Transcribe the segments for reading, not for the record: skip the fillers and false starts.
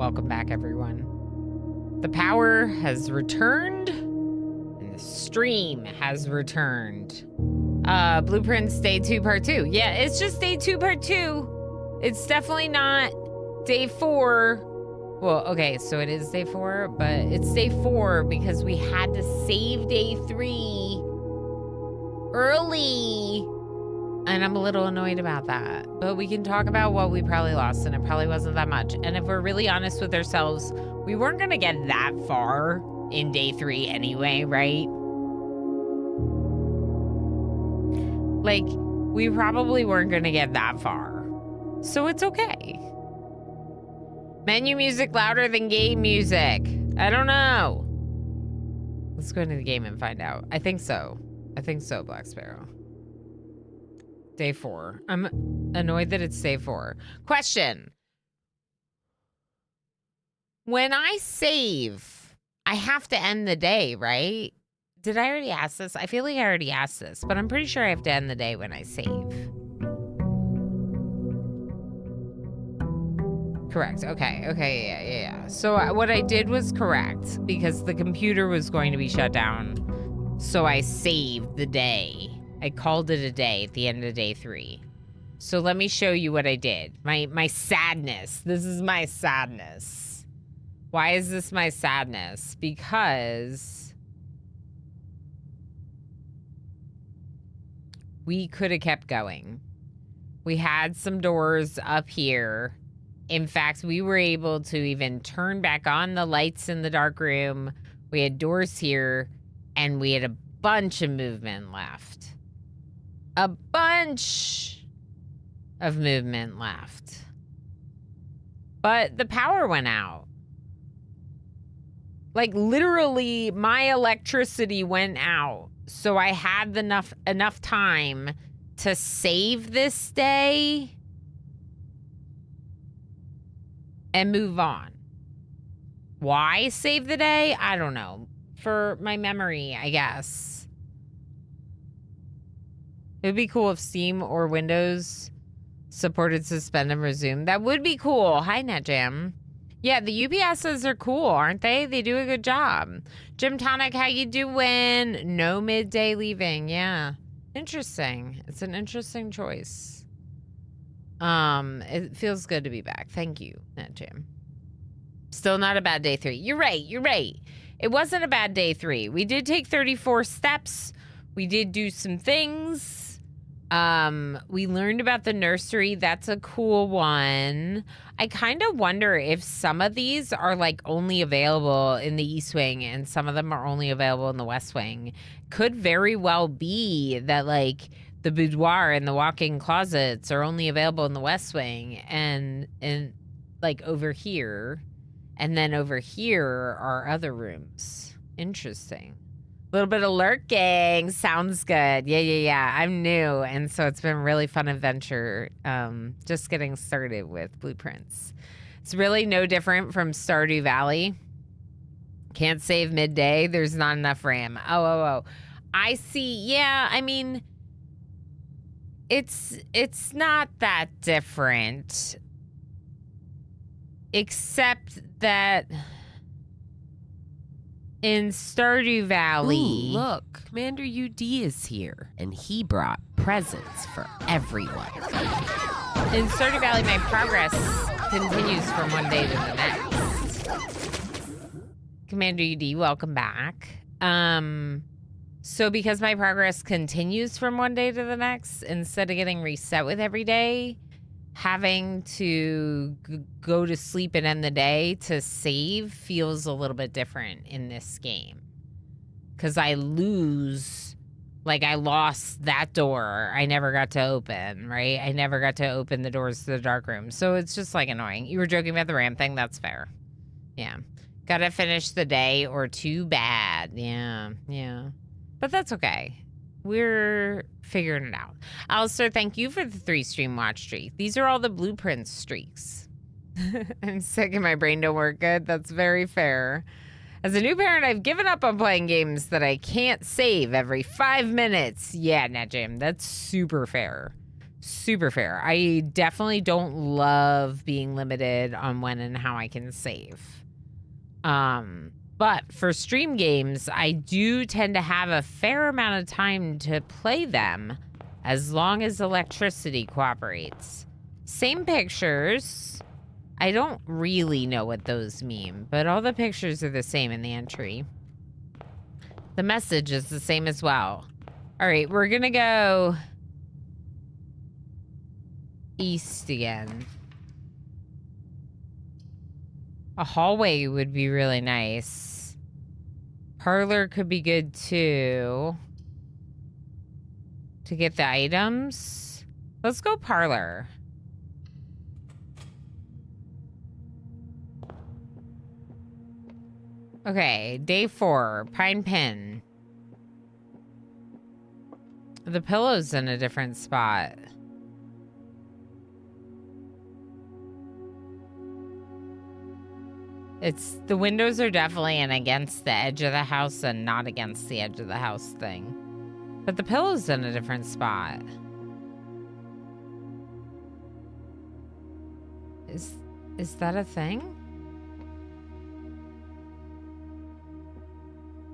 Welcome back, everyone. The power has returned, and the stream has returned. Blueprints Day 2 Part 2. Yeah, it's just Day 2 Part 2. It's definitely not Day 4. Well, okay, so it is Day 4, but it's Day 4 because we had to save Day 3 early. And I'm a little annoyed about that. But we can talk about what we probably lost, and it probably wasn't that much. And if we're really honest with ourselves, we weren't going to get that far in Day 3 anyway, right? Like, we probably weren't going to get that far. So it's okay. Menu music louder than game music. I don't know. Let's go into the game and find out. I think so. I think so, Black Sparrow. Day 4. I'm annoyed that it's Day 4. Question. When I save, I have to end the day, right? Did I already ask this? I feel like I already asked this, but I'm pretty sure I have to end the day when I save. Correct. Okay. Yeah. So what I did was correct because the computer was going to be shut down. So I saved the day. I called it a day at the end of Day 3. So let me show you what I did. My sadness. This is my sadness. Why is this my sadness? Because we could have kept going. We had some doors up here. In fact, we were able to even turn back on the lights in the dark room. We had doors here, and we had a bunch of movement left. A bunch of movement left. But the power went out. Like, literally, my electricity went out. So I had enough time to save this day and move on. Why save the day? I don't know. For my memory, I guess. It would be cool if Steam or Windows supported suspend and resume. That would be cool. Hi, NetJam. Yeah, the UPSs are cool, aren't they? They do a good job. Jim Tonic, how you doing? No midday leaving. Yeah. Interesting. It's an interesting choice. It feels good to be back. Thank you, NetJam. Still not a bad Day 3. You're right. It wasn't a bad Day 3. We did take 34 steps. We did do some things. We learned about the nursery. That's a cool one. I kind of wonder if some of these are like only available in the East Wing and some of them are only available in the West Wing. Could very well be that like the boudoir and the walk-in closets are only available in the West Wing and like over here. And then over here are other rooms. Interesting. A little bit of lurking. Sounds good. Yeah. I'm new. And so it's been a really fun adventure. Just getting started with Blueprints. It's really no different from Stardew Valley. Can't save midday. There's not enough RAM. Oh. I see. Yeah, I mean, it's not that different. Except that in Stardew Valley... Ooh, look, Commander UD is here, and he brought presents for everyone. In Stardew Valley, my progress continues from one day to the next. Commander UD, welcome back. So because my progress continues from one day to the next, instead of getting reset with every day, having to go to sleep and end the day to save feels a little bit different in this game. Because I lose, like I lost that door I never got to open, right? I never got to open the doors to the dark room. So it's just like annoying. You were joking about the RAM thing? That's fair. Yeah. Gotta finish the day or too bad. Yeah. But that's okay. We're figuring it out. Alistair, thank you for the 3 stream watch streak. These are all the Blueprints streaks. I'm sick and my brain don't work good. That's very fair. As a new parent, I've given up on playing games that I can't save every 5 minutes. Yeah, NetJam, that's super fair. Super fair. I definitely don't love being limited on when and how I can save. But for stream games, I do tend to have a fair amount of time to play them as long as electricity cooperates. Same pictures. I don't really know what those mean, but all the pictures are the same in the entry. The message is the same as well. All right, we're gonna go east again. A hallway would be really nice. Parlor could be good too. To get the items. Let's go parlor. Okay, day 4, Pine Pin. The pillow's in a different spot. The windows are definitely an against the edge of the house and not against the edge of the house thing. But the pillow's in a different spot. Is that a thing?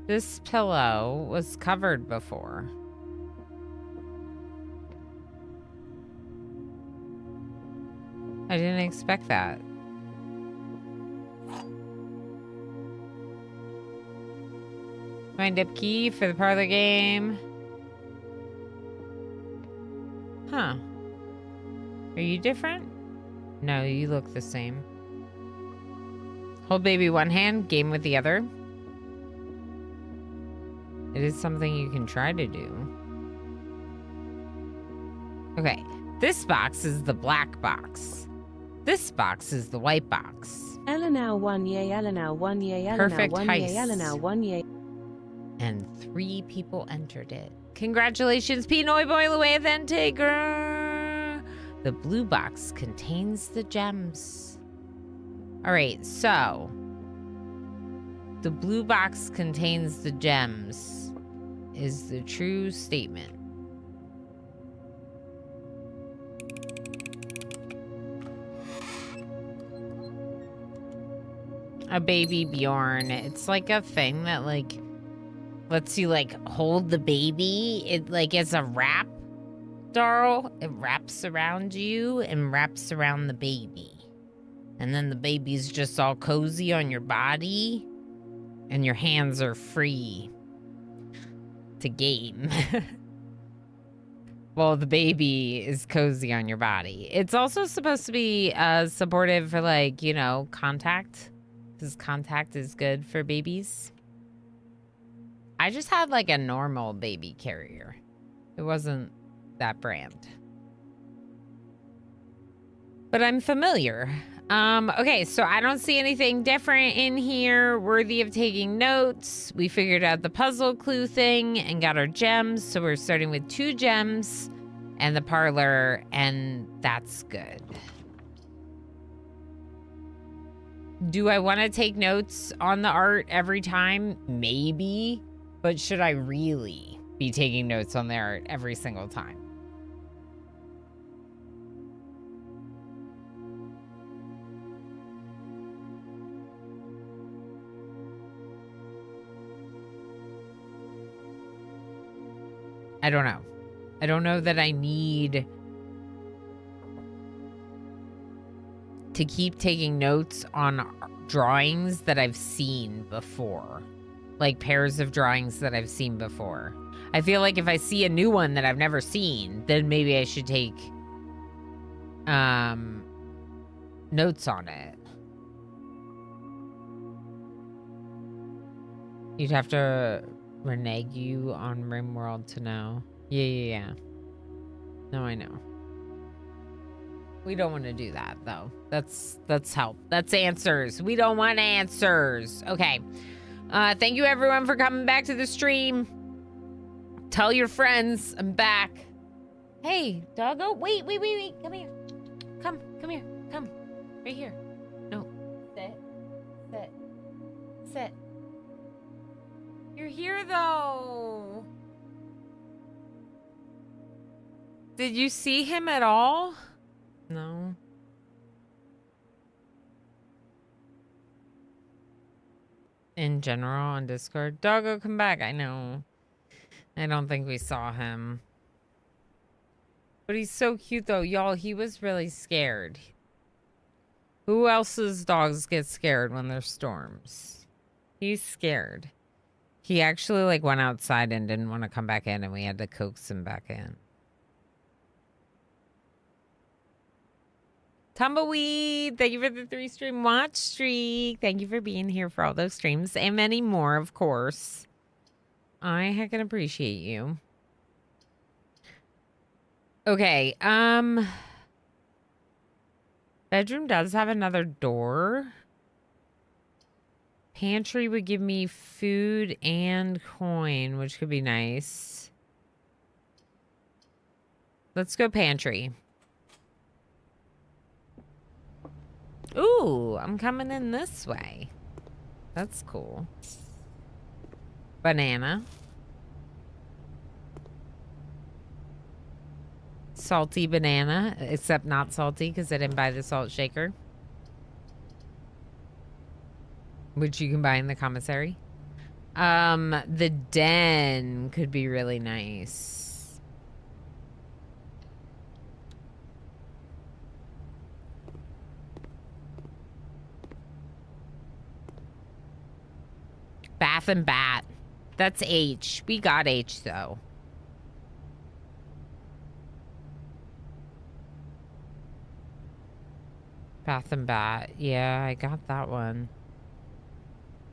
This pillow was covered before. I didn't expect that. Wind-up key for the parlor game. Huh. Are you different? No, you look the same. Hold baby one hand, game with the other. It is something you can try to do. Okay, this box is the black box. This box is the white box. Eleanor 1 yay, Eleanor 1 yay, Eleanor Perfect 1 heist. yay, Eleanor 1 yay. And 3 people entered it. Congratulations, Pinoy Boilaway Ventigra. The blue box contains the gems. All right, so the blue box contains the gems is the true statement. A baby Bjorn. It's like a thing that like lets you like hold the baby. It like it's a wrap doll. It wraps around you and wraps around the baby. And then the baby's just all cozy on your body and your hands are free to game. Well, the baby is cozy on your body. It's also supposed to be supportive for like, you know, contact. Because contact is good for babies. I just had like a normal baby carrier. It wasn't that brand. But I'm familiar. Okay, so I don't see anything different in here worthy of taking notes. We figured out the puzzle clue thing and got our gems. So we're starting with 2 gems and the parlor, and that's good. Do I want to take notes on the art every time? Maybe. But should I really be taking notes on the art every single time? I don't know. I don't know that I need to keep taking notes on drawings that I've seen before. Like pairs of drawings that I've seen before. I feel like if I see a new one that I've never seen, then maybe I should take notes on it. You'd have to renege you on RimWorld to know. Yeah. No, I know. We don't want to do that, though. That's help. That's answers. We don't want answers. Okay. Thank you, everyone, for coming back to the stream. Tell your friends I'm back. Hey, doggo. Wait. Come here. Come here. Come. Right here. No. Sit. You're here, though. Did you see him at all? No. In general on Discord. Doggo, come back. I know. I don't think we saw him. But he's so cute though. Y'all, he was really scared. Who else's dogs get scared when there's storms? He's scared. He actually like went outside and didn't want to come back in, and we had to coax him back in. Tumbleweed, thank you for the 3-stream watch streak. Thank you for being here for all those streams and many more, of course. I heckin' appreciate you. Okay, bedroom does have another door. Pantry would give me food and coin, which could be nice. Let's go pantry. Ooh, I'm coming in this way. That's cool. Banana. Salty banana, except not salty because I didn't buy the salt shaker. Which you can buy in the commissary. The den could be really nice. Bath and Bat. That's H. We got H though. Bath and Bat. Yeah, I got that one.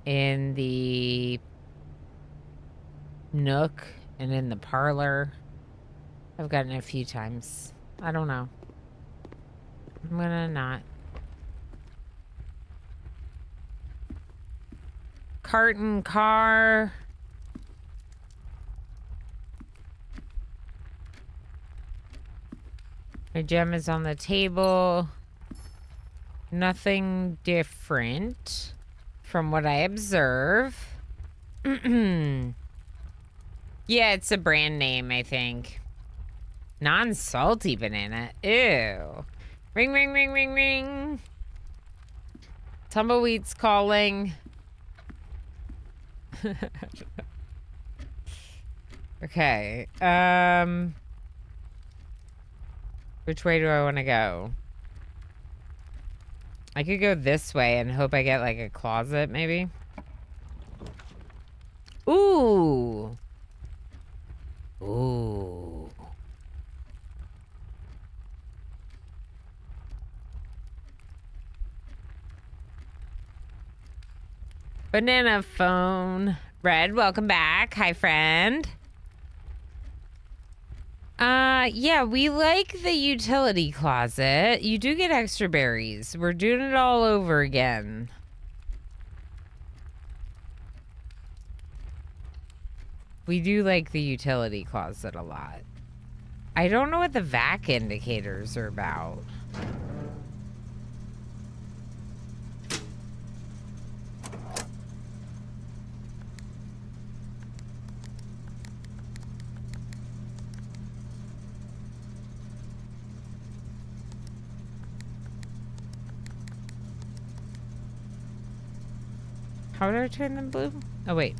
In the Nook and in the parlor. I've gotten it a few times. I don't know. I'm gonna not. Cart and car. My gem is on the table. Nothing different from what I observe. Yeah, it's a brand name, I think. Non-salty banana. Ew. Ring, ring, ring, ring, ring. Tumbleweed's calling. Okay. Which way do I want to go? I could go this way and hope I get like a closet, maybe. Ooh. Ooh. Banana phone. Red, welcome back. Hi, friend. Yeah, we like the utility closet. You do get extra berries. We're doing it all over again. We do like the utility closet a lot. I don't know what the vac indicators are about. How did I turn them blue? Oh, wait.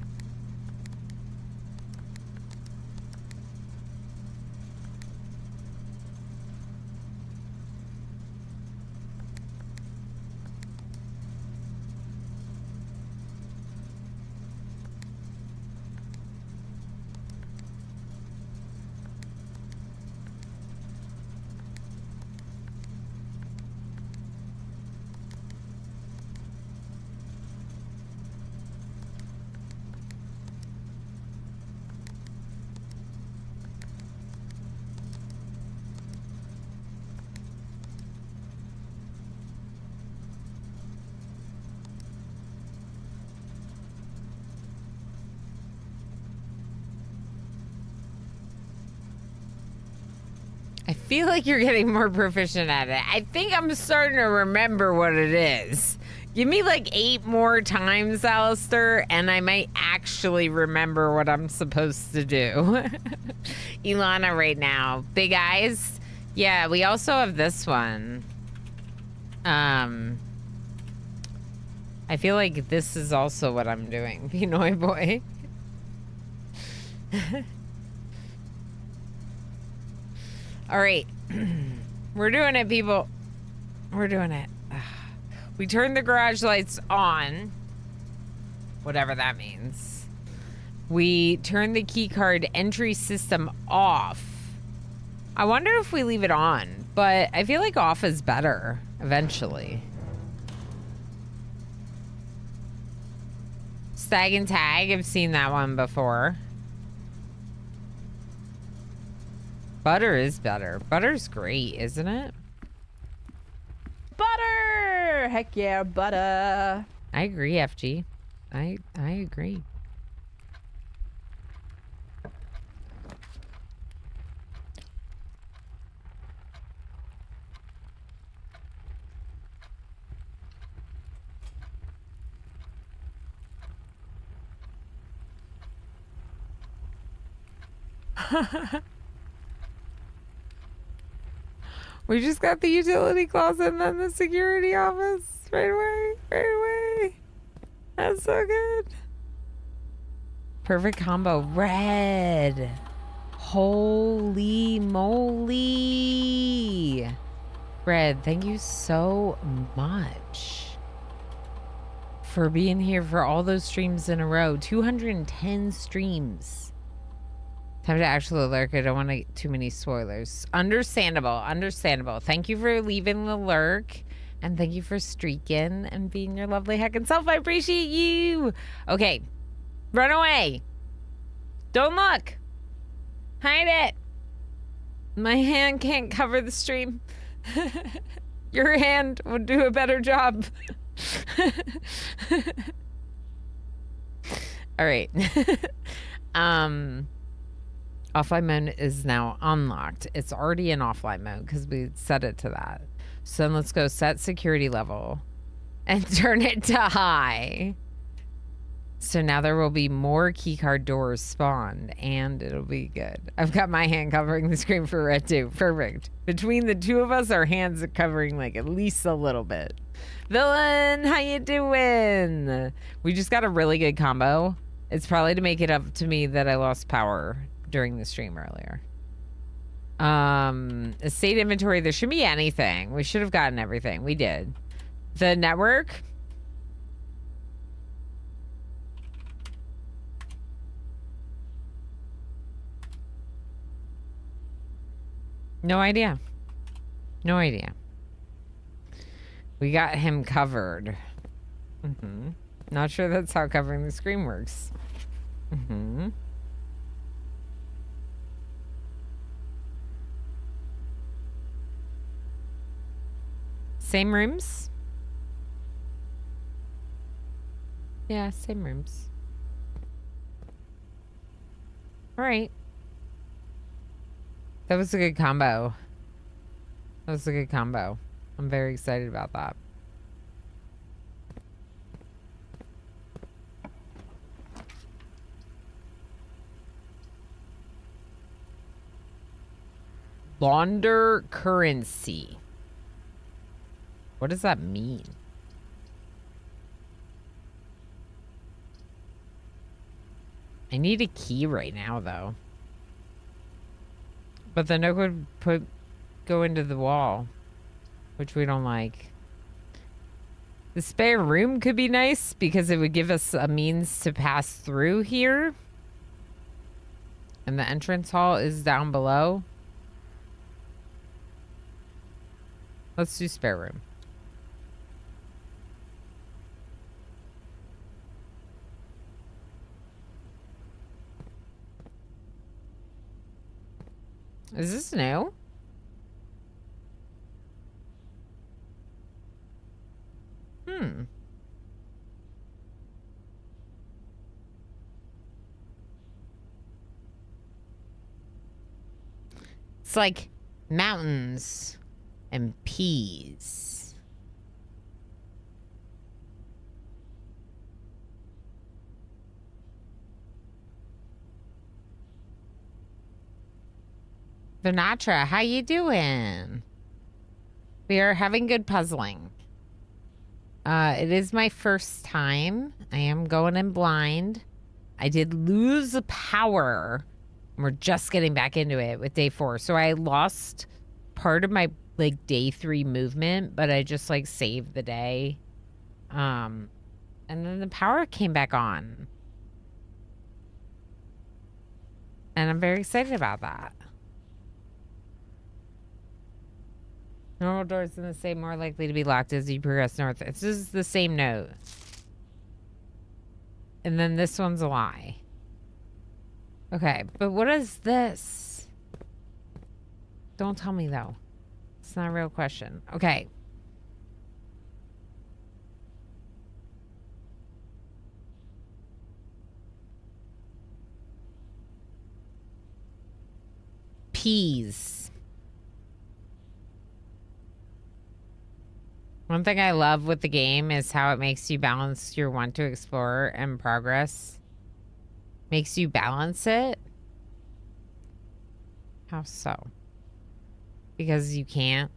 I feel like you're getting more proficient at it. I think I'm starting to remember what it is. Give me like 8 more times, Alistair, and I might actually remember what I'm supposed to do. Ilana right now. Big eyes. Yeah, we also have this one. I feel like this is also what I'm doing. Pinoy boy. All right. We're doing it, people. We're doing it. We turned the garage lights on. Whatever that means. We turned the key card entry system off. I wonder if we leave it on, but I feel like off is better eventually. Stag and Tag, I've seen that one before. Butter is better. Butter's great, isn't it? Butter! Heck yeah, butter. I agree, FG. I agree. We just got the utility closet and then the security office. Right away. Right away. That's so good. Perfect combo. Red. Holy moly. Red, thank you so much for being here for all those streams in a row. 210 streams. Time to actually lurk. I don't want to get too many spoilers. Understandable. Understandable. Thank you for leaving the lurk. And thank you for streaking and being your lovely heckin' self. I appreciate you. Okay. Run away. Don't look. Hide it. My hand can't cover the stream. Your hand would do a better job. All right. Offline mode is now unlocked. It's already in offline mode because we set it to that. So then let's go set security level and turn it to high. So now there will be more keycard doors spawned and it'll be good. I've got my hand covering the screen for red too. Perfect. Between the two of us, our hands are covering like at least a little bit. Villain, how you doing? We just got a really good combo. It's probably to make it up to me that I lost power during the stream earlier. Estate inventory, there shouldn't be anything. We should have gotten everything. We did. The network. No idea. No idea. We got him covered. Not sure that's how covering the screen works. Same rooms? Yeah, same rooms. All right. That was a good combo. That was a good combo. I'm very excited about that. Launder currency. What does that mean? I need a key right now, though. But the nook would go into the wall, which we don't like. The spare room could be nice because it would give us a means to pass through here. And the entrance hall is down below. Let's do spare room. Is this new? It's like mountains and peas. Sinatra, how you doing? We are having good puzzling. It is my first time. I am going in blind. I did lose power. We're just getting back into it with day 4. So I lost part of my like day 3 movement, but I just like saved the day. And then the power came back on. And I'm very excited about that. Normal doors in the same more likely to be locked as you progress north. This is the same note. And then this one's a lie. Okay, but what is this? Don't tell me though. It's not a real question. Okay. Peas. One thing I love with the game is how it makes you balance your want to explore and progress. Makes you balance it. How so? Because you can't.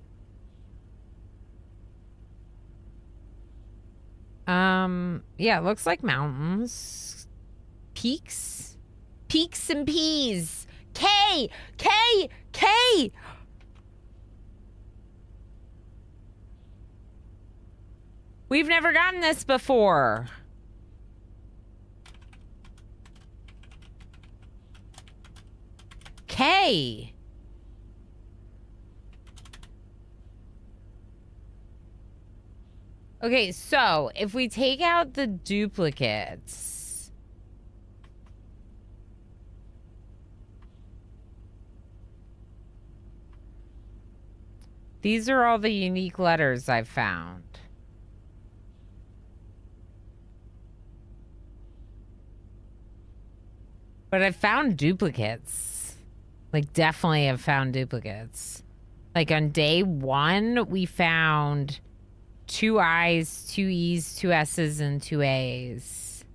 Yeah, it looks like mountains. Peaks. Peaks and peas. K! K! K! We've never gotten this before. K. Okay, so if we take out the duplicates, these are all the unique letters I've found. But I've found duplicates. Like, definitely have found duplicates. Like, on day 1, we found 2 I's, 2 E's, 2 S's, and 2 A's.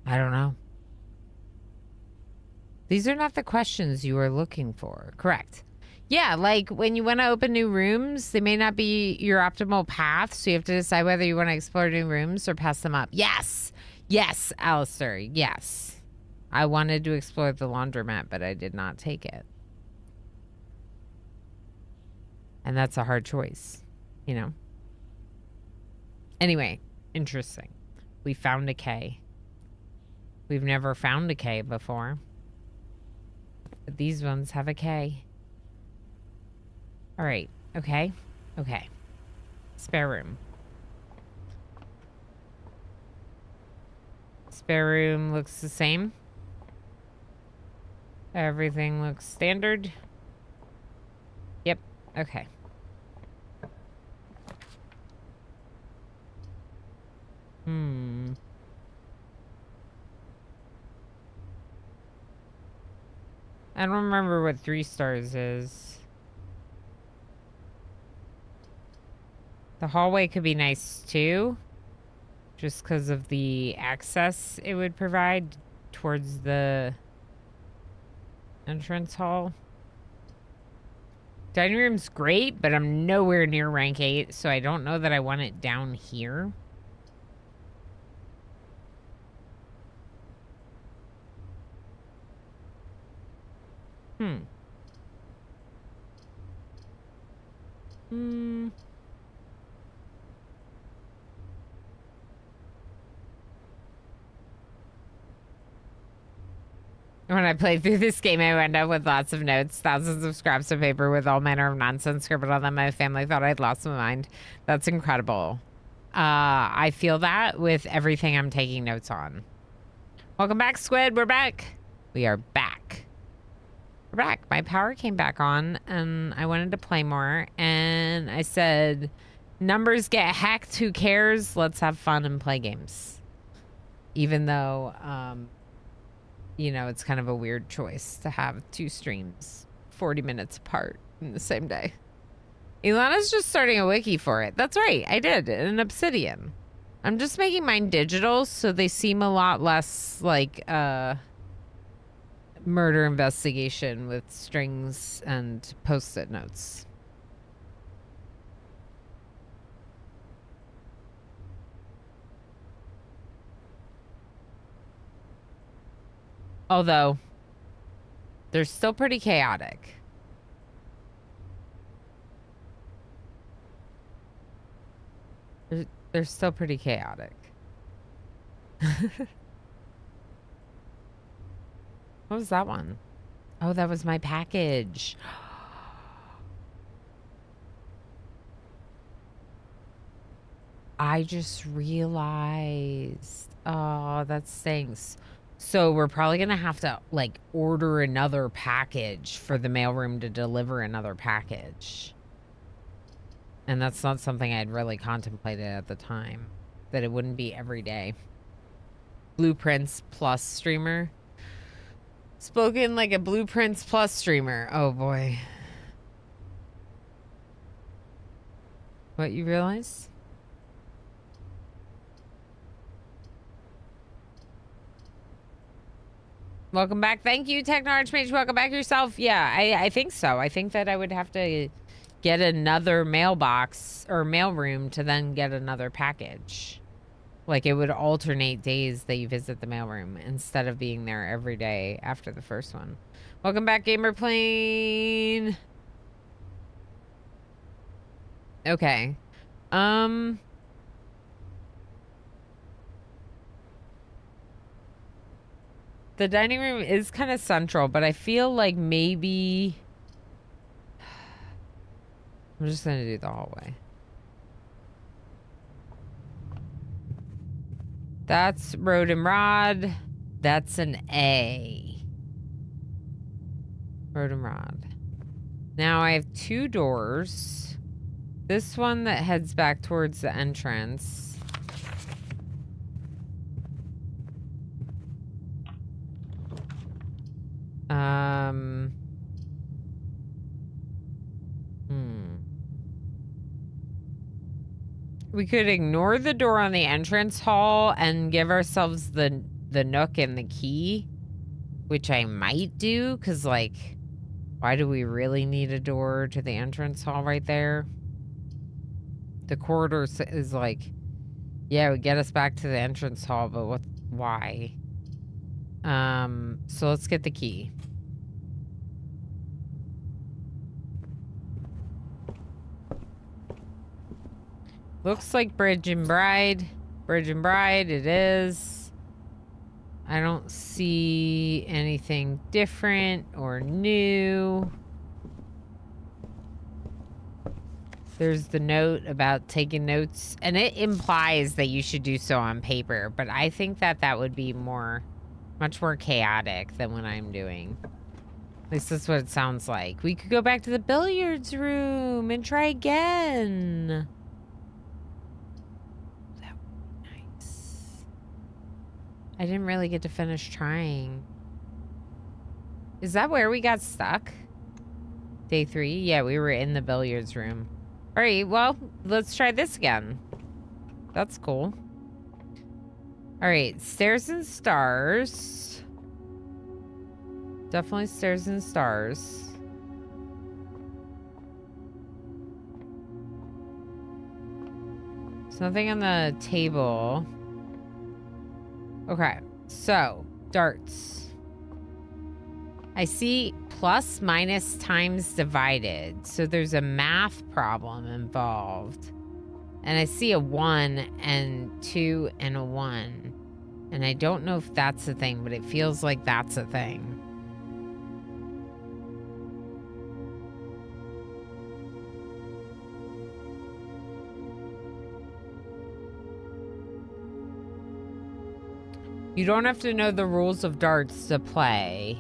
I don't know. These are not the questions you were looking for. Correct. Yeah, like when you want to open new rooms, they may not be your optimal path, so you have to decide whether you want to explore new rooms or pass them up. Yes. Yes, Alistair. Yes. I wanted to explore the laundromat, but I did not take it. And that's a hard choice, you know? Anyway, interesting. We found a K. We've never found a K before. But these ones have a K. All right. Okay. Okay. Spare room. Spare room looks the same. Everything looks standard. Yep. Okay. I don't remember what 3 stars is. The hallway could be nice too. Just because of the access it would provide towards the entrance hall. Dining room's great, but I'm nowhere near rank 8, so I don't know that I want it down here. When I played through this game, I wound up with lots of notes, thousands of scraps of paper with all manner of nonsense scribbled on them. My family thought I'd lost my mind. That's incredible. I feel that with everything I'm taking notes on. Welcome back, Squid. We're back. We are back. We're back. My power came back on, and I wanted to play more. And I said, numbers get hacked. Who cares? Let's have fun and play games. Even though... you know, it's kind of a weird choice to have 2 streams 40 minutes apart in the same day. Ilana's just starting a wiki for it. That's right. I did. In Obsidian. I'm just making mine digital so they seem a lot less like murder investigation with strings and post-it notes. Although, they're still pretty chaotic. They're still pretty chaotic. What was that one? Oh, that was my package. I just realized. Oh, that stinks. So we're probably going to have to, like, order another package for the mailroom to deliver another package. And that's not something I'd really contemplated at the time. That it wouldn't be every day. Blueprints Plus streamer. Spoken like a Blueprints Plus streamer. Oh, boy. What, you realize? Welcome back. Thank you, Techno-Archmage. Welcome back yourself. Yeah, I think so. I think that I would have to get another mailbox or mailroom to then get another package. Like, it would alternate days that you visit the mailroom instead of being there every day after the first one. Welcome back, Gamerplane. Okay. The dining room is kind of central, but I feel like maybe... I'm just going to do the hallway. That's Road and Rod. That's an A. Road and Rod. Now I have 2 doors. This one that heads back towards the entrance. We could ignore the door on the entrance hall and give ourselves the nook and the key, which I might do, because, like, why do we really need a door to the entrance hall right there? The corridor is like, yeah, it would get us back to the entrance hall, but why? So let's get the key. Looks like Bridge and Bride. Bridge and Bride, it is. I don't see anything different or new. There's the note about taking notes, and it implies that you should do so on paper, but I think that that would be much more chaotic than what I'm doing. At least that's what it sounds like. We could go back to the billiards room and try again. That would be nice. I didn't really get to finish trying. Is that where we got stuck? Day 3? Yeah, we were in the billiards room. All right, well, let's try this again. That's cool. All right, stairs and stars. Definitely stairs and stars. There's nothing on the table. Okay, so darts. I see plus, minus, times, divided. So there's a math problem involved. And I see a 1 and 2 and a 1. And I don't know if that's a thing, but it feels like that's a thing. You don't have to know the rules of darts to play.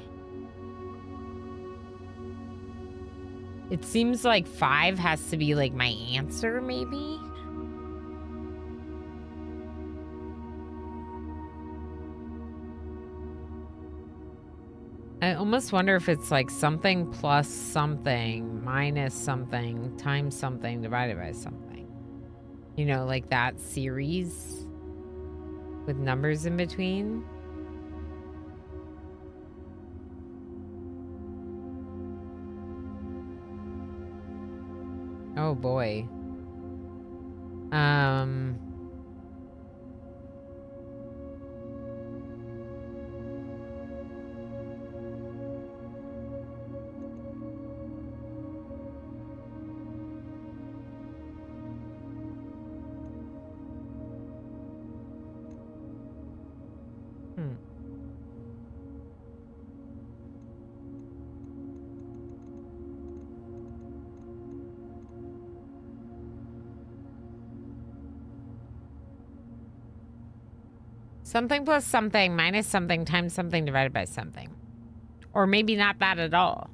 It seems like 5 has to be like my answer, maybe? I almost wonder if it's like something plus something minus something times something divided by something. You know, like that series with numbers in between. Oh boy. Something plus something minus something times something divided by something. Or maybe not that at all.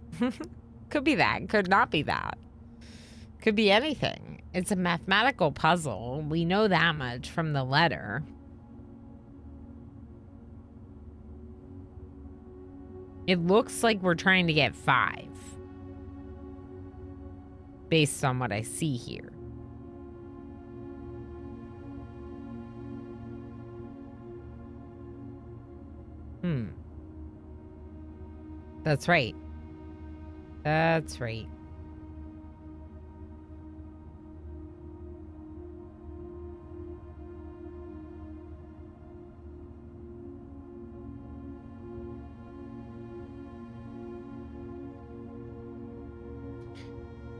Could be that. Could not be that. Could be anything. It's a mathematical puzzle. We know that much from the letter. It looks like we're trying to get 5. Based on what I see here. That's right. That's right.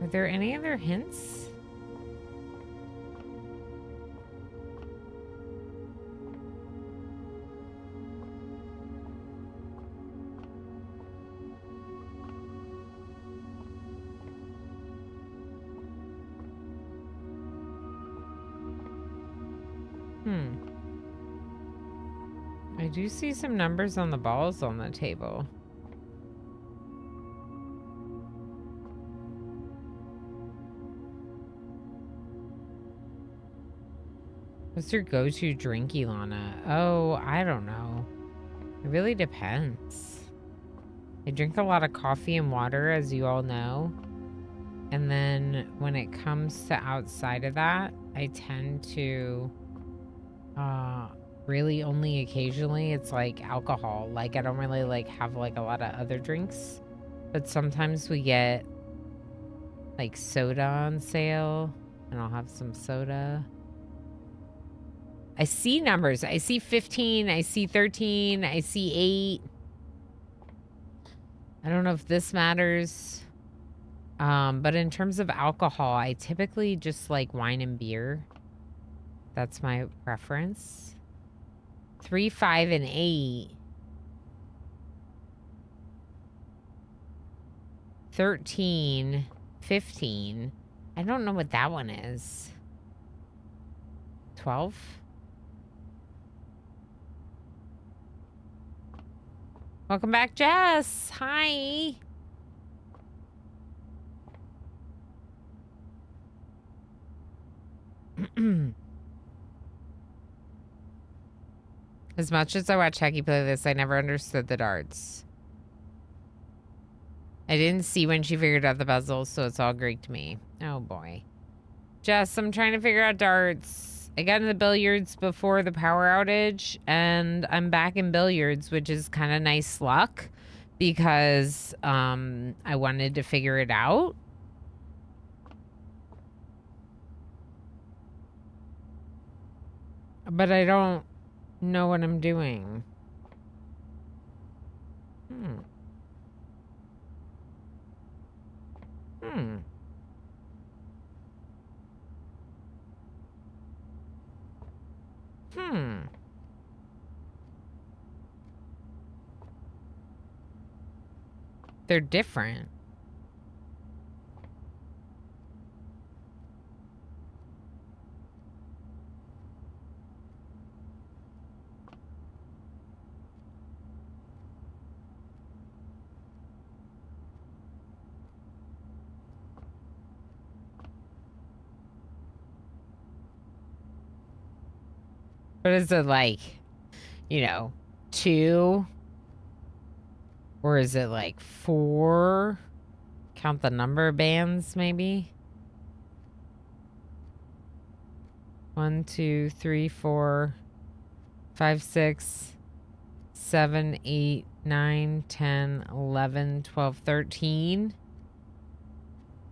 Are there any other hints? I do see some numbers on the balls on the table. What's your go-to drink, Ilana? Oh, I don't know. It really depends. I drink a lot of coffee and water, as you all know. And then when it comes to outside of that, I tend to really only occasionally it's like alcohol. Like I don't really like have like a lot of other drinks. But sometimes we get like soda on sale and I'll have some soda. I see numbers. I see 15. I see 13. I see 8. I don't know if this matters. But in terms of alcohol, I typically just like wine and beer. That's my preference. 3, 5, and 8. 13, 15. I don't know what that one is. 12? Welcome back, Jess. Hi. As much as I watch Hecky play this, I never understood the darts. I didn't see when she figured out the puzzle, so it's all Greek to me. Oh boy. Jess, I'm trying to figure out darts. I got into billiards before the power outage, and I'm back in billiards, which is kind of nice luck because I wanted to figure it out. But I don't know what I'm doing. They're different. What is it like? You know, 2, Or is it like 4? Count the number of bands, maybe? 1, 2, 3, 4, 5, 6, 7, 8, 9, 10, 11, 12, 13.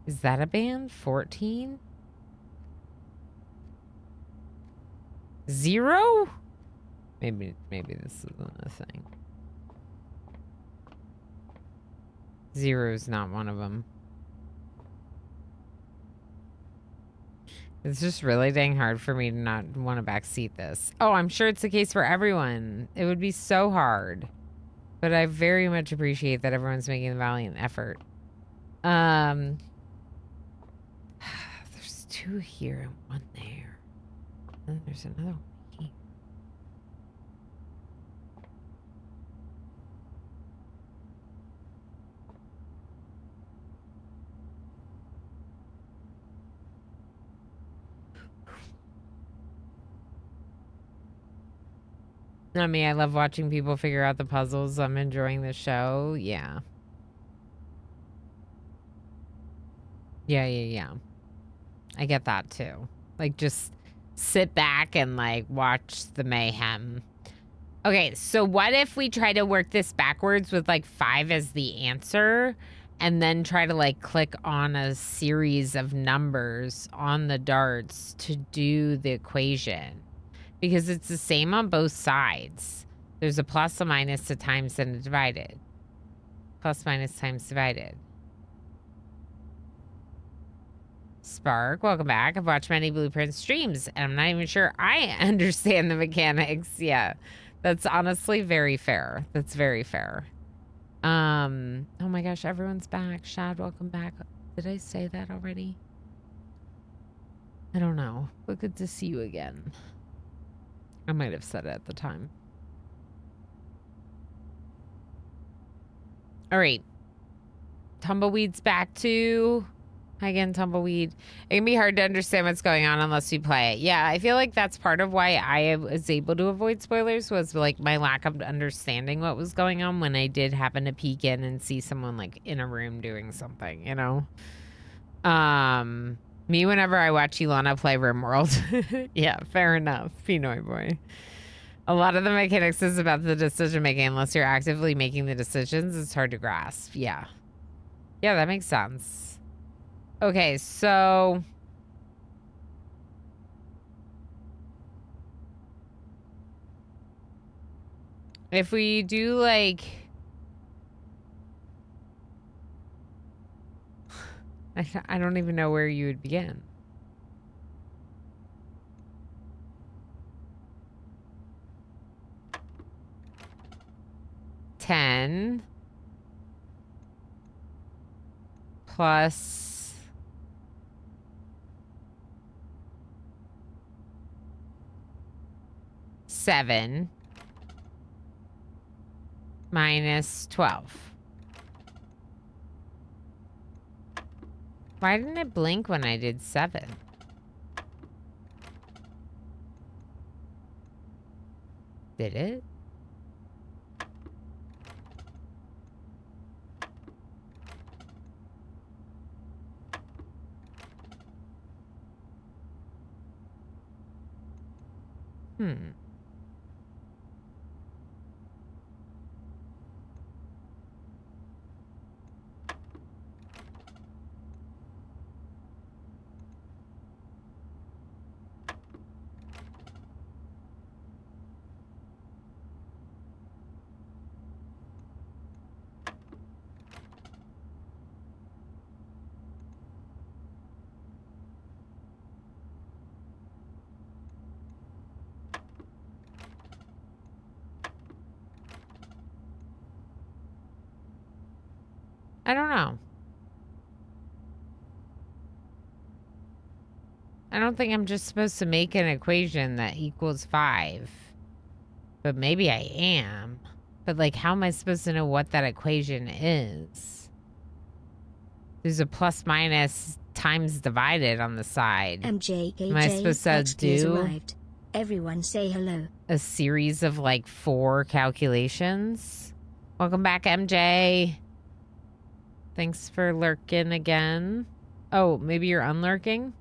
Is that a band? 14? 0? Maybe this isn't a thing. 0 is not one of them. It's just really dang hard for me to not want to backseat this. Oh, I'm sure it's the case for everyone. It would be so hard. But I very much appreciate that everyone's making a valiant effort. There's 2 here and 1 there. And then there's another one here. I mean, I love watching people figure out the puzzles. I'm enjoying the show. Yeah. Yeah. I get that too. Like, just sit back and, like, watch the mayhem. Okay, so what if we try to work this backwards with, like, 5 as the answer and then try to, like, click on a series of numbers on the darts to do the equation? Because it's the same on both sides. There's a plus, a minus, a times, and a divided. Plus, minus, times, divided. Spark, welcome back. I've watched many Blueprint streams, and I'm not even sure I understand the mechanics. Yeah, that's honestly very fair. That's very fair. Oh my gosh, everyone's back. Shad, welcome back. Did I say that already? I don't know, but good to see you again. I might have said it at the time. All right. Tumbleweed's back too. Hi again, Tumbleweed. It can be hard to understand what's going on unless we play it. Yeah, I feel like that's part of why I was able to avoid spoilers, was like my lack of understanding what was going on when I did happen to peek in and see someone like in a room doing something, you know? Me, whenever I watch Ilana play RimWorld. Yeah, fair enough. Pinoy boy. A lot of the mechanics is about the decision making. Unless you're actively making the decisions, it's hard to grasp. Yeah. Yeah, that makes sense. Okay, so... if we do, like... I don't even know where you would begin. $10 plus $7 minus 12. Why didn't it blink when I did 7? Did it? I don't know. I don't think I'm just supposed to make an equation that equals 5. But maybe I am. But, like, how am I supposed to know what that equation is? There's a plus minus times divided on the side. MJKJ, am I supposed to do arrived. Everyone say hello. a series of, like, 4 calculations? Welcome back, MJ. Thanks for lurking again. Oh, maybe you're unlurking?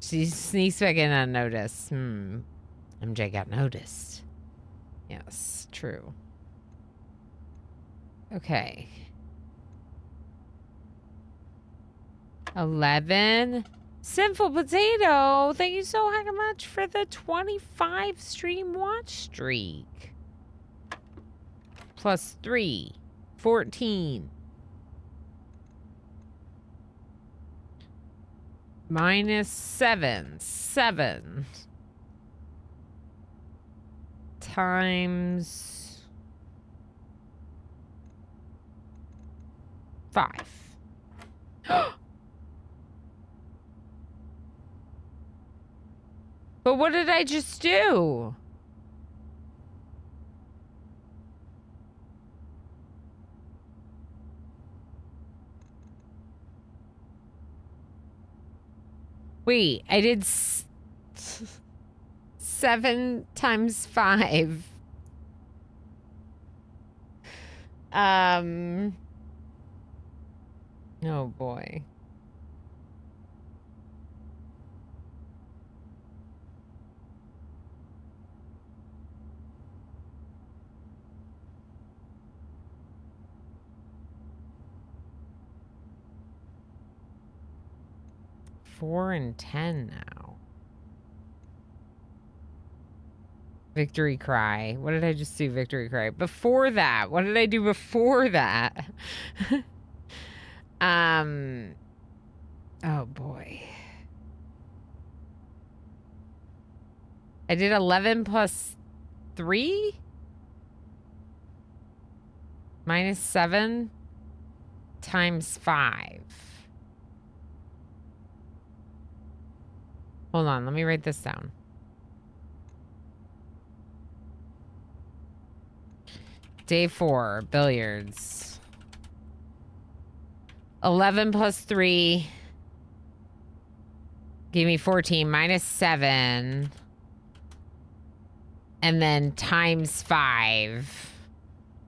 She sneaks back in unnoticed. MJ got noticed. Yes, true. Okay. 11. Sinful Potato, thank you so heckin' much for the 25 stream watch streak. Plus 3. 14. Minus 7. 7. Times 5. But what did I just do? Wait, I did 7 times 5. Oh boy. Four and 10 now. Victory cry. What did I just do? Victory cry. Before that, what did I do before that? Oh boy. I did 11 plus 3? Minus 7 times 5. Hold on, let me write this down. Day 4, billiards. 11 plus 3 gave me 14, minus 7. And then times 5.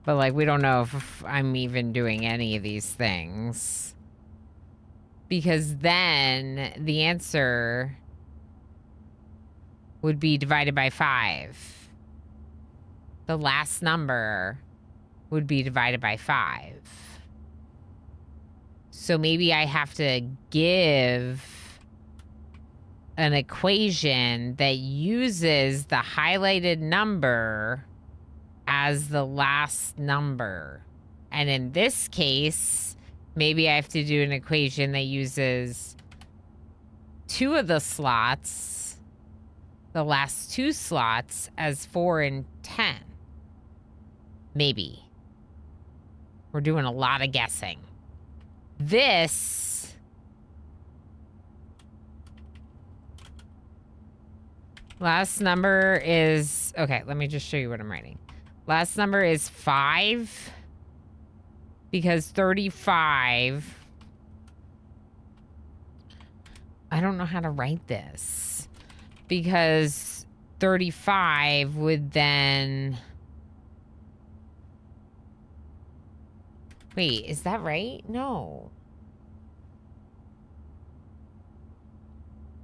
But, like, we don't know if I'm even doing any of these things. Because then the answer would be divided by 5. The last number would be divided by 5. So maybe I have to give an equation that uses the highlighted number as the last number. And in this case, maybe I have to do an equation that uses 2 of the slots, the last 2 slots, as 4 and 10. Maybe. We're doing a lot of guessing. This last number is, okay, let me just show you what I'm writing. Last number is 5 because 35, I don't know how to write this, because 35 would then, wait, is that right? No.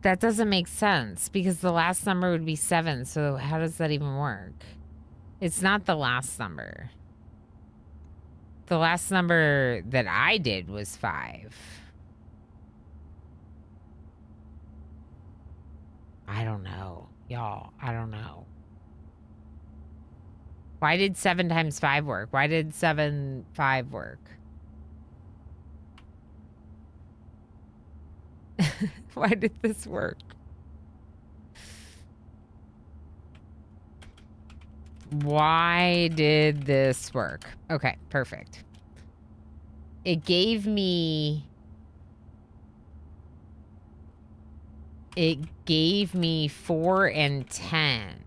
That doesn't make sense because the last number would be 7. So how does that even work? It's not the last number. The last number that I did was 5. I don't know. Y'all, I don't know. Why did 7 times 5 work? Why did 7, 5 work? Why did this work? Why did this work? Okay, perfect. It gave me 4 and 10.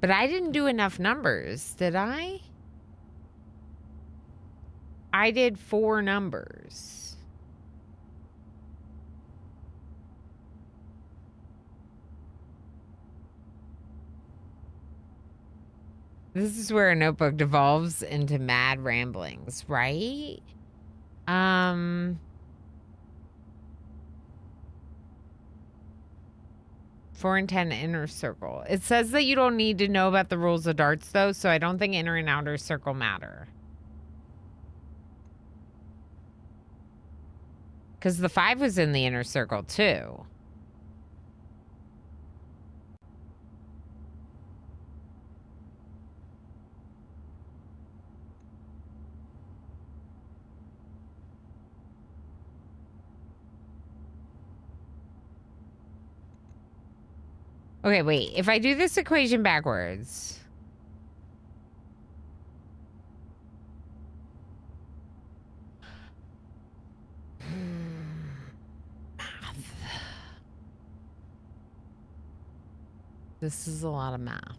But I didn't do enough numbers, did I? I did 4 numbers. This is where a notebook devolves into mad ramblings, right? 4 and 10 inner circle. It says that you don't need to know about the rules of darts, though, so I don't think inner and outer circle matter. Because the 5 was in the inner circle, too. Okay, wait. If I do this equation backwards... Math. This is a lot of math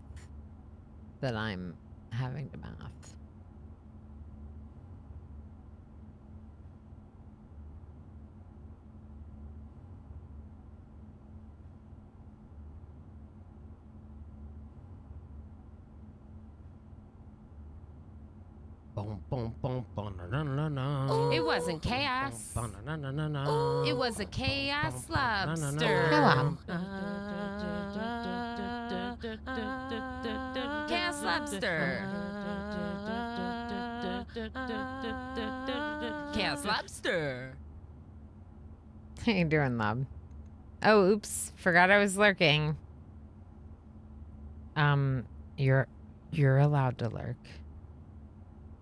that I'm having to math. It wasn't chaos. It was a chaos lobster. Hello. Chaos lobster. Chaos lobster. How you doing, love? Oh, oops. Forgot I was lurking. You're allowed to lurk.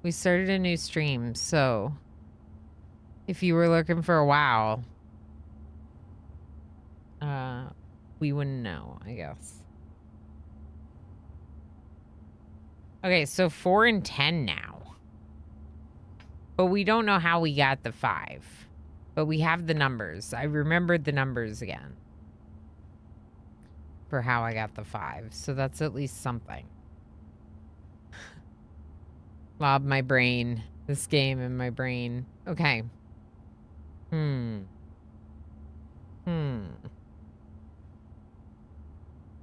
We started a new stream, so if you were looking for a while, we wouldn't know, I guess. Okay, so 4 and 10 now. But we don't know how we got the 5. But we have the numbers. I remembered the numbers again for how I got the 5. So that's at least something. Lob my brain. This game in my brain. Okay.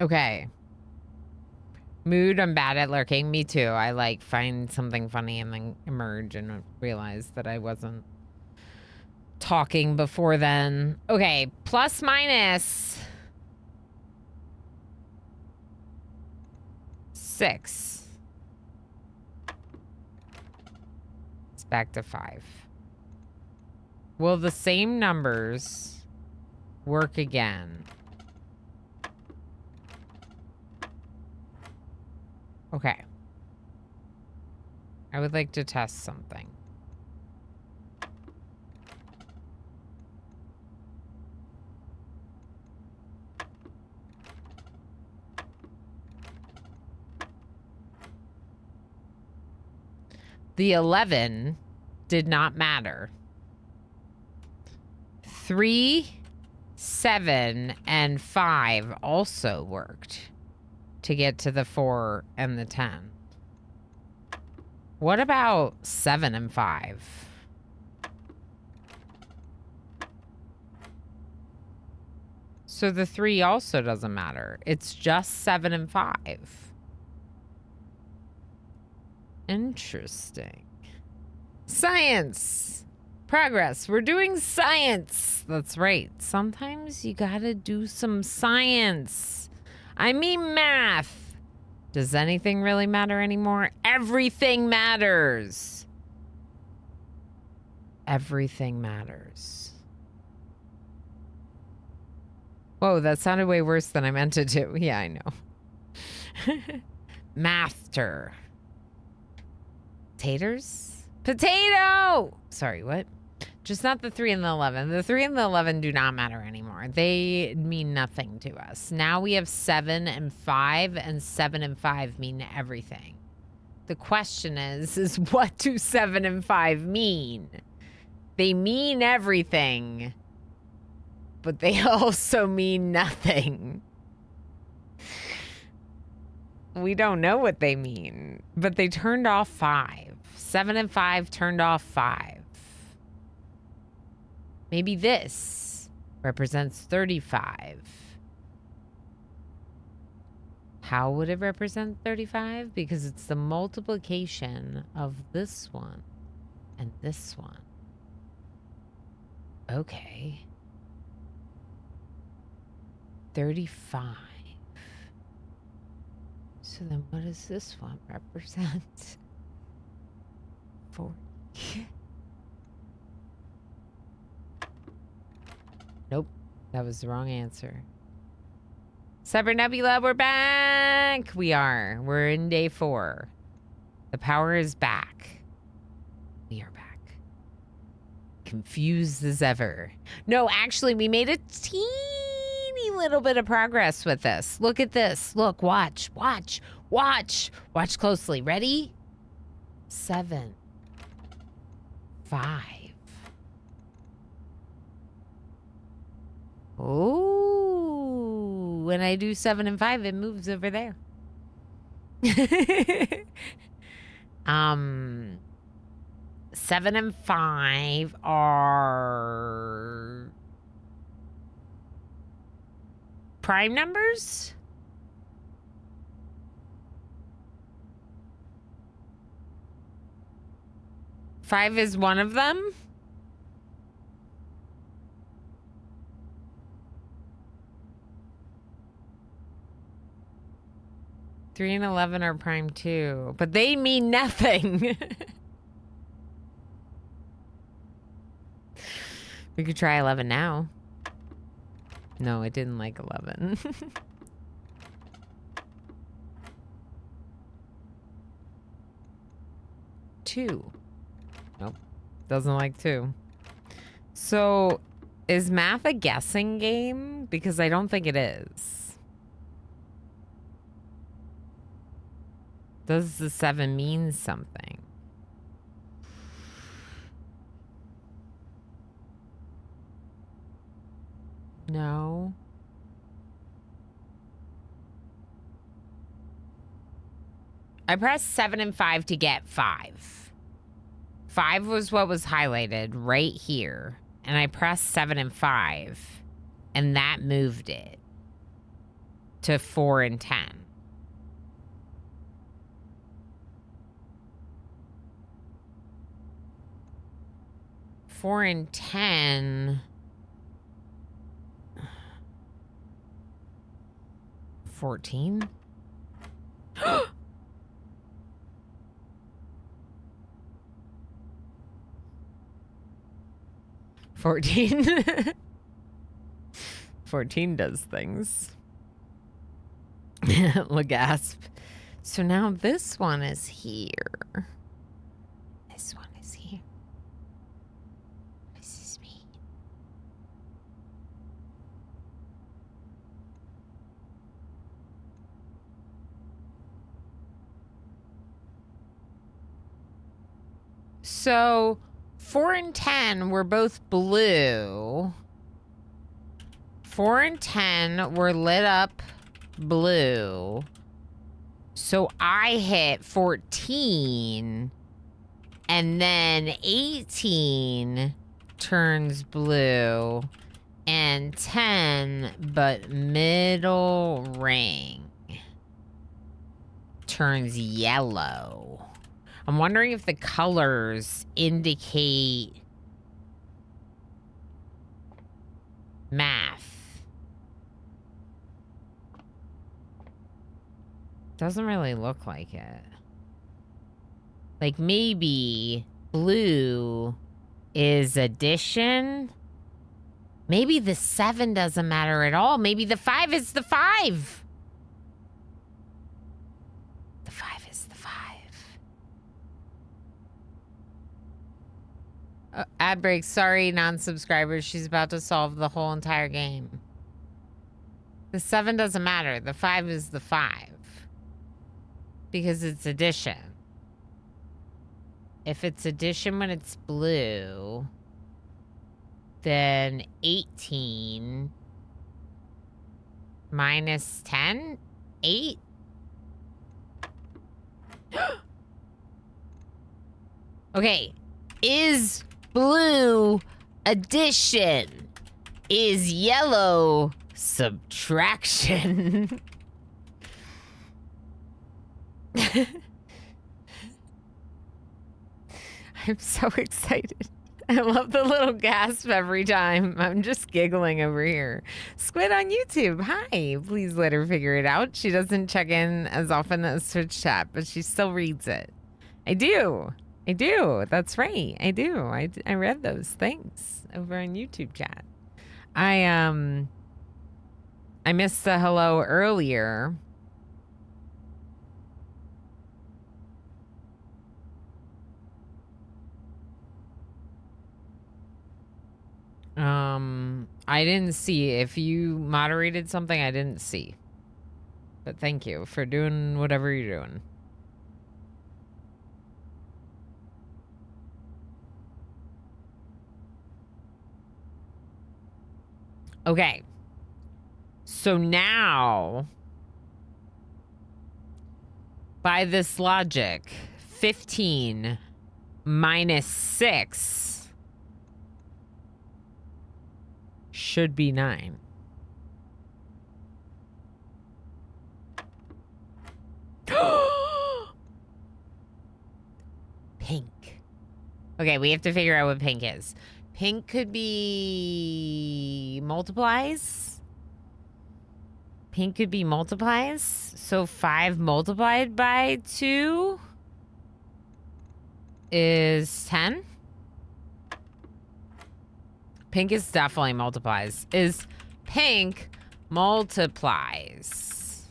Okay. Mood, I'm bad at lurking. Me too. I like find something funny and then emerge and realize that I wasn't talking before then. Okay. Plus minus 6. It's back to 5. Will the same numbers work again? Okay. I would like to test something. The 11 did not matter. 3, 7, and 5 also worked to get to the 4 and the 10. What about 7 and 5? So the 3 also doesn't matter. It's just 7 and 5. Interesting. Science. Progress. We're doing science. That's right. Sometimes you gotta do some science. I mean math. Does anything really matter anymore? Everything matters. Everything matters. Whoa, that sounded way worse than I meant it to. Yeah, I know. Master. Taters? Potato! Sorry, what? Just not the 3 and the 11. The 3 and the 11 do not matter anymore. They mean nothing to us. Now we have 7 and 5, and 7 and 5 mean everything. The question is what do 7 and 5 mean? They mean everything, but they also mean nothing. We don't know what they mean, but they turned off 5. 7 and 5 turned off 5. Maybe this represents 35. How would it represent 35? Because it's the multiplication of this one and this one. Okay. 35. So then what does this one represent? 40. Nope. That was the wrong answer. Cyber Nebula, we're back. We are. We're in day 4. The power is back. We are back. Confused as ever. No, actually, we made a teeny little bit of progress with this. Look at this. Look, watch, watch, watch. Watch closely. Ready? 7, 5. Oh, when I do 7 and 5, it moves over there. 7 and 5 are prime numbers? Five is one of them? Three and 11 are prime too, but they mean nothing. We could try 11 now. No, it didn't like 11. 2. Nope. Doesn't like 2. So, is math a guessing game? Because I don't think it is. Does the 7 mean something? No. I pressed 7 and 5 to get 5. 5 was what was highlighted right here. And I pressed 7 and 5. And that moved it to 4 and 10. Four and 10. 14. 14. 14 does things. Lagasp. So now this one is here. This one is here. This is me. So 4 and 10 were both blue. 4 and 10 were lit up blue. So I hit 14 and then 18 turns blue and 10, but middle ring turns yellow. I'm wondering if the colors indicate math. Doesn't really look like it. Like maybe blue is addition. Maybe the 7 doesn't matter at all. Maybe the 5 is the 5. The 5 is the 5. Ad break. Sorry, non-subscribers. She's about to solve the whole entire game. The 7 doesn't matter. The 5 is the 5. Because it's addition. If it's addition when it's blue, then 18 minus 10? 8? Okay. Is blue addition? Is yellow subtraction? I'm so excited. I love the little gasp every time. I'm just giggling over here. Squid on YouTube. Hi. Please let her figure it out. She doesn't check in as often as Twitch chat, but she still reads it. I do. I do. That's right. I do. I read those things over on YouTube chat. I missed the hello earlier. I didn't see. If you moderated something, I didn't see. But thank you for doing whatever you're doing. Okay. So now, by this logic, 15 minus 6 should be 9. Pink. Okay, we have to figure out what pink is. Pink could be multiplies. Pink could be multiplies. So 5 multiplied by 2 is 10. Pink is definitely multiplies. Is pink multiplies?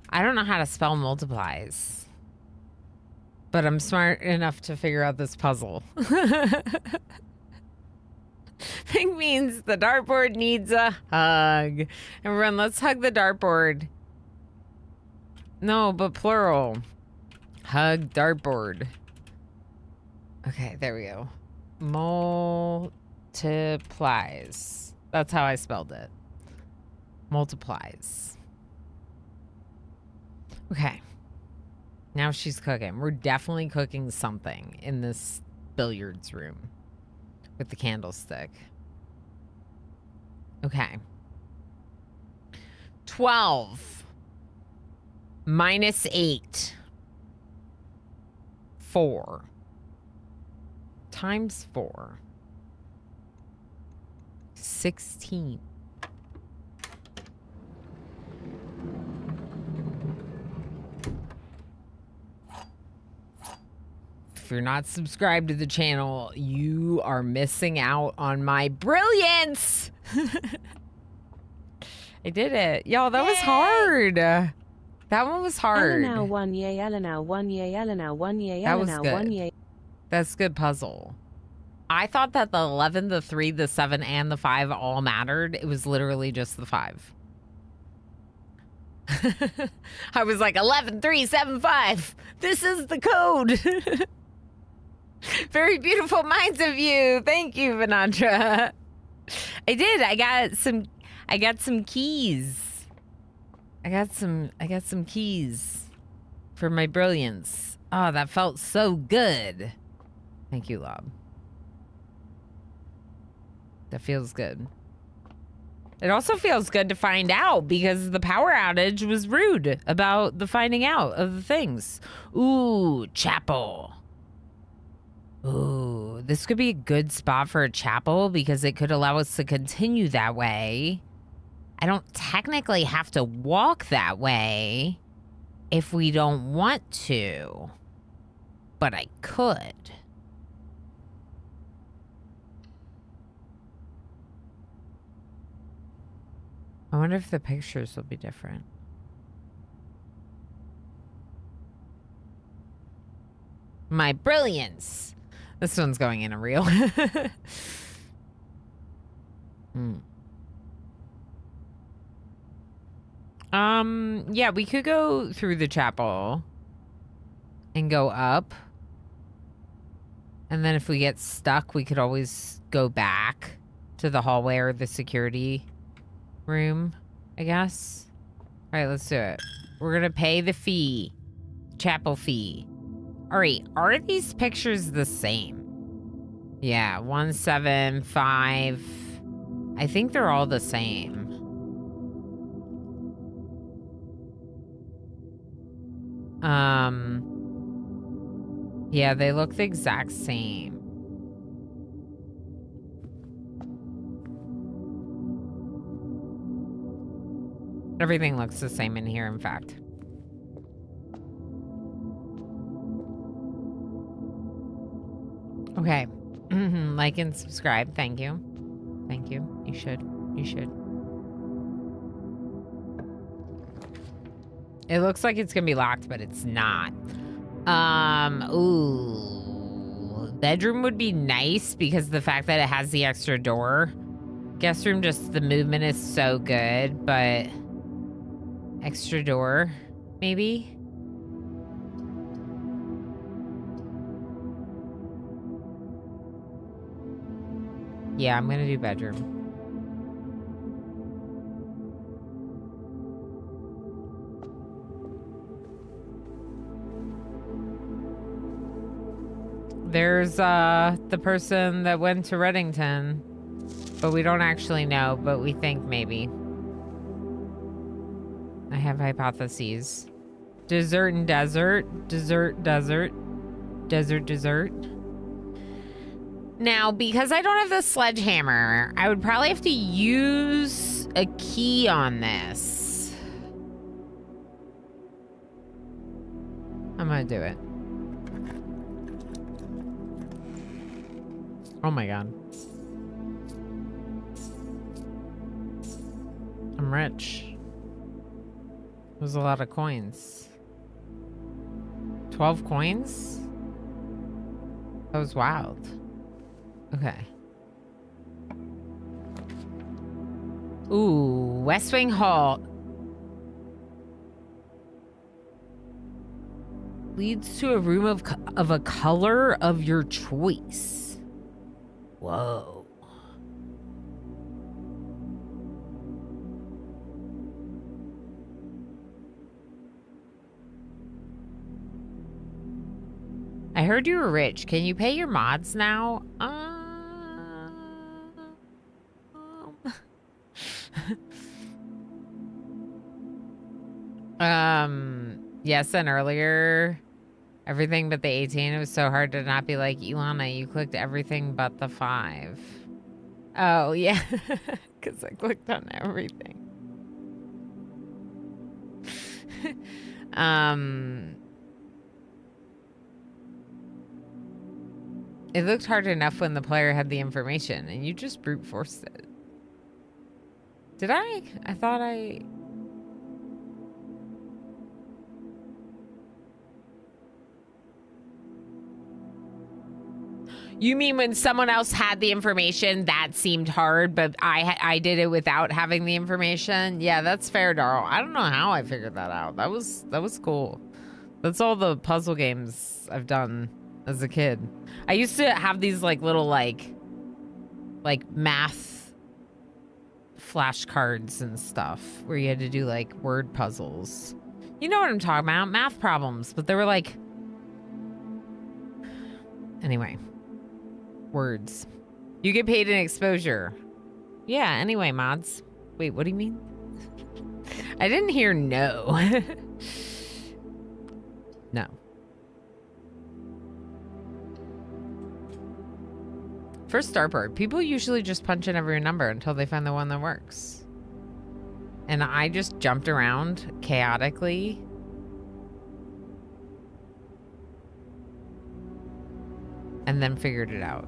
I don't know how to spell multiplies. But I'm smart enough to figure out this puzzle. Pink means the dartboard needs a hug. Everyone, let's hug the dartboard. No, but plural. Hug dartboard. Okay, there we go. Multiplies. That's how I spelled it. Multiplies. Okay. Now she's cooking. We're definitely cooking something in this billiards room with the candlestick. Okay. 12 minus 8. 4 times 4. 16. If you're not subscribed to the channel, you are missing out on my brilliance. I did it. Y'all, that was hard. That one was hard. Elena 1 yay, Elena 1 yay, Elena 1 yay, That was Elena 1 good. yay. That's good puzzle. I thought that the 11, the 3, the 7, and the 5 all mattered. It was literally just the 5. I was like, 11, 3, 7, 5. This is the code. Very beautiful minds of you. Thank you, Vanandra. I did. I got some keys. I got some keys for my brilliance. Oh, that felt so good. Thank you, Lob. That feels good. It also feels good to find out because the power outage was rude about the finding out of the things. Ooh, chapel. Ooh, this could be a good spot for a chapel because it could allow us to continue that way. I don't technically have to walk that way if we don't want to, but I could. I wonder if the pictures will be different. My brilliance. This one's going in a reel. Yeah, we could go through the chapel and go up. And then if we get stuck, we could always go back to the hallway or the security room, I guess. All right, let's do it. We're going to pay the fee Chapel fee. All right, are these pictures the same? Yeah, 175. I think they're all the same. Yeah, they look the exact same. Everything looks the same in here, in fact. Okay. Like and subscribe. Thank you. Thank you. You should. You should. It looks like it's gonna be locked, but it's not. Ooh. Bedroom would be nice because the fact that it has the extra door. Guest room, just the movement is so good, but extra door, maybe? Yeah, I'm gonna do bedroom. There's the person that went to Reddington, but we don't actually know, but we think maybe. I have hypotheses. Dessert and desert. Dessert, desert. Desert, dessert. Now, because I don't have the sledgehammer, I would probably have to use a key on this. I'm gonna do it. Oh my god. I'm rich. There's a lot of coins. 12 coins? That was wild. Okay. Ooh, West Wing Hall. Leads to a room of a color of your choice. Whoa. I heard you were rich. Can you pay your mods now? Yes, and earlier, everything but the 18, it was so hard to not be like, Ilana, you clicked everything but the 5. Oh, yeah, because I clicked on everything. It looked hard enough when the player had the information, and you just brute forced it. Did I? I thought I... You mean when someone else had the information, that seemed hard, but I did it without having the information? Yeah, that's fair, Darl. I don't know how I figured that out. That was cool. That's all the puzzle games I've done as a kid. I used to have these like little like math flashcards and stuff where you had to do like word puzzles. You know what I'm talking about? Math problems, but they were like... Anyway. Words. You get paid in exposure. Yeah, anyway, mods. Wait, what do you mean? I didn't hear no. No. First starboard, people usually just punch in every number until they find the one that works. And I just jumped around chaotically. And then figured it out.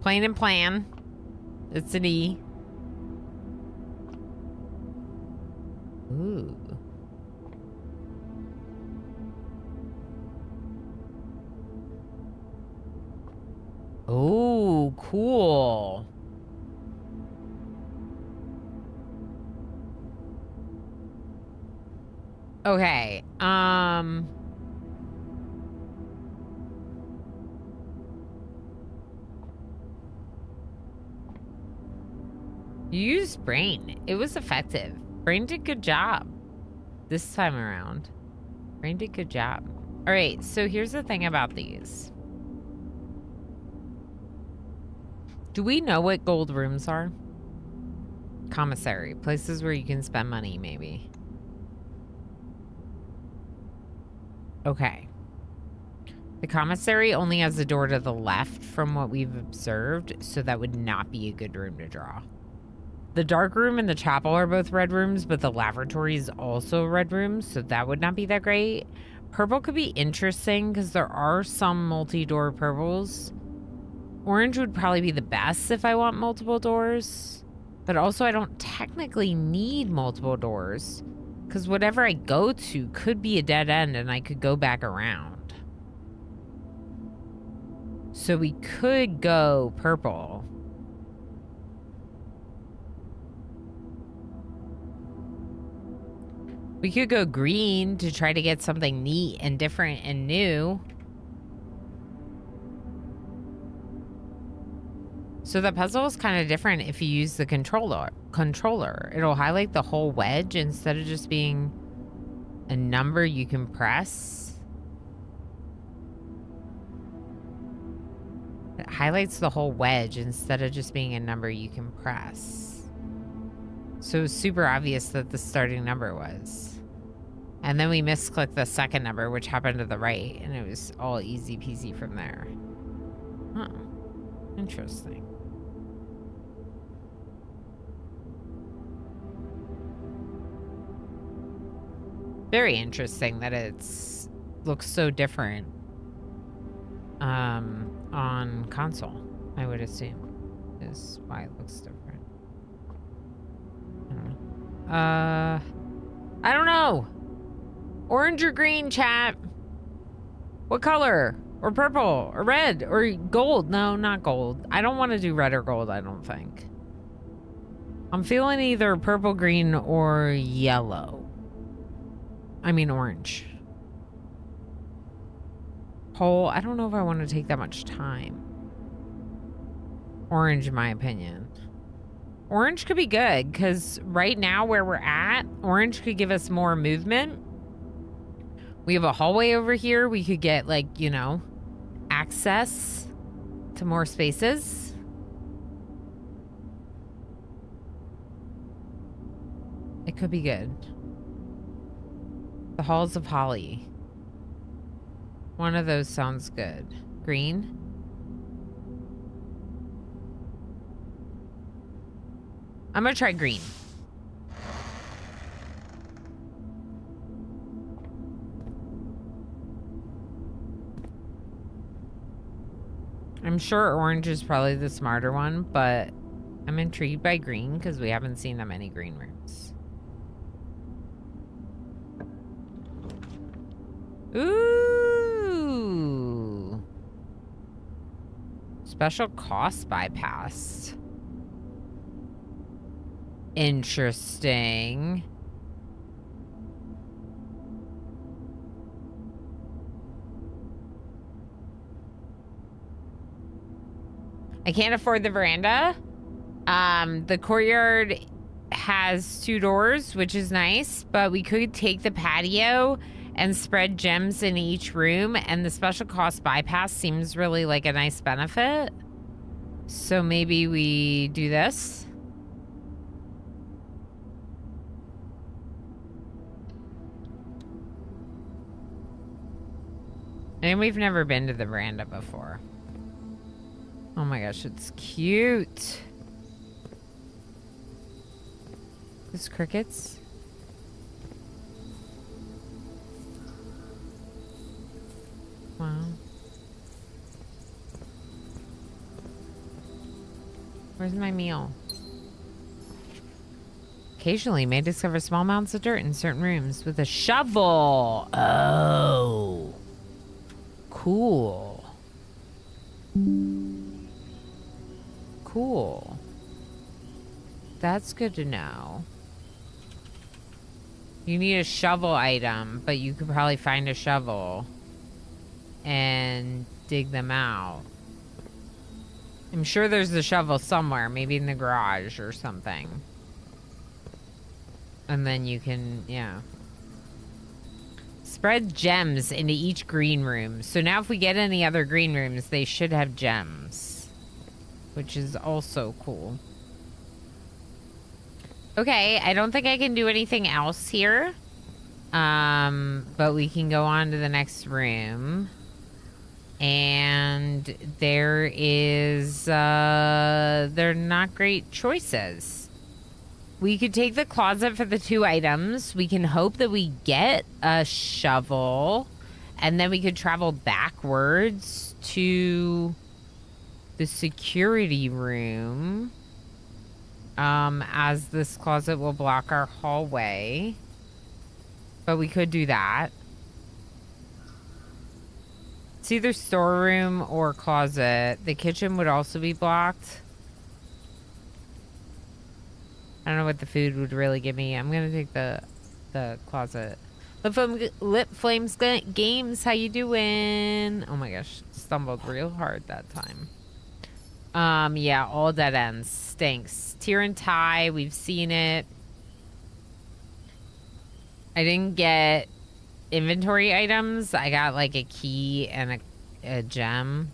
Plain and plan. It's an E. Ooh. Oh, cool. Okay. You used Brain. It was effective. Brain did a good job. this time around. Rain did a good job. All right, so here's the thing about these. Do we know what gold rooms are? Commissary. Places where you can spend money, maybe. Okay. The commissary only has a door to the left from what we've observed, so that would not be a good room to draw. The dark room and the chapel are both red rooms, but the lavatory is also a red room, so that would not be that great. Purple could be interesting because there are some multi-door purples. Orange would probably be the best if I want multiple doors, but also I don't technically need multiple doors because whatever I go to could be a dead end and I could go back around. So we could go purple. We could go green to try to get something neat and different and new. So the puzzle is kind of different if you use the controller. It'll highlight the whole wedge instead of just being a number you can press. It highlights the whole wedge instead of just being a number you can press. So it's super obvious that the starting number was. And then we misclicked the second number, which happened to the right, and it was all easy peasy from there. Huh. Interesting. Very interesting that it's looks so different on console, I would assume, is why it looks different. I don't know. Orange or green, chat? What color? Or purple? Or red? Or gold? No, not gold. I don't want to do red or gold, I don't think. I'm feeling either purple, green, or yellow. I mean orange. Whole, I don't know if I want to take that much time. Orange, in my opinion. Orange could be good, because right now where we're at, orange could give us more movement. We have a hallway over here. We could get, like, you know, access to more spaces. It could be good. The Halls of Holly. One of those sounds good. Green. I'm gonna try green. I'm sure orange is probably the smarter one, but I'm intrigued by green because we haven't seen that many green rooms. Ooh. Special cost bypass. Interesting. I can't afford the veranda. The courtyard has 2 doors, which is nice, but we could take the patio and spread gems in each room, and the special cost bypass seems really like a nice benefit. So maybe we do this. And we've never been to the veranda before. Oh my gosh, it's cute. There's crickets. Wow. Where's my meal? Occasionally, may discover small mounds of dirt in certain rooms with a shovel. Oh. Cool. Cool. That's good to know. You need a shovel item, but you could probably find a shovel and dig them out. I'm sure there's a shovel somewhere, maybe in the garage or something. And then you can, yeah. Spread gems into each green room. So now if we get any other green rooms, they should have gems. Which is also cool. Okay, I don't think I can do anything else here. But we can go on to the next room. And there is, they're not great choices. We could take the closet for the 2 items. We can hope that we get a shovel. And then we could travel backwards to the security room. As this closet will block our hallway. But we could do that. It's either storeroom or closet. The kitchen would also be blocked. I don't know what the food would really give me. I'm gonna take the closet. Lip Flames Games, how you doing? Oh my gosh, stumbled real hard that time. Yeah, all dead ends. Stinks. Tear and tie, we've seen it. I didn't get inventory items. I got like a key and a gem,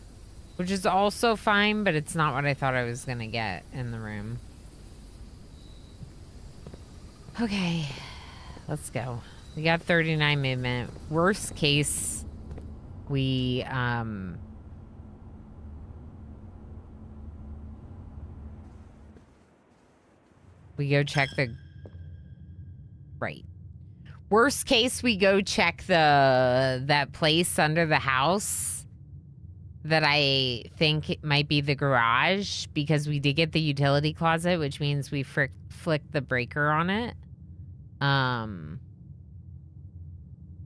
which is also fine, but it's not what I thought I was gonna get in the room. Okay, let's go. We got 39 movement. Worst case, we go check the right. Worst case, we go check that place under the house that I think it might be the garage, because we did get the utility closet, which means we flicked the breaker on it.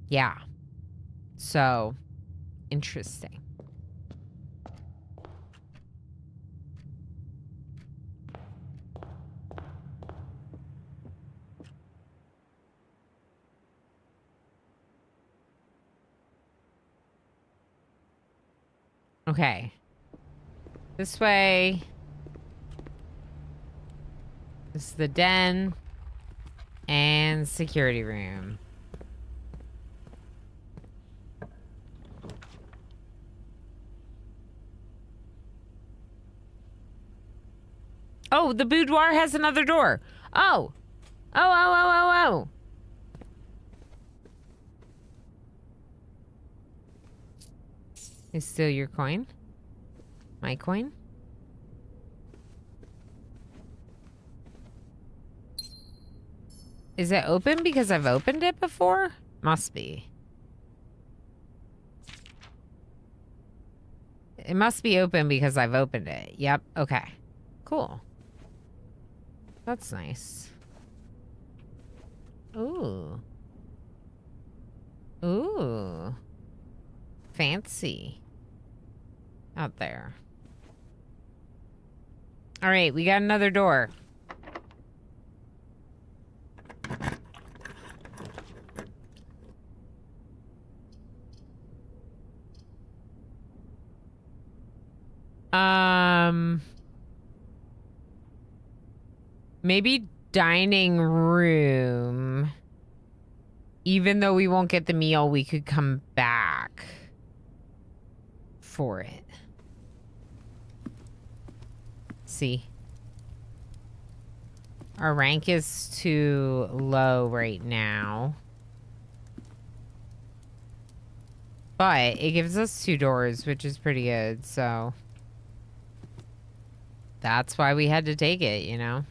Yeah. So, interesting. Okay. This way. This is the den. And security room. Oh, the boudoir has another door. Oh. Oh. Is still your coin? My coin? Is it open because I've opened it before? Must be. It must be open because I've opened it. Yep. Okay. Cool. That's nice. Ooh. Ooh. Fancy. Out there. All right, we got another door. Maybe dining room. Even though we won't get the meal, we could come back for it. See? Our rank is too low right now. But it gives us 2 doors, which is pretty good, so that's why we had to take it, you know?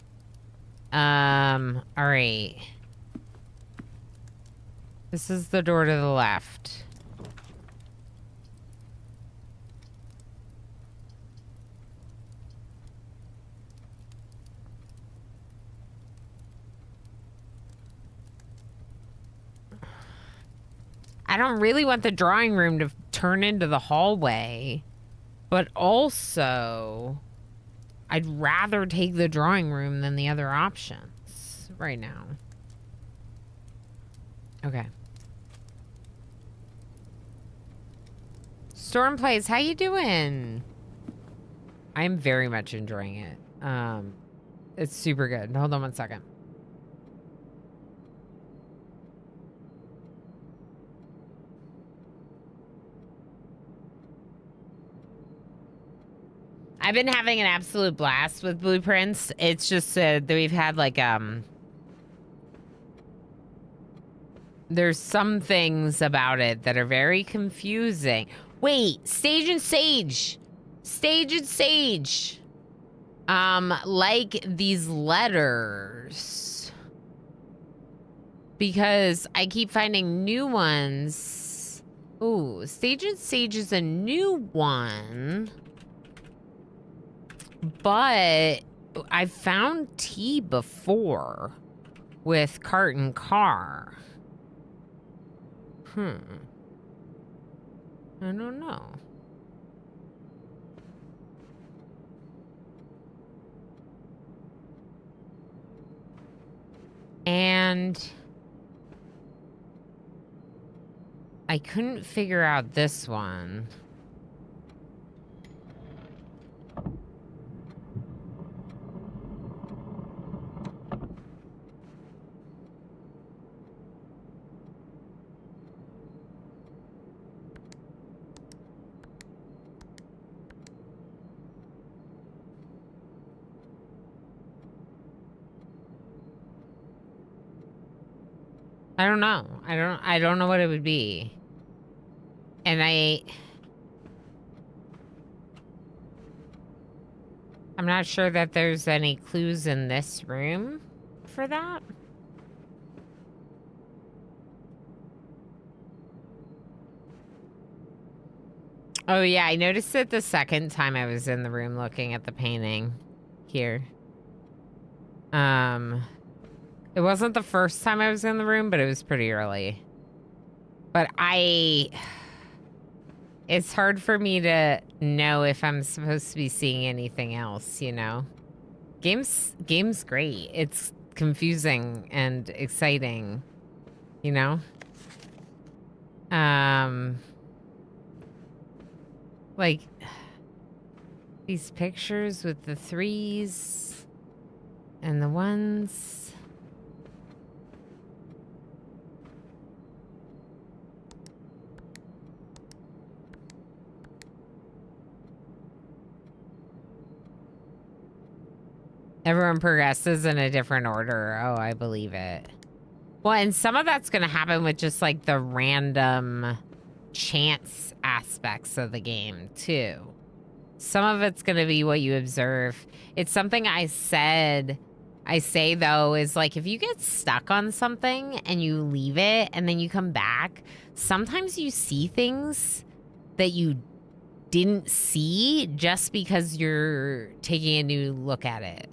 All right. This is the door to the left. I don't really want the drawing room to turn into the hallway, but also I'd rather take the drawing room than the other options right now. Okay. Storm Plays, how you doing? I'm very much enjoying it. It's super good. Hold on one second. I've been having an absolute blast with Blueprints. It's just that we've had like there's some things about it that are very confusing. Wait, Stage and Sage. Stage and Sage. Like these letters. Because I keep finding new ones. Ooh, Stage and Sage is a new one. But I found T before with Cart and Car. I don't know. And I couldn't figure out this one. I don't know. I don't know what it would be. And I'm not sure that there's any clues in this room for that. Oh yeah, I noticed it the second time I was in the room looking at the painting here. It wasn't the first time I was in the room, but it was pretty early. But it's hard for me to know if I'm supposed to be seeing anything else, you know? Game's great. It's confusing and exciting, you know? Like these pictures with the 3s and the 1s. Everyone progresses in a different order. Oh, I believe it. Well, and some of that's going to happen with just like the random chance aspects of the game too. Some of it's going to be what you observe. It's something I say though, is like if you get stuck on something and you leave it and then you come back, sometimes you see things that you didn't see just because you're taking a new look at it.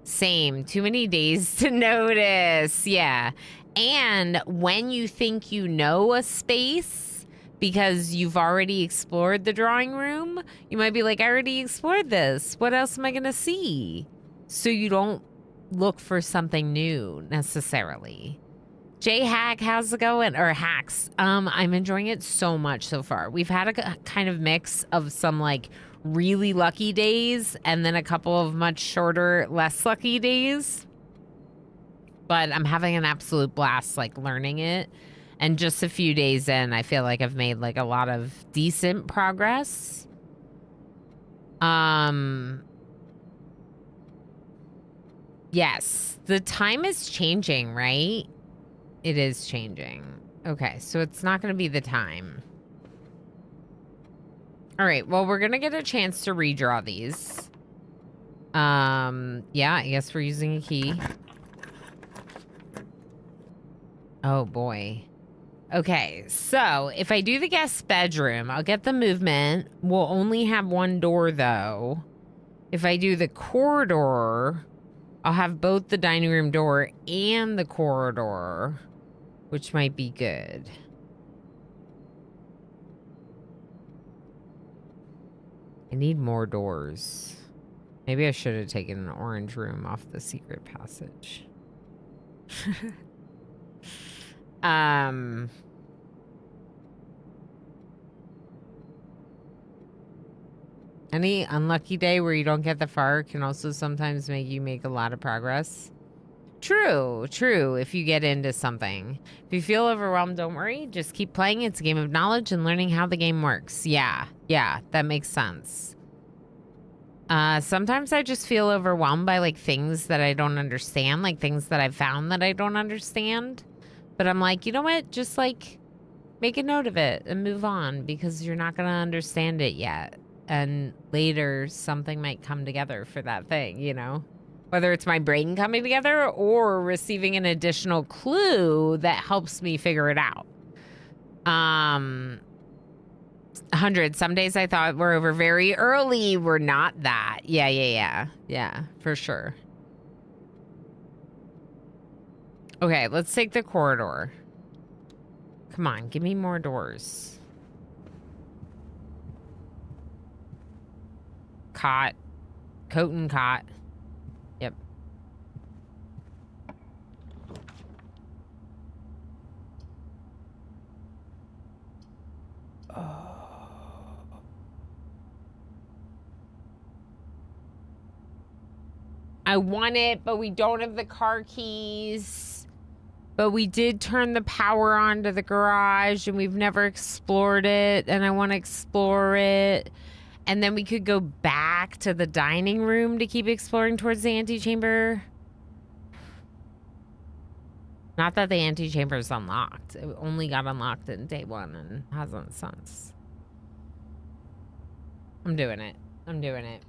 Same. Too many days to notice. Yeah. And when you think you know a space because you've already explored the drawing room, you might be like, I already explored this. What else am I going to see? So you don't look for something new necessarily. J-Hack, how's it going? Or Hacks. I'm enjoying it so much so far. We've had a kind of mix of some like really lucky days and then a couple of much shorter, less lucky days. But I'm having an absolute blast like learning it. And just a few days in, I feel like I've made like a lot of decent progress. Yes, the time is changing, right? It is changing. Okay, so it's not going to be the time. All right, well, we're going to get a chance to redraw these. Yeah, I guess we're using a key. Oh, boy. Okay, so if I do the guest bedroom, I'll get the movement. We'll only have one door, though. If I do the corridor, I'll have both the dining room door and the corridor, which might be good. I need more doors. Maybe I should have taken an orange room off the secret passage. Any unlucky day where you don't get the fire can also sometimes make you make a lot of progress. True, true, if you get into something. If you feel overwhelmed, don't worry. Just keep playing. It's a game of knowledge and learning how the game works. Yeah, that makes sense. Sometimes I just feel overwhelmed by like things that I don't understand, like things that I've found that I don't understand. But I'm like, you know what? Just like make a note of it and move on because you're not going to understand it yet. And later something might come together for that thing, you know? Whether it's my brain coming together or receiving an additional clue that helps me figure it out. 100. Some days I thought we're over very early. We're not that. Yeah, for sure. Okay, let's take the corridor. Come on, give me more doors. Cot. Coat and cot. Yep. I want it, but we don't have the car keys. But we did turn the power on to the garage, and we've never explored it, and I want to explore it. And then we could go back to the dining room to keep exploring towards the antechamber. Not that the antechamber is unlocked. It only got unlocked in day one and hasn't since. I'm doing it. I'm doing it.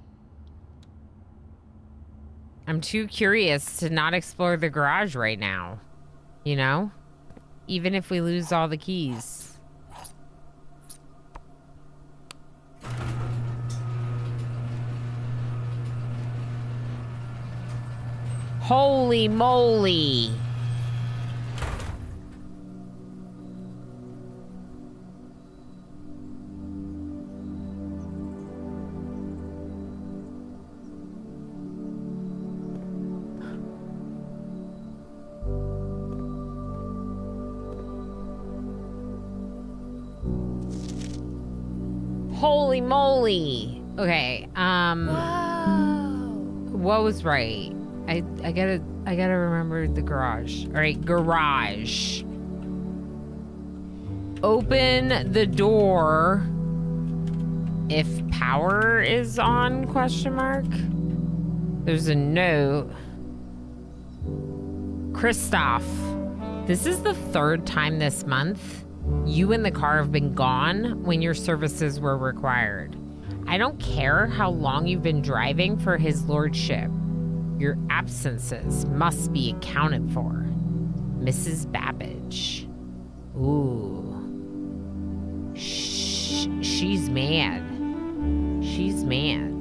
I'm too curious to not explore the garage right now. You know? Even if we lose all the keys. Holy moly! Holy moly. Okay, what was right? I gotta remember the garage. All right, garage. Open the door if power is on, question mark. There's a note. Christoph, this is the third time this month you and the car have been gone when your services were required. I don't care how long you've been driving for his lordship. Your absences must be accounted for. Mrs. Babbage. Ooh. She's mad. She's mad.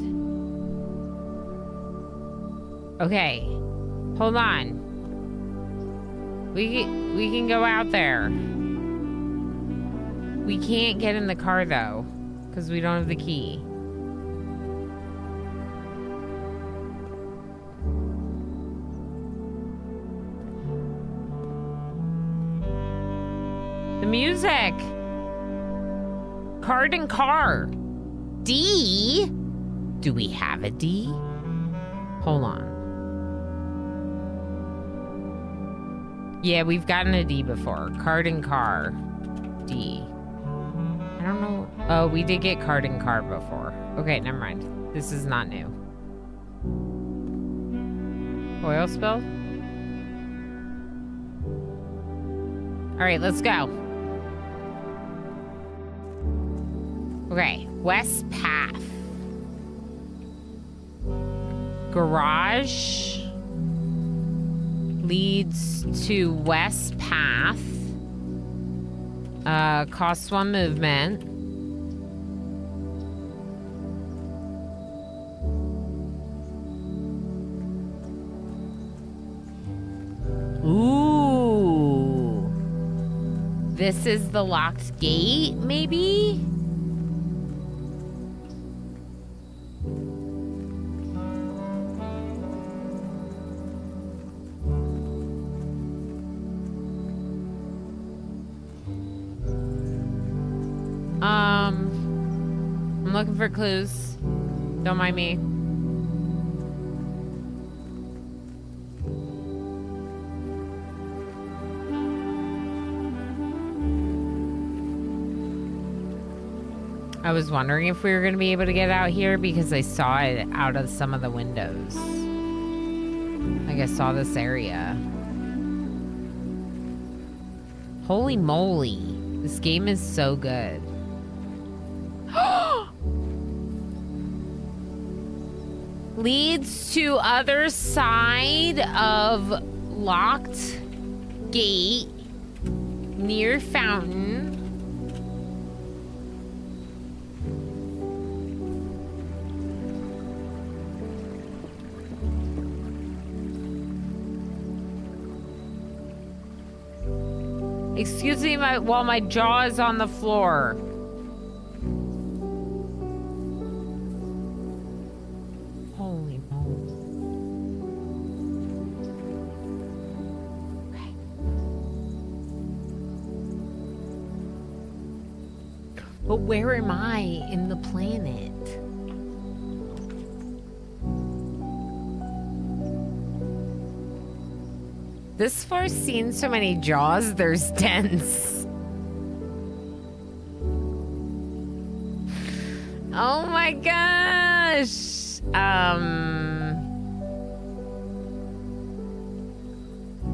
Okay. Hold on. We can go out there. We can't get in the car, though, because we don't have the key. The music! Card and car. D? Do we have a D? Hold on. Yeah, we've gotten a D before. Card and car. D. I don't know. Oh, we did get card and car before. Okay, never mind. This is not new. Oil spill? All right, let's go. Okay, West Path. Garage leads to West Path. Costs 1 movement. Ooh. This is the locked gate, maybe? I'm looking for clues. Don't mind me. I was wondering if we were going to be able to get out here because I saw it out of some of the windows. Like I saw this area. Holy moly. This game is so good. Leads to other side of locked gate near fountain. Excuse me while my jaw is on the floor. Holy moly. Right. But where am I in the planet? This floor's seen so many jaws, there's dents. Oh my gosh.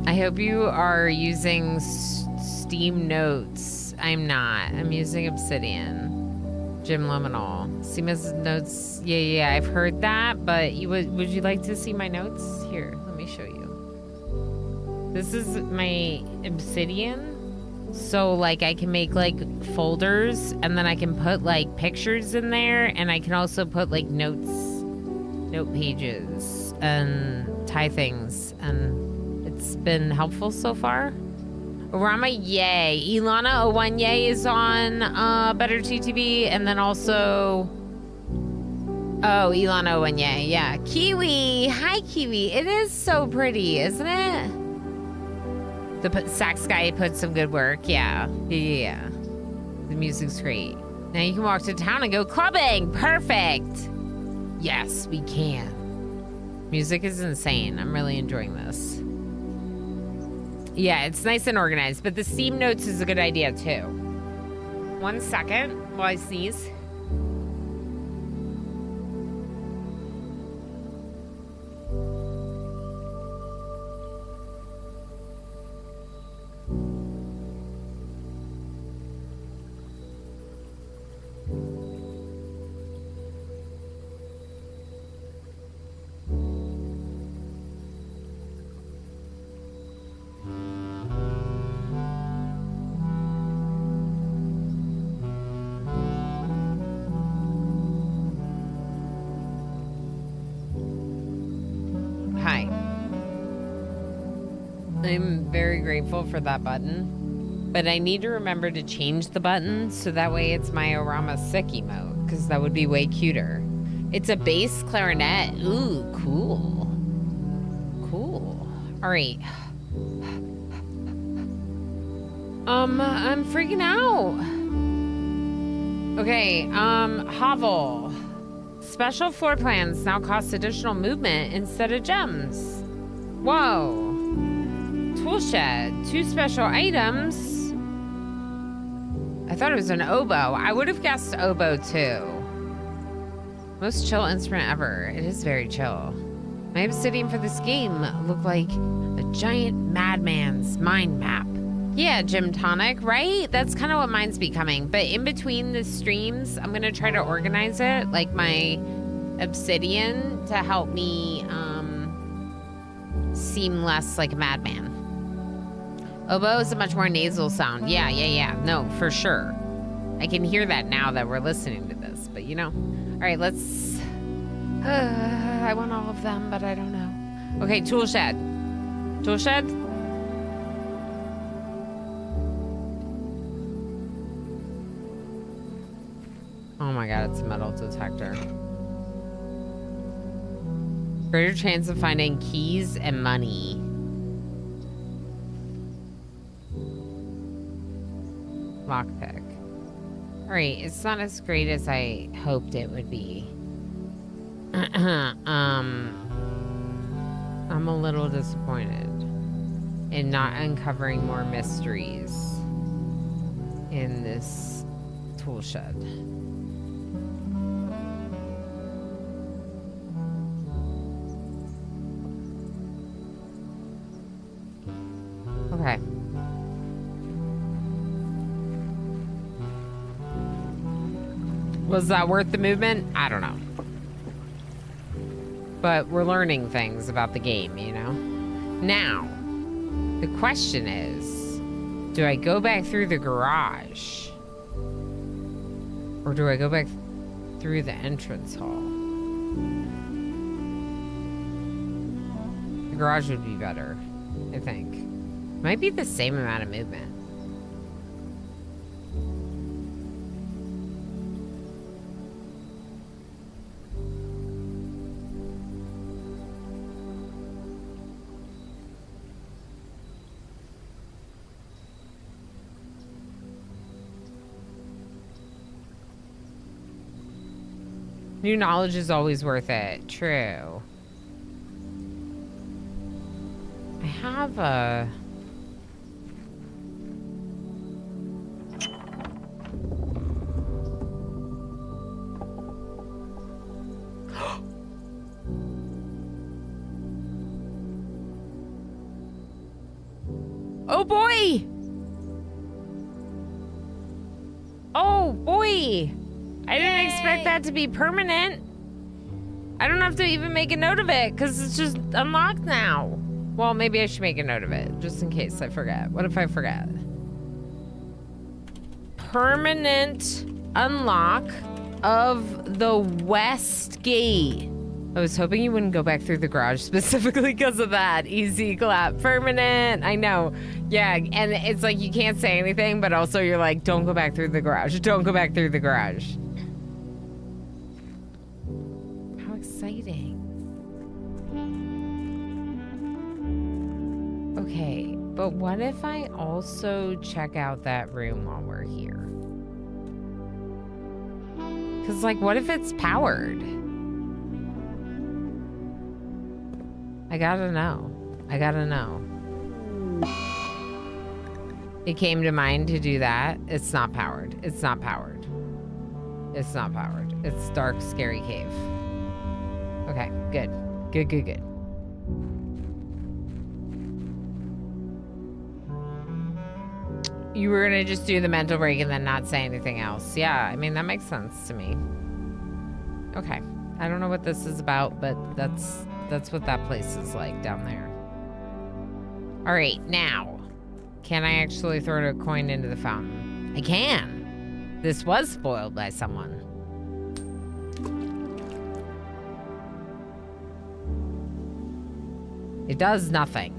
I hope you are using Steam Notes. I'm not. I'm using Obsidian. Jim Liminal. Seema's notes. Yeah, I've heard that, but would you like to see my notes? Here, let me show you. This is my Obsidian. So like I can make like folders and then I can put like pictures in there, and I can also put like note pages and tie things, and it's been helpful so far. Orama, yay. Ilana Owanye is on Better TTV, and then also Ilana Owanye, yeah. Kiwi, hi Kiwi. It is so pretty, isn't it? The sax guy put some good work. Yeah. The music's great. Now you can walk to town and go clubbing. Perfect. Yes, we can. Music is insane. I'm really enjoying this. Yeah, it's nice and organized, but the Steam Notes is a good idea too. 1 second while I sneeze. I'm very grateful for that button, but I need to remember to change the button so that way it's my Orama sick emote, because that would be way cuter. It's a bass clarinet. Ooh, cool. All right. I'm freaking out. Okay, Hovel. Special floor plans now cost additional movement instead of gems. Whoa. Toolshed, 2 special items. I thought it was an oboe. I would have guessed oboe too. Most chill instrument ever. It is very chill. My obsidian for this game looked like a giant madman's mind map. Yeah, Gym Tonic, right? That's kind of what mine's becoming. But in between the streams, I'm going to try to organize it, like my obsidian, to help me seem less like a madman. Oboe is a much more nasal sound. Yeah. No, for sure. I can hear that now that we're listening to this, but you know. All right, let's... I want all of them, but I don't know. Okay, Toolshed. Toolshed? Oh my god, it's a metal detector. Greater chance of finding keys and money. Lockpick. Alright, it's not as great as I hoped it would be. I'm a little disappointed in not uncovering more mysteries in this tool shed. Was that worth the movement? I don't know. But we're learning things about the game, you know? Now, the question is, do I go back through the garage? Or do I go back through the entrance hall? The garage would be better, I think. Might be the same amount of movement. New knowledge is always worth it. True. I have a... Oh boy! Oh boy! I didn't expect that to be permanent. I don't have to even make a note of it because it's just unlocked now. Well, maybe I should make a note of it just in case I forget. What if I forget? Permanent unlock of the West Gate. I was hoping you wouldn't go back through the garage specifically because of that. Easy clap. Permanent. I know. Yeah, and it's like you can't say anything, but also you're like, don't go back through the garage. Don't go back through the garage. How exciting. Okay, but what if I also check out that room while we're here? Because, like, what if it's powered? I gotta know. I gotta know. It came to mind to do that. It's not powered. It's not powered. It's not powered. It's dark, scary cave. Okay, good. Good, good, good. You were gonna just do the mental break and then not say anything else. Yeah, I mean, that makes sense to me. Okay. I don't know what this is about, but that's what that place is like down there. All right, now, can I actually throw a coin into the fountain? I can. This was spoiled by someone. It does nothing.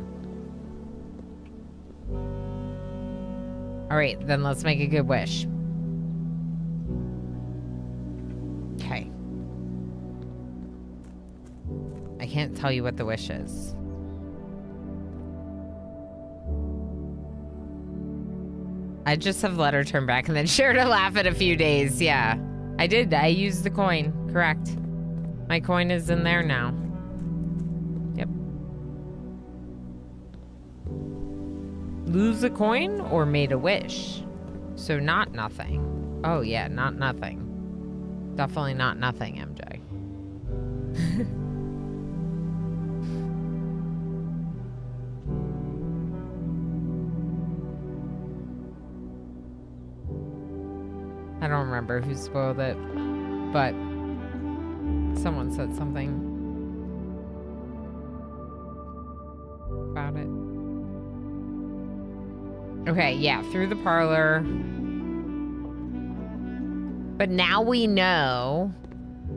All right, then let's make a good wish. Okay. I can't tell you what the wish is. I just have let her turn back and then share to laugh in a few days. Yeah, I did. I used the coin. Correct. My coin is in there now. Yep. Lose a coin or made a wish? So not nothing. Oh yeah, not nothing. Definitely not nothing, MJ. I don't remember who spoiled it, but someone said something about it. Okay, yeah, through the parlor. But now we know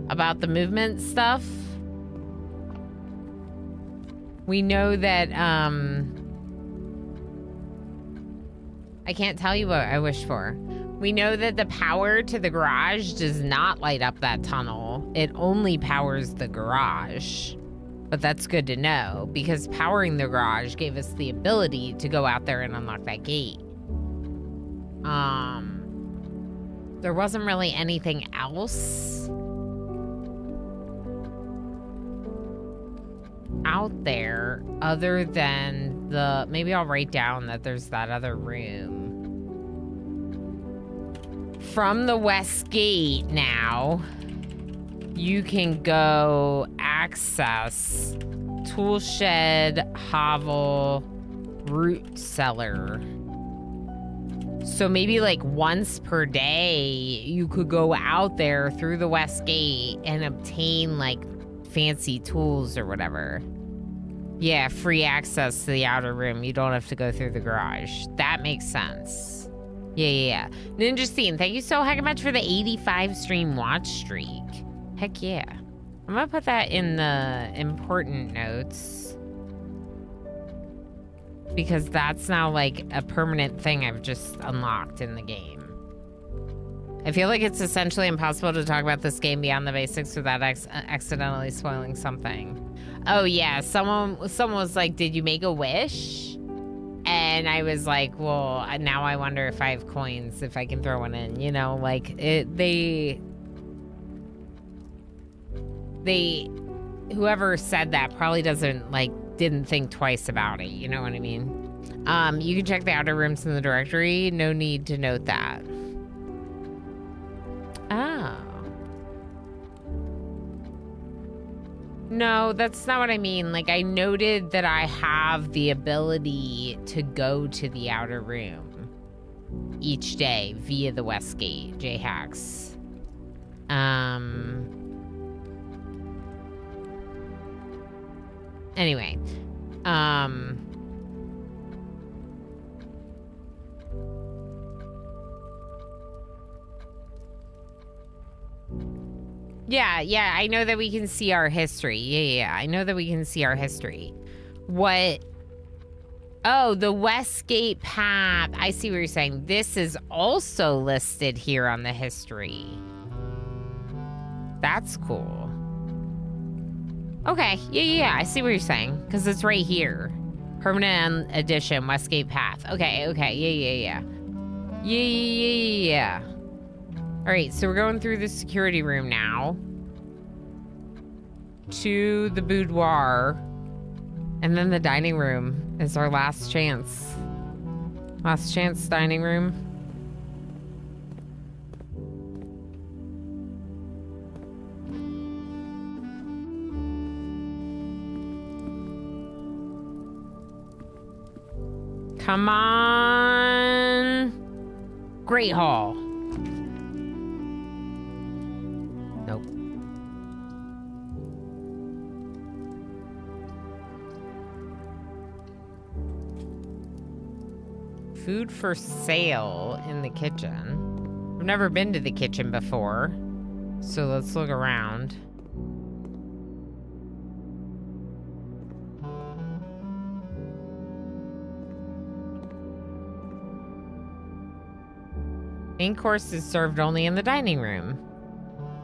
about the movement stuff. We know that, I can't tell you what I wish for. We know that the power to the garage does not light up that tunnel. It only powers the garage. But that's good to know, because powering the garage gave us the ability to go out there and unlock that gate. There wasn't really anything else out there other than the... Maybe I'll write down that there's that other room. From the West Gate now, you can go access Tool Shed, Hovel, Root Cellar. So maybe like once per day, you could go out there through the West Gate and obtain like fancy tools or whatever. Yeah, free access to the outer room. You don't have to go through the garage. That makes sense. Yeah. Ninja Scene, thank you so heck much for the 85 stream watch streak. Heck yeah. I'm gonna put that in the important notes. Because that's now like a permanent thing I've just unlocked in the game. I feel like it's essentially impossible to talk about this game beyond the basics without accidentally spoiling something. Oh yeah, someone was like, did you make a wish? And I was like, well, now I wonder if I have coins, if I can throw one in, you know, like whoever said that probably didn't think twice about it, you know what I mean? You can check the outer rooms in the directory. No need to note that. Oh. No, that's not what I mean. Like, I noted that I have the ability to go to the outer room each day via the West Gate, J-Hacks. Anyway, yeah, I know that we can see our history. Yeah, I know that we can see our history. What? Oh, the Westgate path. I see what you're saying. This is also listed here on the history. That's cool. Okay, yeah, I see what you're saying. Because it's right here. Permanent edition, Westgate Path. Okay, yeah. Yeah. Alright, so we're going through the security room now. To the boudoir. And then the dining room is our last chance. Last chance dining room. Come on. Great Hall. Nope. Food for sale in the kitchen. I've never been to the kitchen before, so let's look around. Main course is served only in the dining room.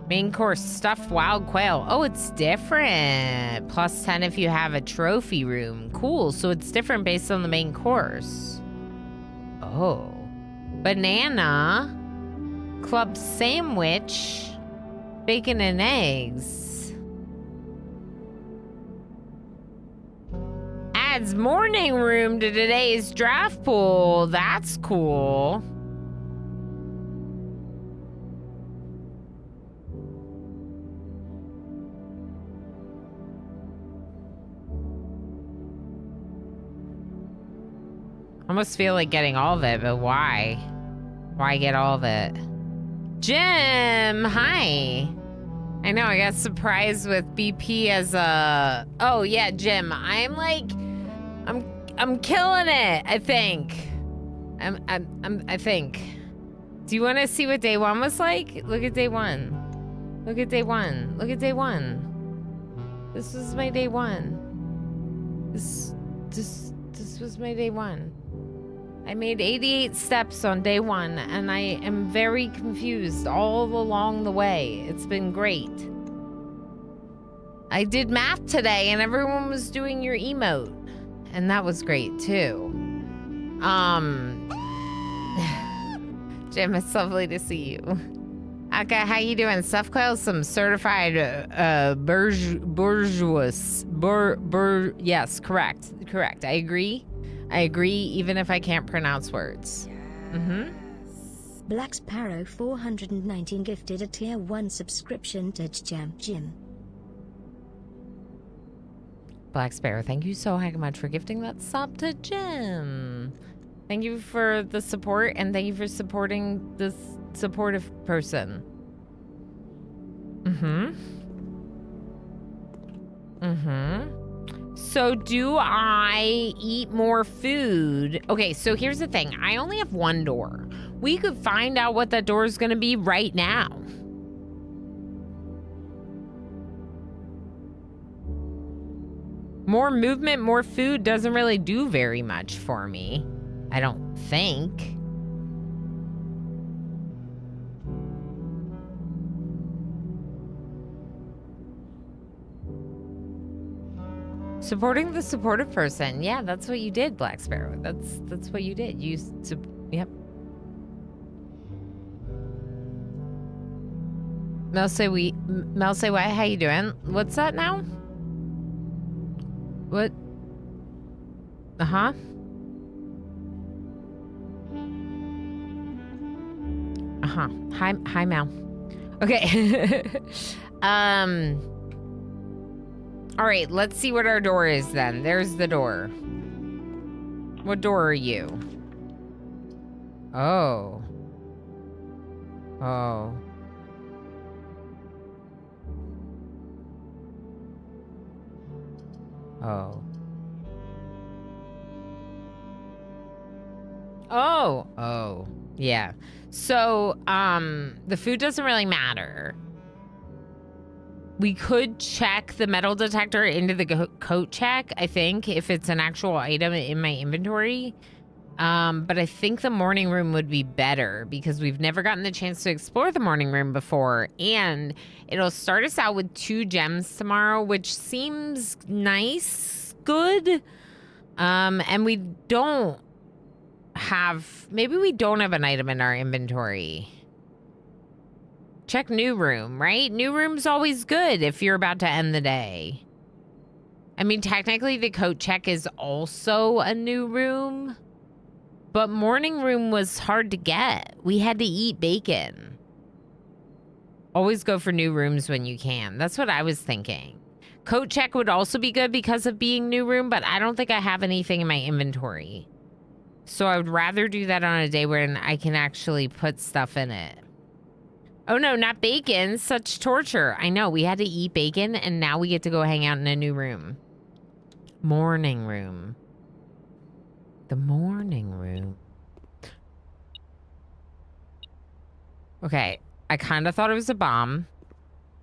Main course, stuffed wild quail. Oh, it's different. Plus 10 if you have a trophy room. Cool, so it's different based on the main course. Oh. Banana. Club sandwich. Bacon and eggs. Adds morning room to today's draft pool. That's cool. I almost feel like getting all of it, but why? Why get all of it? Jim, hi. I know, I got surprised with BP as a... Oh, yeah, Jim, I'm killing it, I think. I think. Do you want to see what day one was like? Look at day one. Look at day one. Look at day one. This was my day one. This was my day one. I made 88 steps on day one, and I am very confused all along the way. It's been great. I did math today, and everyone was doing your emote, and that was great, too. Jim, it's lovely to see you. Aka, how you doing? Stuff Quail, some certified bourgeois. Yes, correct. I agree, even if I can't pronounce words. Yes. Black Sparrow 419 gifted a tier 1 subscription to Jim. Black Sparrow, thank you so much for gifting that sub to Jim. Thank you for the support, and thank you for supporting this supportive person. So do I eat more food? Okay, so here's the thing. I only have one door. We could find out what that door is going to be right now. More movement, more food doesn't really do very much for me. I don't think. Supporting the supportive person. Yeah, that's what you did, Black Sparrow. That's what you did. Yep. Mel say why? How you doing? What's that now? What? Uh-huh. Uh-huh. Hi, Mel. Okay. All right, let's see what our door is then. There's the door. What door are you? Oh. Oh. Oh. Oh. Oh. Yeah. So, the food doesn't really matter. We could check the metal detector into the coat check, I think, if it's an actual item in my inventory. But I think the morning room would be better because we've never gotten the chance to explore the morning room before. And it'll start us out with 2 gems tomorrow, which seems nice, good. And we don't have, maybe we don't have an item in our inventory. Check new room, right? New room's always good if you're about to end the day. I mean, technically the coat check is also a new room, but morning room was hard to get. We had to eat bacon. Always go for new rooms when you can. That's what I was thinking. Coat check would also be good because of being new room, but I don't think I have anything in my inventory. So I would rather do that on a day when I can actually put stuff in it. Oh no, not bacon. Such torture. I know, we had to eat bacon and now we get to go hang out in a new room. Morning room. The morning room. Okay, I kind of thought it was a bomb,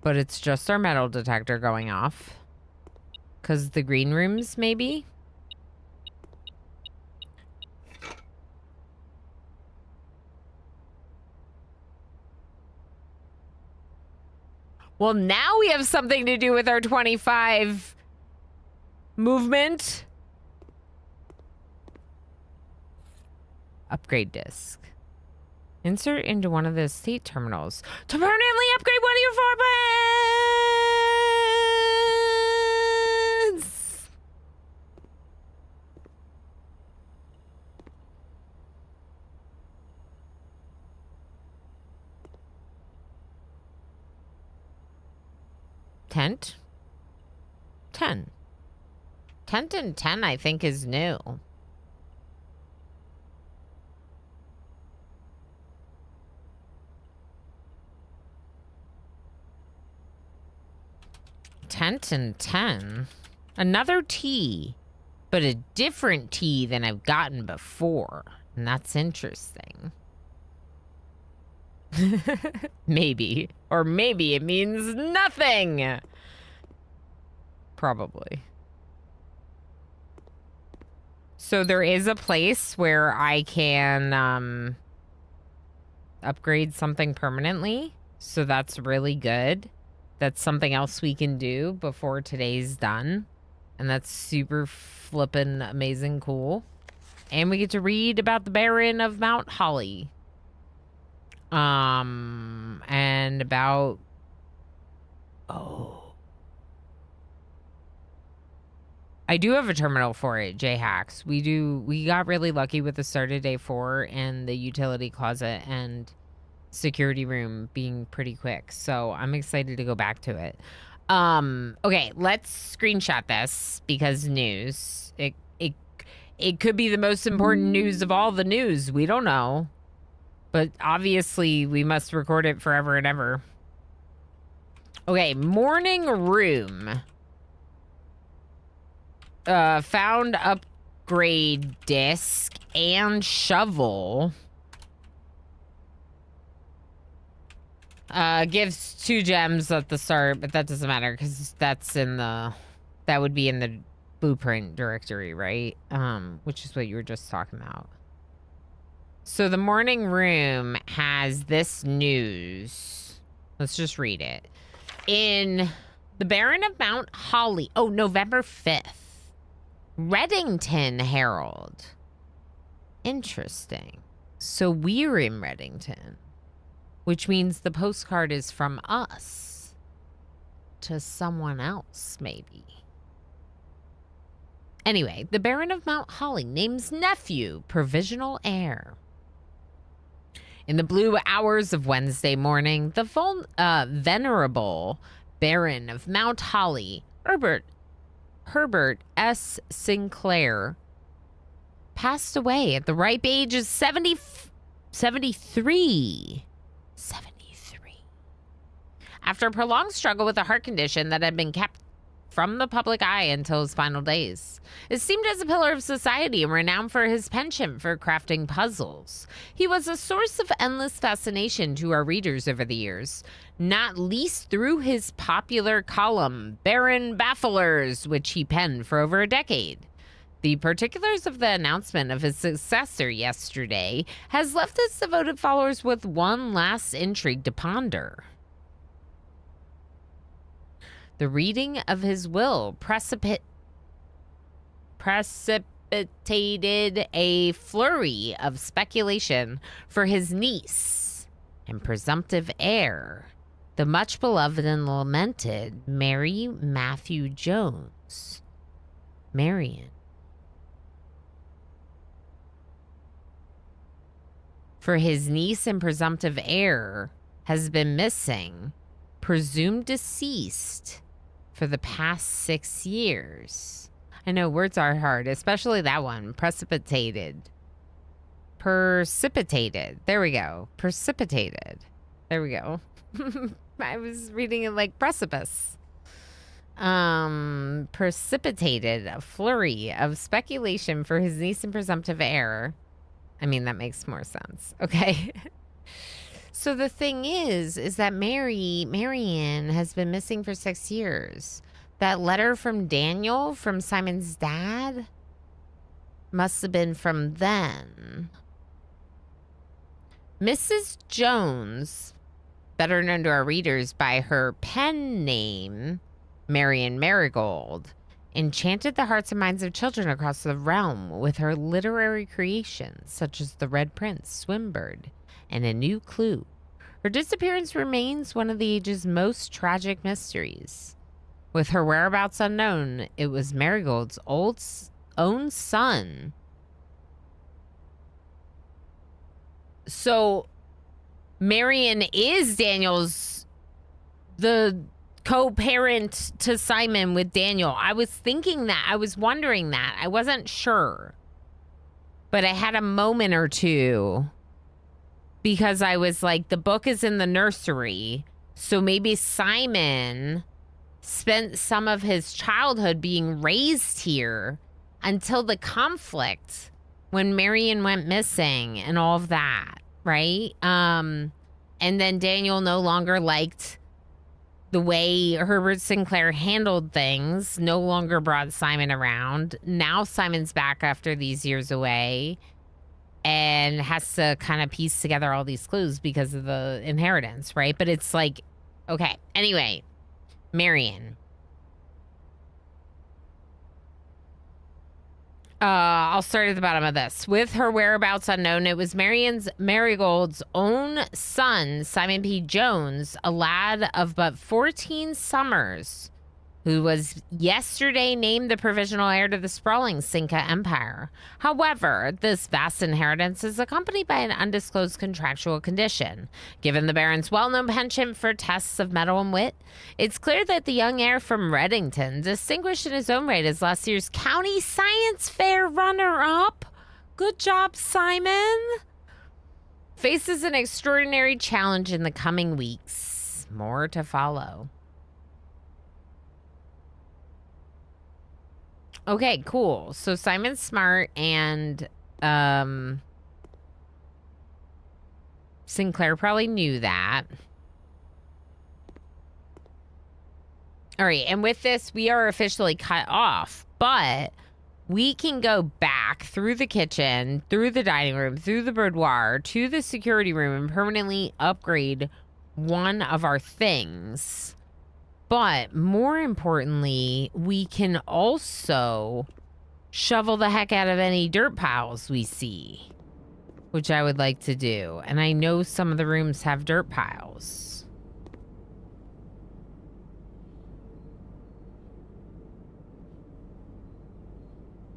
but it's just our metal detector going off. 'Cause the green rooms, maybe? Well, now we have something to do with our 25 movement. Upgrade disc. Insert into one of the state terminals to permanently upgrade one of your 4 buttons. Tent. 10. Tent and 10, I think, is new. Tent and 10. Another tea, but a different tea than I've gotten before. And that's interesting. Maybe. Or maybe it means nothing. Probably. So there is a place where I can upgrade something permanently. So that's really good. That's something else we can do before today's done. And that's super flippin' amazing cool. And we get to read about the Baron of Mount Holly. And about... Oh. I do have a terminal for it, J-Hacks. We got really lucky with the start of day 4 and the utility closet and security room being pretty quick. So I'm excited to go back to it. Okay, let's screenshot this because news. it could be the most important news of all the news. We don't know. But obviously, we must record it forever and ever. Okay, morning room. Found upgrade disc and shovel. Gives 2 gems at the start, but that doesn't matter because that's in the... That would be in the blueprint directory, right? Which is what you were just talking about. So the morning room has this news. Let's just read it. In the Baron of Mount Holly. Oh, November 5th. Reddington Herald. Interesting. So we're in Reddington. Which means the postcard is from us. To someone else, maybe. Anyway, the Baron of Mount Holly names nephew provisional heir. In the blue hours of Wednesday morning, the venerable Baron of Mount Holly, Herbert S. Sinclair, passed away at the ripe age of 73. After a prolonged struggle with a heart condition that had been kept from the public eye until his final days. Esteemed as a pillar of society and renowned for his penchant for crafting puzzles, he was a source of endless fascination to our readers over the years, not least through his popular column, Baron Bafflers, which he penned for over a decade. The particulars of the announcement of his successor yesterday has left his devoted followers with one last intrigue to ponder. The reading of his will precipitated a flurry of speculation for his niece and presumptive heir, the much beloved and lamented Mary Matthew Jones, Marion. For his niece and presumptive heir has been missing, presumed deceased, for the past 6 years. I know words are hard, especially that one. Precipitated. There we go. Precipitated. There we go. I was reading it like precipice. Precipitated a flurry of speculation for his niece and presumptive heir. I mean, that makes more sense. Okay. So the thing is that Marion has been missing for 6 years. That letter from Daniel, from Simon's dad, must have been from then. Mrs. Jones, better known to our readers by her pen name, Marion Marigold, enchanted the hearts and minds of children across the realm with her literary creations, such as The Red Prince, Swimbird, and A New Clue. Her disappearance remains one of the age's most tragic mysteries. With her whereabouts unknown, it was Marigold's own son. So, Marion is the co-parent to Simon with Daniel. I was thinking that. I was wondering that. I wasn't sure. But I had a moment or two. Because I was like, the book is in the nursery. So maybe Simon spent some of his childhood being raised here until the conflict when Marion went missing and all of that, right? And then Daniel no longer liked the way Herbert Sinclair handled things, no longer brought Simon around. Now Simon's back after these years away. And has to kind of piece together all these clues because of the inheritance, right? But it's like, okay. Anyway, Marion. I'll start at the bottom of this. With her whereabouts unknown, it was Marigold's own son, Simon P. Jones, a lad of but 14 summers, who was yesterday named the provisional heir to the sprawling Cinca Empire. However, this vast inheritance is accompanied by an undisclosed contractual condition. Given the Baron's well-known penchant for tests of mettle and wit, it's clear that the young heir from Reddington, distinguished in his own right as last year's County Science Fair runner-up, good job, Simon, faces an extraordinary challenge in the coming weeks. More to follow. Okay, cool. So Simon's smart and Sinclair probably knew that. All right, and with this, we are officially cut off, but we can go back through the kitchen, through the dining room, through the boudoir, to the security room and permanently upgrade one of our things. But more importantly, we can also shovel the heck out of any dirt piles we see, which I would like to do. And I know some of the rooms have dirt piles.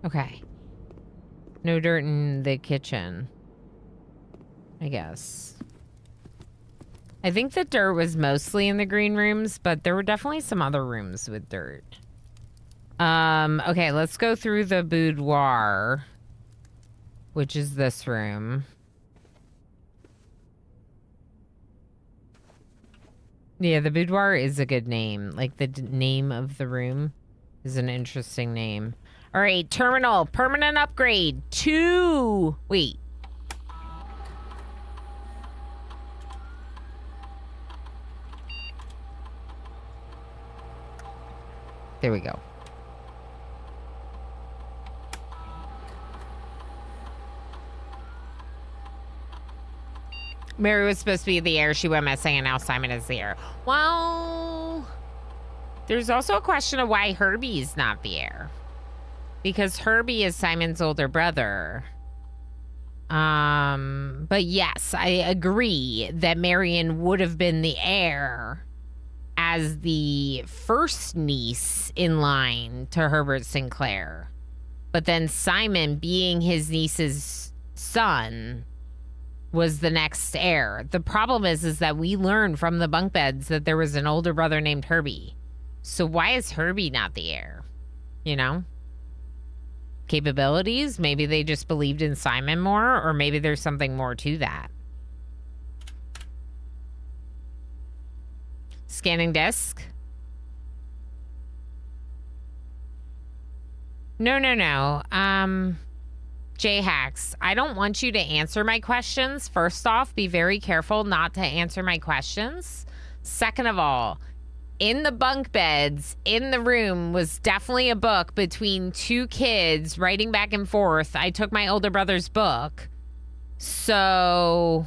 Okay. No dirt in the kitchen, I guess. I think the dirt was mostly in the green rooms, but there were definitely some other rooms with dirt. Okay, let's go through the boudoir, which is this room. Yeah, the boudoir is a good name. Like, the name of the room is an interesting name. All right, terminal, permanent upgrade, 2. Wait. There we go. Mary was supposed to be the heir. She went missing, and now Simon is the heir. Well, there's also a question of why Herbie's not the heir. Because Herbie is Simon's older brother. But yes, I agree that Marion would have been the heir as the first niece in line to Herbert Sinclair. But then Simon, being his niece's son, was the next heir. The problem is that we learned from the bunk beds that there was an older brother named Herbie. So why is Herbie not the heir? You know? Capabilities? Maybe they just believed in Simon more, or maybe there's something more to that. Scanning disk. No. J-Hacks, I don't want you to answer my questions. First off, be very careful not to answer my questions. Second of all, in the bunk beds, in the room, was definitely a book between two kids writing back and forth. I took my older brother's book. So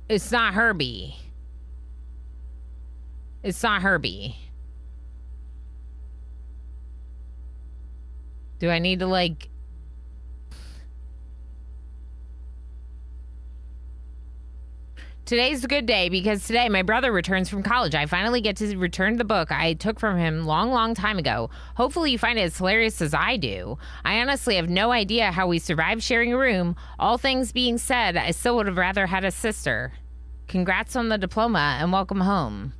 it's not Herbie. It's not Herbie. Do I need to, like... Today's a good day because today my brother returns from college. I finally get to return the book I took from him long time ago. Hopefully you find it as hilarious as I do. I honestly have no idea how we survived sharing a room. All things being said, I still would have rather had a sister. Congrats on the diploma and welcome home.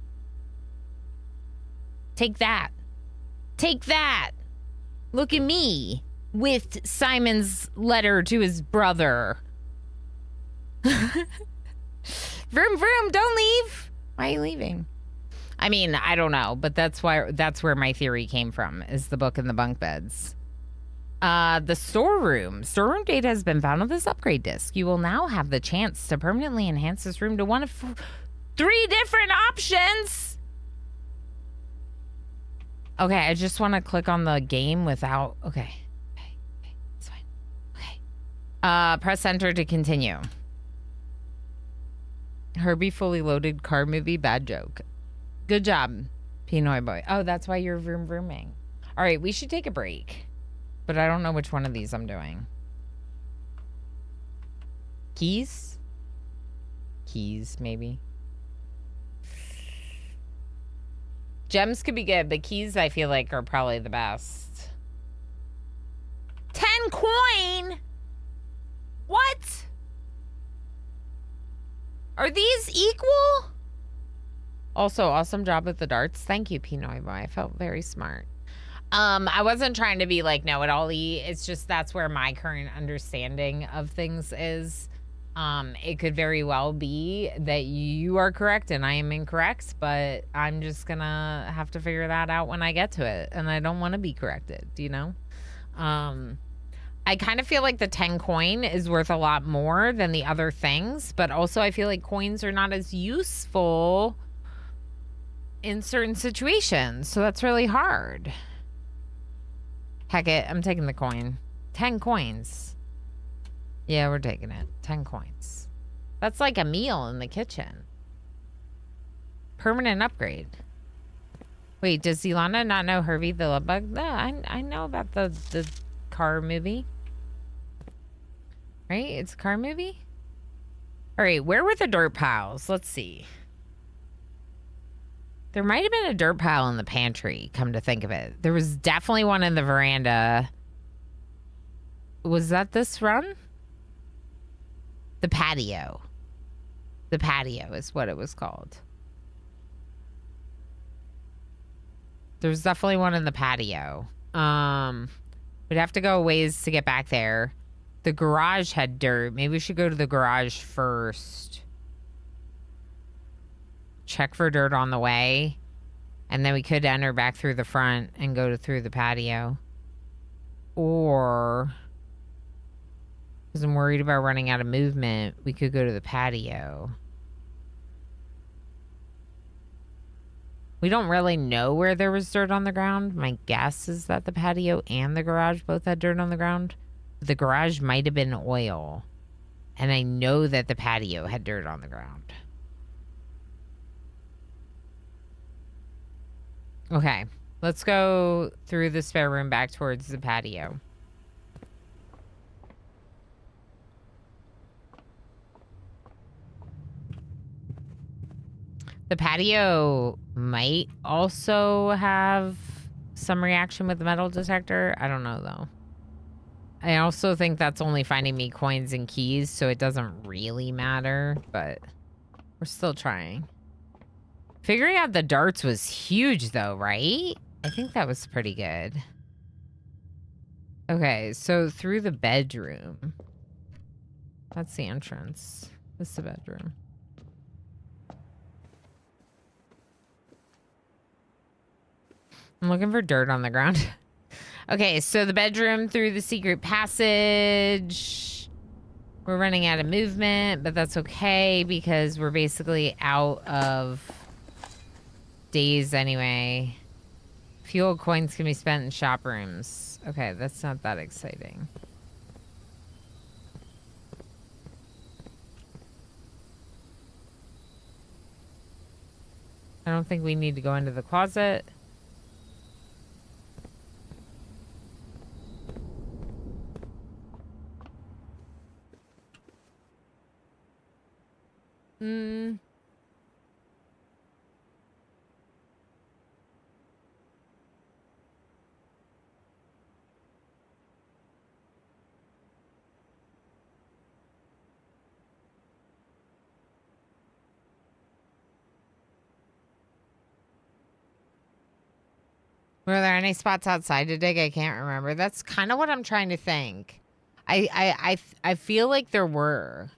Take that. Take that. Look at me with Simon's letter to his brother. Vroom, vroom, don't leave. Why are you leaving? I mean, I don't know, but that's where my theory came from, is the book in the bunk beds. The storeroom. Storeroom data has been found on this upgrade disk. You will now have the chance to permanently enhance this room to one of 3 different options. Okay, I just want to click on the game without... Okay, it's fine. Okay. Press enter to continue. Herbie fully loaded car movie, bad joke. Good job, Pinoy boy. Oh, that's why you're vroom vrooming. All right, we should take a break. But I don't know which one of these I'm doing. Keys? Keys, maybe. Gems could be good, but keys I feel like are probably the best. 10 coin? What? Are these equal? Also, awesome job with the darts. Thank you, Pinoy Boy. I felt very smart. I wasn't trying to be like know-it-all-y. It's just that's where my current understanding of things is. It could very well be that you are correct and I am incorrect, but I'm just gonna have to figure that out when I get to it. And I don't want to be corrected, you know? I kind of feel like the 10 coin is worth a lot more than the other things, but also I feel like coins are not as useful in certain situations. So that's really hard. Heck it, I'm taking the coin. 10 coins. Yeah, we're taking it. 10 coins. That's like a meal in the kitchen. Permanent upgrade. Wait, does Zelana not know Herbie the Love Bug? No, I know about the car movie. Right? It's a car movie? Alright, where were the dirt piles? Let's see. There might have been a dirt pile in the pantry, come to think of it. There was definitely one in the veranda. Was that this run? The patio. The patio is what it was called. There's definitely one in the patio. We'd have to go a ways to get back there. The garage had dirt. Maybe we should go to the garage first. Check for dirt on the way. And then we could enter back through the front and go through the patio. Or, because I'm worried about running out of movement, we could go to the patio. We don't really know where there was dirt on the ground. My guess is that the patio and the garage both had dirt on the ground. The garage might have been oil. And I know that the patio had dirt on the ground. Okay, let's go through the spare room back towards the patio. The patio might also have some reaction with the metal detector. I don't know, though. I also think that's only finding me coins and keys, so it doesn't really matter, but we're still trying. Figuring out the darts was huge, though, right? I think that was pretty good. Okay, so through the bedroom. That's the entrance. This is the bedroom. I'm looking for dirt on the ground. Okay, so the bedroom through the secret passage. We're running out of movement, but that's okay because we're basically out of days anyway. Fuel coins can be spent in shop rooms. Okay, that's not that exciting. I don't think we need to go into the closet. Were there any spots outside to dig? I can't remember. That's kind of what I'm trying to think. I feel like there were.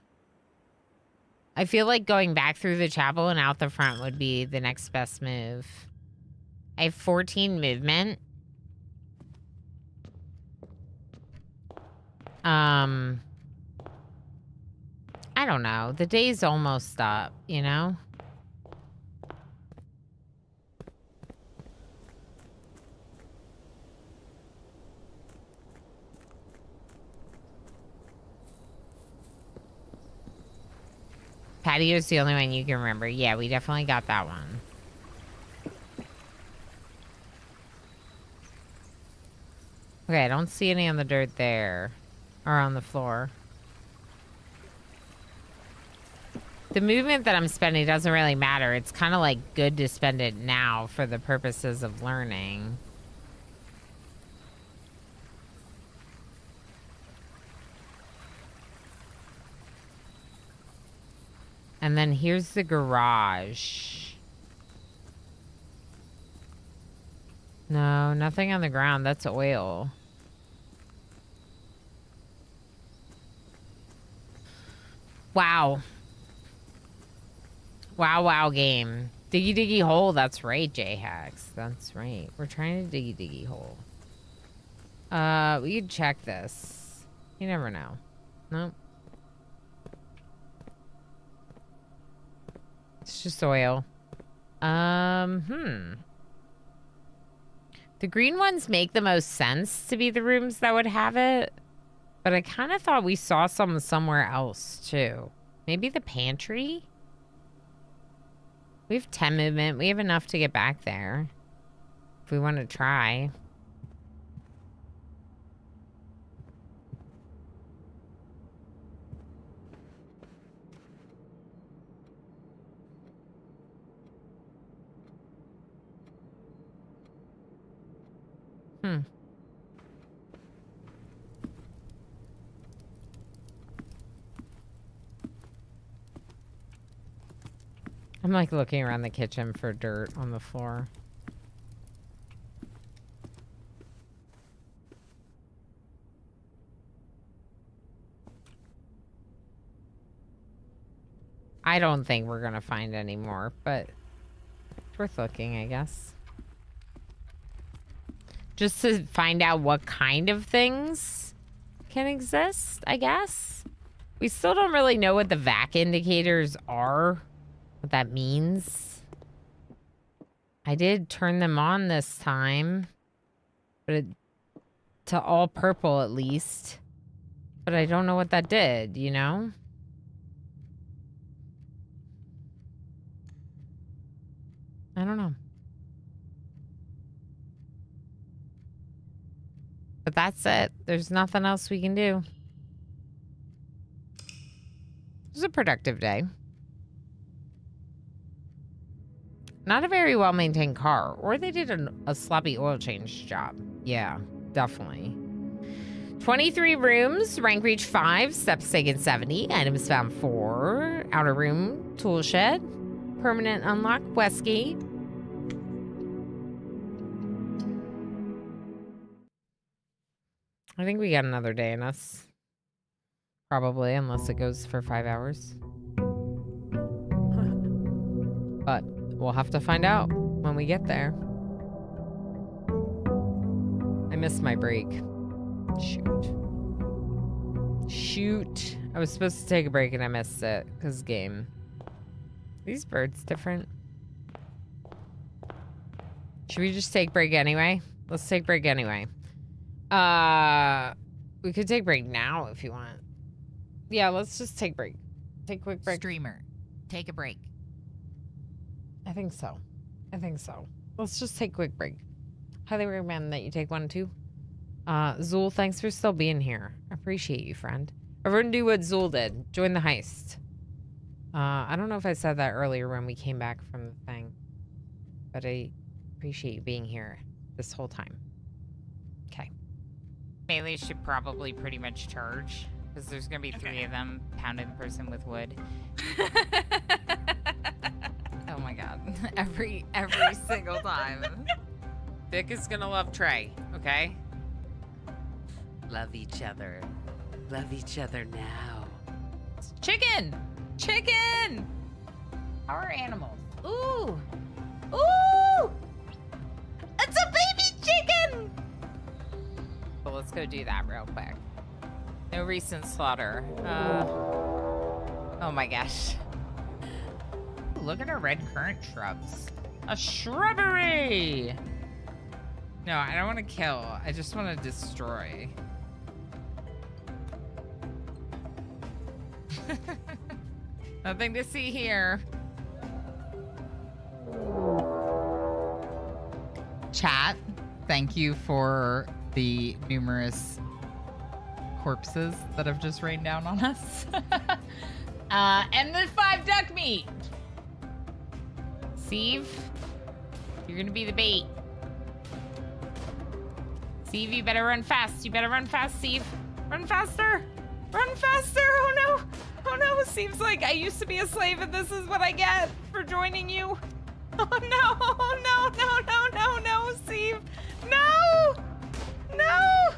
I feel like going back through the chapel and out the front would be the next best move. I have 14 movement. I don't know. The day's almost up, you know? Patio's the only one you can remember. Yeah, we definitely got that one. Okay, I don't see any on the dirt there. Or on the floor. The movement that I'm spending doesn't really matter. It's kind of like good to spend it now for the purposes of learning. And then here's the garage. No, nothing on the ground. That's oil. Wow. Wow, game. Diggy hole. That's right, J-Hacks. That's right. We're trying to diggy hole. We could check this. You never know. Nope. It's just oil. The green ones make the most sense to be the rooms that would have it. But I kind of thought we saw some somewhere else, too. Maybe the pantry? We have 10 movement. We have enough to get back there. If we want to try. I'm like looking around the kitchen for dirt on the floor. I don't think we're gonna find any more, but it's worth looking, I guess. Just to find out what kind of things can exist, I guess. We still don't really know what the vac indicators are. What that means. I did turn them on this time, but to all purple at least. But I don't know what that did, you know? I don't know. But that's it. There's nothing else we can do. It was a productive day. Not a very well-maintained car. Or they did a sloppy oil change job. Yeah, definitely. 23 rooms, rank reach 5, steps taken 70, items found 4, outer room, tool shed, permanent unlock, Westgate. I think we got another day in us. Probably, unless it goes for 5 hours. But we'll have to find out when we get there. I missed my break. Shoot. I was supposed to take a break and I missed it because game. These birds different. Should we just take break anyway? Let's take break anyway. We could take break now if you want. Yeah, let's just take break. Take a quick break. Streamer, take a break. I think so. I think so. Let's just take a quick break. Highly recommend that you take 1 and 2. Zool, thanks for still being here. I appreciate you, friend. Everyone do what Zool did. Join the heist. I don't know if I said that earlier when we came back from the thing. But I appreciate you being here this whole time. Okay. Melee should probably pretty much charge. Because there's going to be 3 of them pounding the person with wood. Oh my god. Every single time. Vic is gonna love Trey, okay? Love each other. Love each other now. Chicken! Chicken! How are animals? Ooh! Ooh! It's a baby chicken! But let's go do that real quick. No recent slaughter. Oh my gosh. Ooh, look at our red currant shrubs. A shrubbery! No, I don't want to kill. I just want to destroy. Nothing to see here. Chat, thank you for the numerous corpses that have just rained down on us. And the 5 duck meat. Steve, you're gonna be the bait. Steve, you better run fast. You better run fast, Steve. Run faster. Run faster. Oh no. Oh no. Seems like I used to be a slave and this is what I get for joining you. Oh no. Oh no. No, no, no, no, Steve. No. No.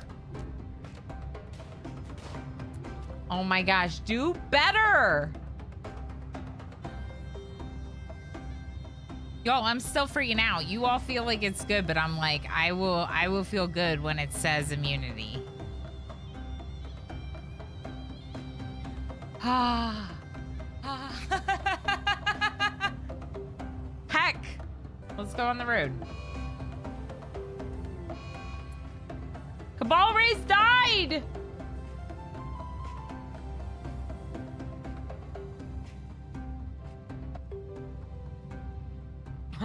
Oh my gosh. Do better. Yo, I'm still freaking out. You all feel like it's good, but I'm like, I will feel good when it says immunity. Ah. Heck. Let's go on the road. Cabal Race died.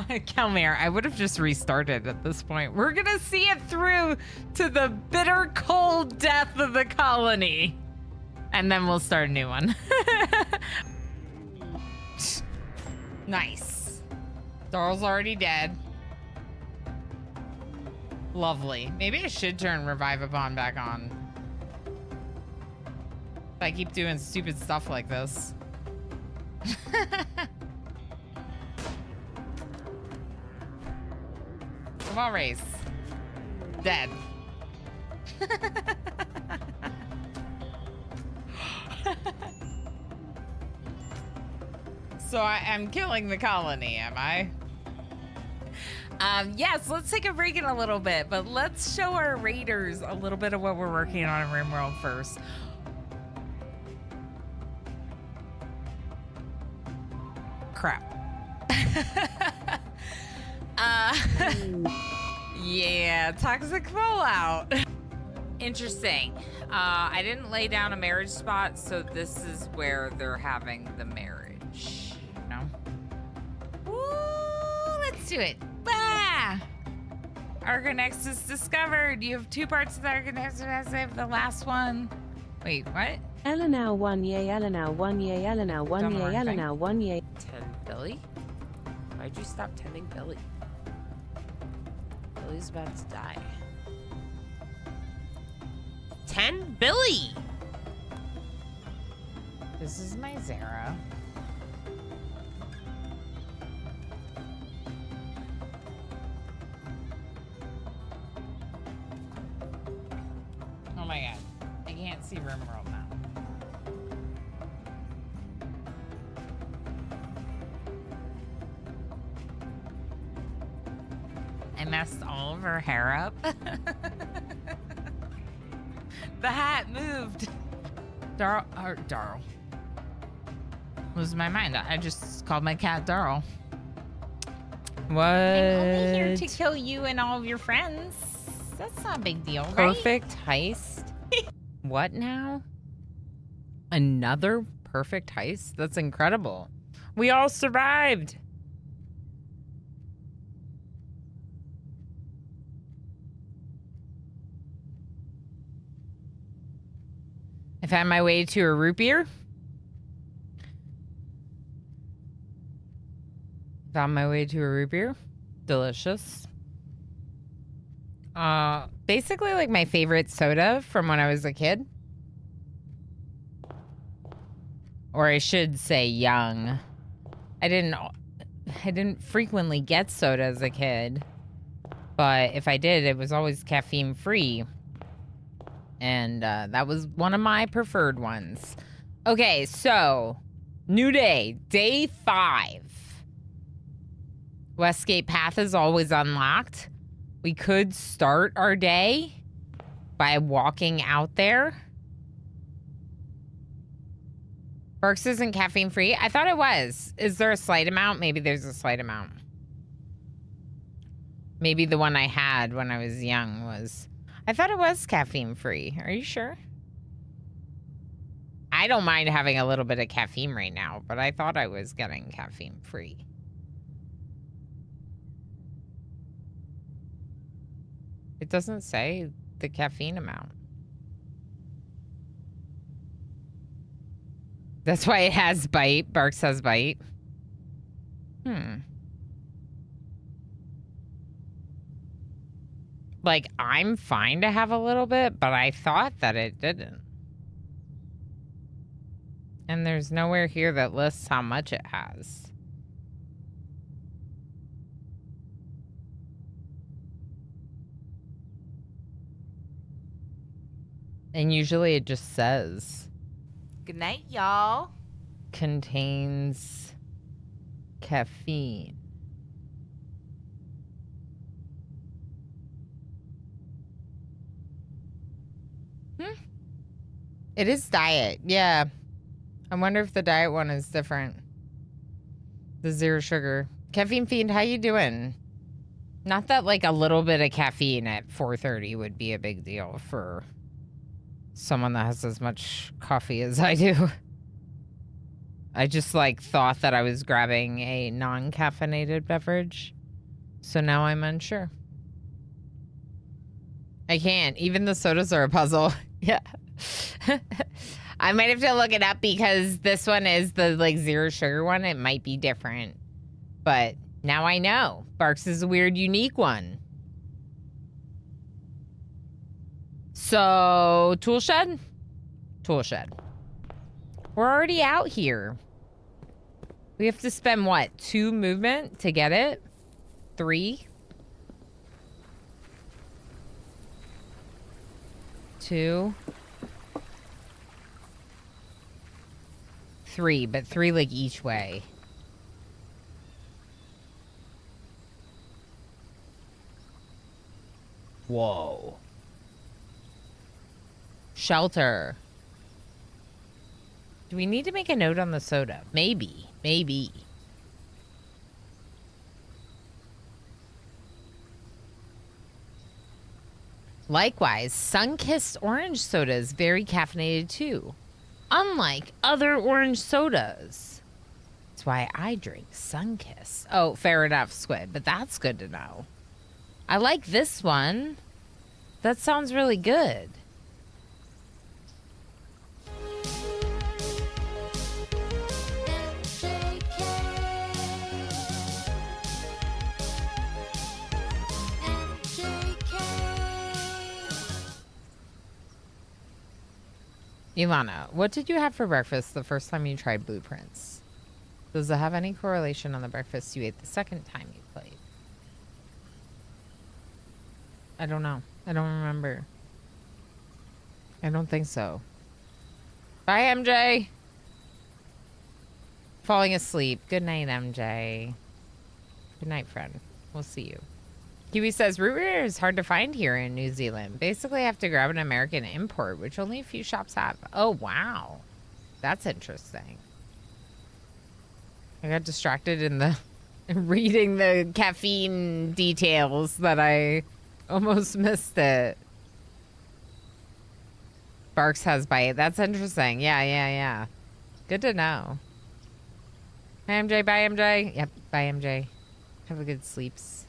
Kelmir, I would have just restarted at this point. We're gonna see it through to the bitter cold death of the colony. And then we'll start a new one. Nice. Darl's already dead. Lovely. Maybe I should turn Revive Upon back on. If I keep doing stupid stuff like this. Come on, Race. Dead. So I'm killing the colony, am I? Yes, let's take a break in a little bit, but let's show our raiders a little bit of what we're working on in RimWorld first. Crap. Yeah, toxic fallout. Interesting. I didn't lay down a marriage spot, so this is where they're having the marriage. No? Woo, let's do it. Bah! Argonex is discovered. You have 2 parts of the Argonex. I have the last one. Wait, what? Eleanor 1 yay, Eleanor 1 yay, Eleanor 1 Done yay, one thing. Eleanor 1 yay. Tend Billy? Why'd you stop tending Billy? Billy's about to die. Tend Billy! This is my Zara. Oh my god. I can't see RimWorld now. I messed all of her hair up. The hat moved. Darl. Losing my mind. I just called my cat Darl. What? I'm only here to kill you and all of your friends. That's not a big deal, right? Perfect heist? What now? Another perfect heist? That's incredible. We all survived. I found my way to a root beer. Found my way to a root beer. Delicious. Basically like my favorite soda from when I was a kid. Or I should say young. I didn't frequently get soda as a kid. But if I did, it was always caffeine free. And that was one of my preferred ones. Okay, so new day, day 5. Westgate Path is always unlocked. We could start our day by walking out there. Burks isn't caffeine free. I thought it was. Is there a slight amount? Maybe there's a slight amount. Maybe the one I had when I was young was... I thought it was caffeine free. Are you sure? I don't mind having a little bit of caffeine right now, but I thought I was getting caffeine free. It doesn't say the caffeine amount. That's why it has bite. Barks has bite. Like, I'm fine to have a little bit, but I thought that it didn't. And there's nowhere here that lists how much it has. And usually it just says Good night, y'all. contains caffeine. It is diet, yeah. I wonder if the diet one is different. The zero sugar. Caffeine Fiend, how you doing? Not that like a little bit of caffeine at 4:30 would be a big deal for someone that has as much coffee as I do. I just like thought that I was grabbing a non-caffeinated beverage. So now I'm unsure. I can't. Even the sodas are a puzzle. Yeah. I might have to look it up because this one is the like zero sugar one. It might be different. But now I know. Barks is a weird, unique one. So, tool shed? Tool shed. We're already out here. We have to spend what? 2 movement to get it? 3? 2? 3, but 3 like each way. Whoa. Shelter. Do we need to make a note on the soda? Maybe. Maybe. Likewise, Sunkissed orange soda is very caffeinated too. Unlike other orange sodas. That's why I drink Sunkissed. Oh, fair enough, Squid, but that's good to know. I like this one. That sounds really good. Ilana, what did you have for breakfast the first time you tried Blueprints? Does it have any correlation on the breakfast you ate the second time you played? I don't know. I don't remember. I don't think so. Bye, MJ. Falling asleep. Good night, MJ. Good night, friend. We'll see you. Kiwi says, root beer is hard to find here in New Zealand. Basically, I have to grab an American import, which only a few shops have. Oh, wow. That's interesting. I got distracted in the reading the caffeine details that I almost missed it. Barks has bite. That's interesting. Yeah. Good to know. Hi, MJ. Bye, MJ. Yep. Bye, MJ. Have a good sleeps.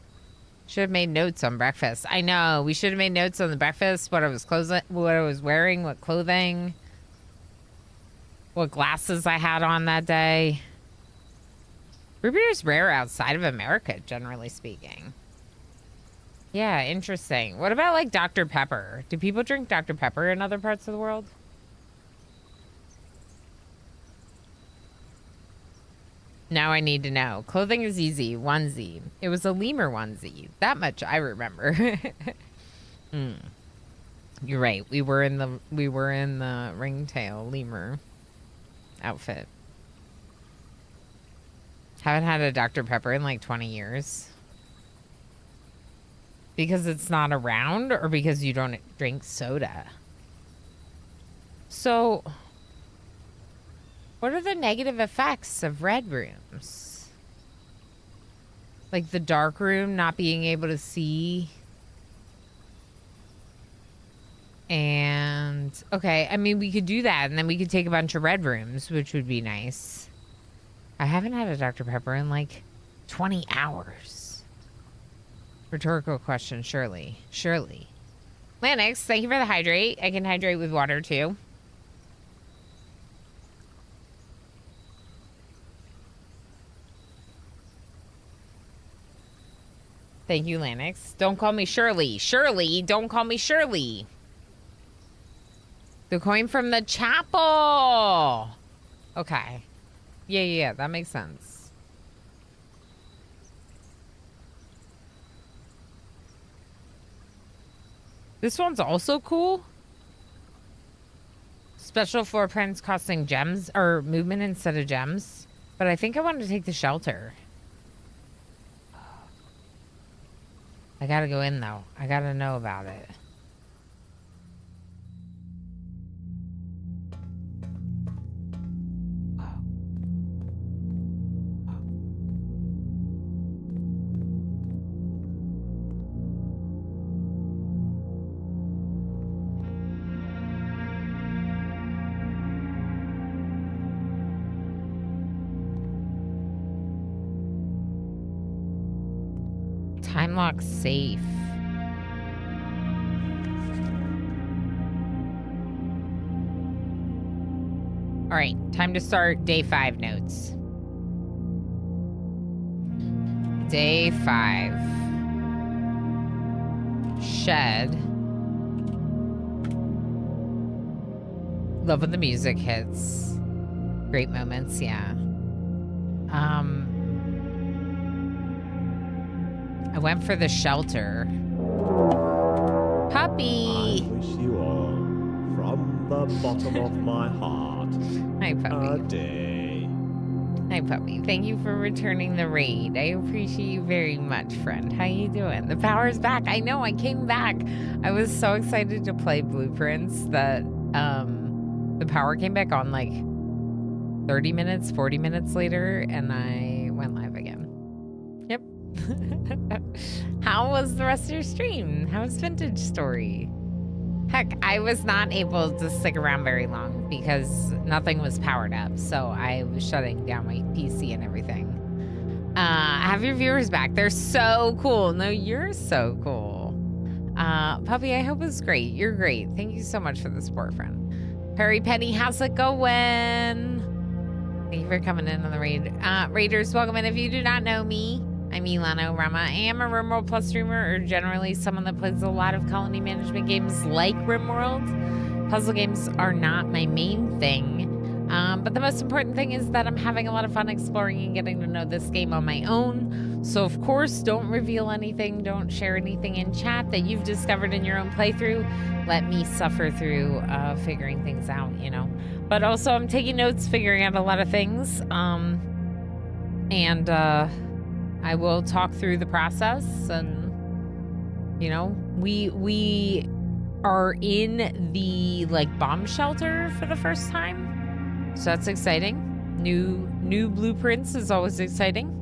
Should have made notes on breakfast. I know. We should have made notes on the breakfast, what I was wearing, what clothing, what glasses I had on that day. Root beer is rare outside of America, generally speaking. Yeah, interesting. What about like Dr. Pepper? Do people drink Dr. Pepper in other parts of the world? Now I need to know. Clothing is easy. Onesie. It was a lemur onesie. That much I remember. You're right. We were in the ringtail lemur outfit. Haven't had a Dr. Pepper in like 20 years. Because it's not around or because you don't drink soda? So, what are the negative effects of red rooms? Like the dark room, not being able to see. And, okay, I mean, we could do that and then we could take a bunch of red rooms, which would be nice. I haven't had a Dr. Pepper in like 20 hours. Rhetorical question, surely. Surely. Lanix, thank you for the hydrate. I can hydrate with water too. Thank you, Lanix. Don't call me Shirley. Shirley, don't call me Shirley. The coin from the chapel. Okay. Yeah, that makes sense. This one's also cool. Special floor prints costing gems or movement instead of gems. But I think I want to take the shelter. I gotta go in though. I gotta know about it. Time lock safe. All right, time to start day 5 notes. Day 5. Shed. Love when the music hits. Great moments, yeah. I went for the shelter. Puppy! I wish you all, from the bottom of my heart, Hi, a puppy. day. Hi, puppy. Thank you for returning the raid. I appreciate you very much, friend. How you doing? The power's back. I know, I came back. I was so excited to play Blueprints that the power came back on like 30 minutes, 40 minutes later, and I went live again. Yep. How was the rest of your stream? How was Vintage Story? Heck, I was not able to stick around very long because nothing was powered up, so I was shutting down my PC and everything. Have your viewers back. They're so cool. No, you're so cool. Puppy, I hope it's great. You're great. Thank you so much for the support, friend. Perry Penny, how's it going? Thank you for coming in on the raid. Raiders, welcome in. If you do not know me, I'm Ilana Rama. I am a RimWorld Plus streamer, or generally someone that plays a lot of colony management games like RimWorld. Puzzle games are not my main thing, but the most important thing is that I'm having a lot of fun exploring and getting to know this game on my own. So of course, don't reveal anything, don't share anything in chat that you've discovered in your own playthrough. Let me suffer through figuring things out, you know. But also, I'm taking notes, figuring out a lot of things, and I will talk through the process, and you know, we are in the like bomb shelter for the first time, so that's exciting. New blueprints is always exciting.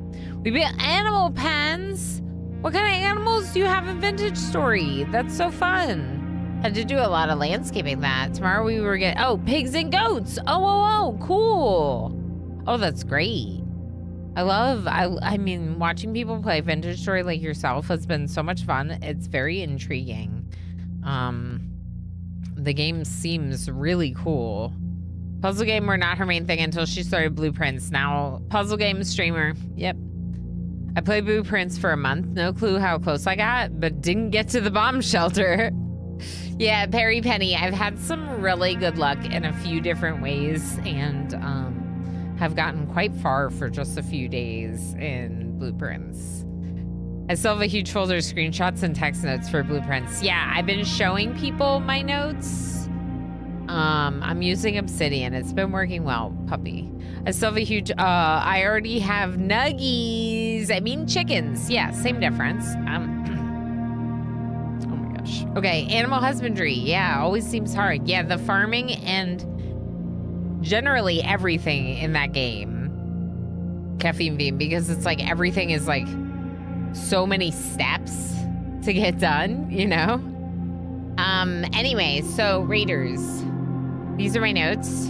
We built animal pens. What kind of animals do you have in Vintage Story? That's so fun. Had to do a lot of landscaping that. Tomorrow we were pigs and goats. Oh, cool. Oh, that's great. I mean, watching people play Vintage Story like yourself has been so much fun. It's very intriguing. The game seems really cool. Puzzle game were not her main thing until she started Blueprints. Now, puzzle game streamer. Yep. I played Blueprints for a month. No clue how close I got, but didn't get to the bomb shelter. Yeah, Perry Penny. I've had some really good luck in a few different ways, and have gotten quite far for just a few days in Blueprints. I still have a huge folder of screenshots and text notes for Blueprints. Yeah, I've been showing people my notes. I'm using Obsidian. It's been working well, puppy. I still have a huge, I already have nuggies. I mean chickens. Yeah, same difference. Oh my gosh. Okay, animal husbandry. Yeah, always seems hard. Yeah, the farming and generally everything in that game. Caffeine Beam, because it's like everything is like so many steps to get done, you know? Anyway, so Raiders. These are my notes.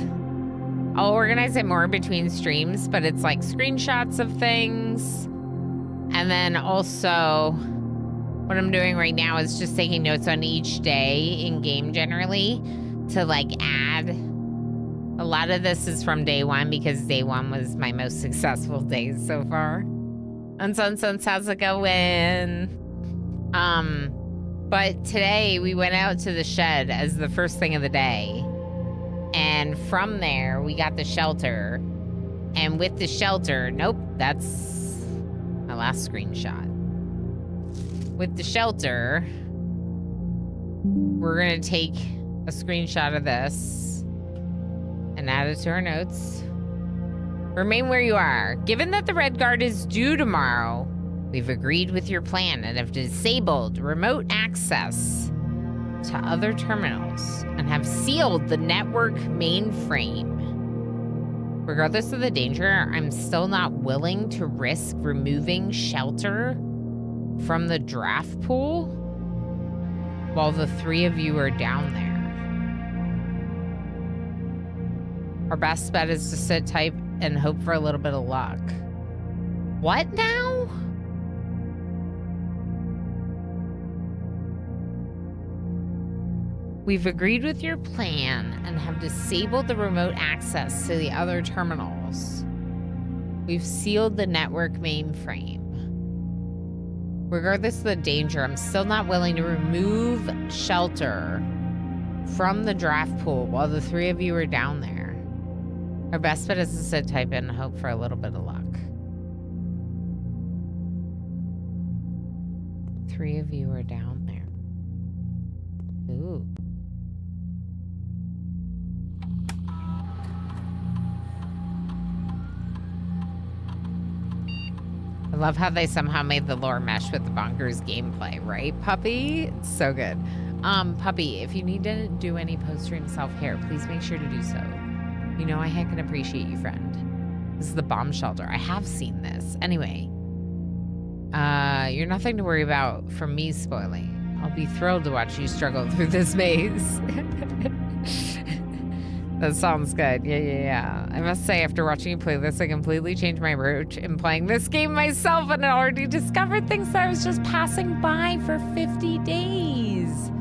I'll organize it more between streams, but it's like screenshots of things. And then also what I'm doing right now is just taking notes on each day in game generally to like add. A lot of this is from day 1 because day 1 was my most successful day so far. Unsunsuns, how's it going? But today we went out to the shed as the first thing of the day. And from there, we got the shelter. And with the shelter, nope, that's my last screenshot. With the shelter, we're going to take a screenshot of this and add it to our notes. Remain where you are. Given that the Red Guard is due tomorrow, we've agreed with your plan and have disabled remote access to other terminals and have sealed the network mainframe. Regardless of the danger, I'm still not willing to risk removing shelter from the draft pool while the three of you are down there. Our best bet is to sit tight and hope for a little bit of luck. What now? We've agreed with your plan and have disabled the remote access to the other terminals. We've sealed the network mainframe. Regardless of the danger, I'm still not willing to remove shelter from the draft pool while the three of you are down there. Our best bet is to sit tight and hope for a little bit of luck. Three of you are down there. Ooh. I love how they somehow made the lore mesh with the bonkers gameplay, right, Puppy? It's so good. Puppy, if you need to do any post-stream self-care, please make sure to do so. You know I heckin' appreciate you, friend. This is the bomb shelter. I have seen this. Anyway, you're nothing to worry about from me spoiling. I'll be thrilled to watch you struggle through this maze. That sounds good. Yeah. I must say, after watching you play this, I completely changed my approach in playing this game myself and already discovered things that I was just passing by for 50 days.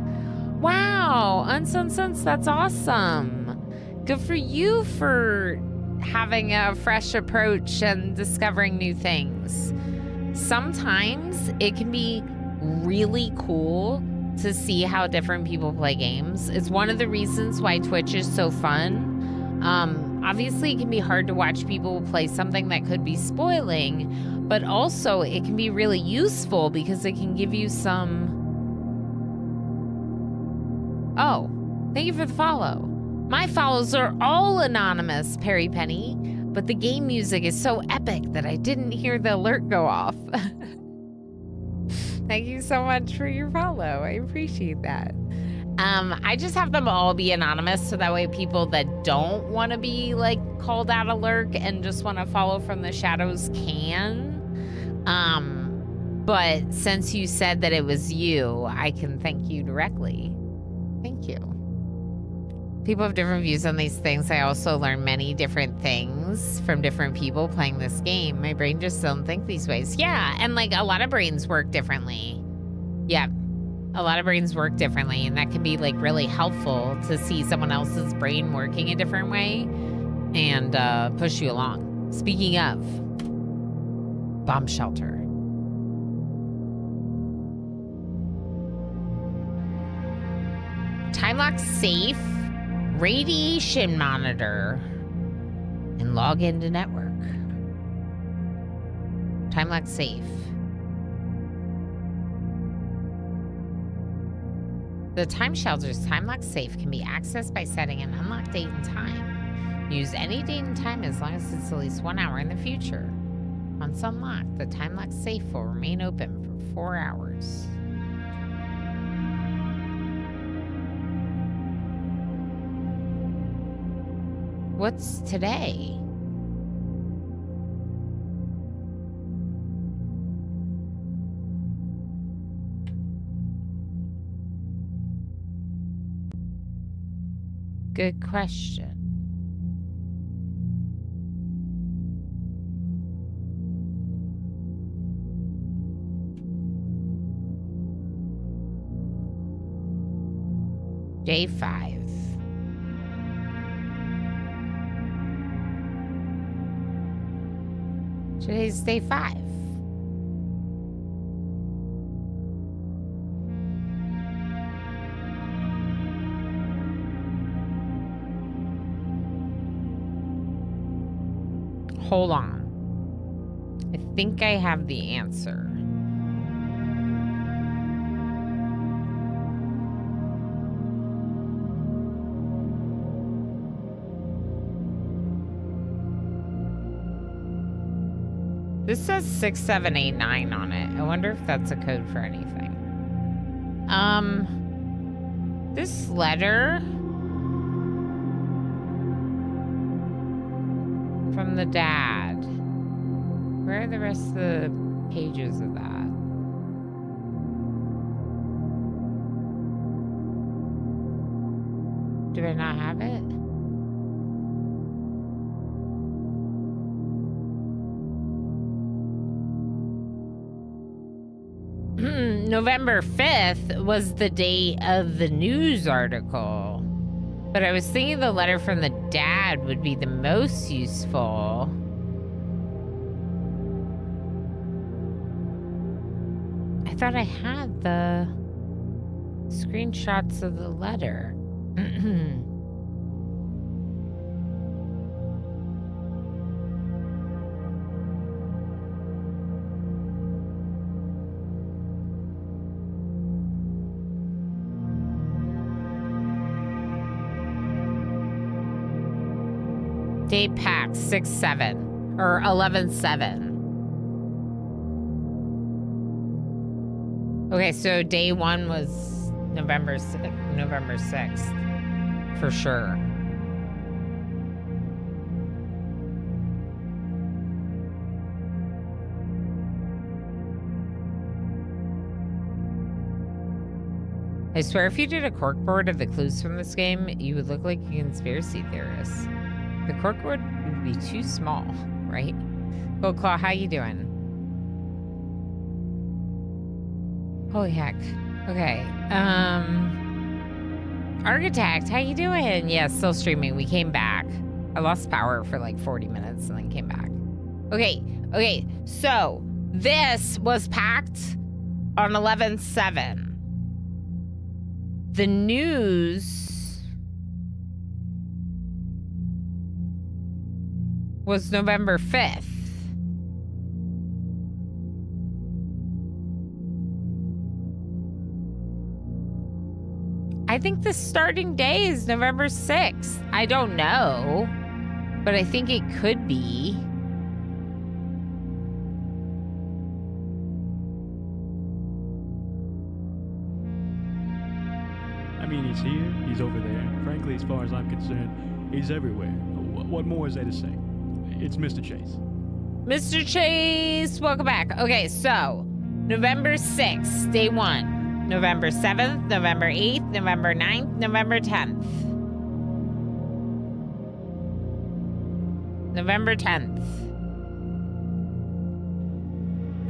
Wow. Unsense, that's awesome. Good for you for having a fresh approach and discovering new things. Sometimes it can be really cool to see how different people play games. It's one of the reasons why Twitch is so fun. Obviously, it can be hard to watch people play something that could be spoiling, but also it can be really useful because it can give you some... Oh, thank you for the follow. My follows are all anonymous, Perry Penny, but the game music is so epic that I didn't hear the alert go off. Thank you so much for your follow. I appreciate that. I just have them all be anonymous so that way people that don't want to be like called out alert and just want to follow from the shadows can. But since you said that it was you, I can thank you directly. Thank you. People have different views on these things. I also learn many different things from different people playing this game. My brain just doesn't think these ways. Yeah, and like a lot of brains work differently. Yeah, a lot of brains work differently, and that can be like really helpful to see someone else's brain working a different way and push you along. Speaking of, bomb shelter. Time lock safe. Radiation monitor and log into network. Time lock safe. The time shelter's time lock safe can be accessed by setting an unlocked date and time. Use any date and time as long as it's at least 1 hour in the future. Once unlocked, the time lock safe will remain open for 4 hours. What's today? Good question. Day 5. Today's day 5. Hold on. I think I have the answer. This says 6789 on it. I wonder if that's a code for anything. This letter from the dad. Where are the rest of the pages of that? Do I not have it? November 5th was the date of the news article. But I was thinking the letter from the dad would be the most useful. I thought I had the screenshots of the letter. Date packed 6/7 or 11/7. Okay, so day 1 was November 6th, for sure. I swear if you did a corkboard of the clues from this game, you would look like a conspiracy theorist. The corkboard would be too small, right? Gold Claw, how you doing? Holy heck. Okay. Architect, how you doing? Yeah, still streaming. We came back. I lost power for like 40 minutes and then came back. Okay. So this was packed on 11/7. The news was November 5th. I think the starting day is November 6th. I don't know, but I think it could be. I mean, he's here, he's over there. Frankly, as far as I'm concerned, he's everywhere. What more is there to say? It's Mr. Chase. Mr. Chase, welcome back. Okay, so November 6th, day 1. November 7th, November 8th, November 9th, November 10th. November 10th.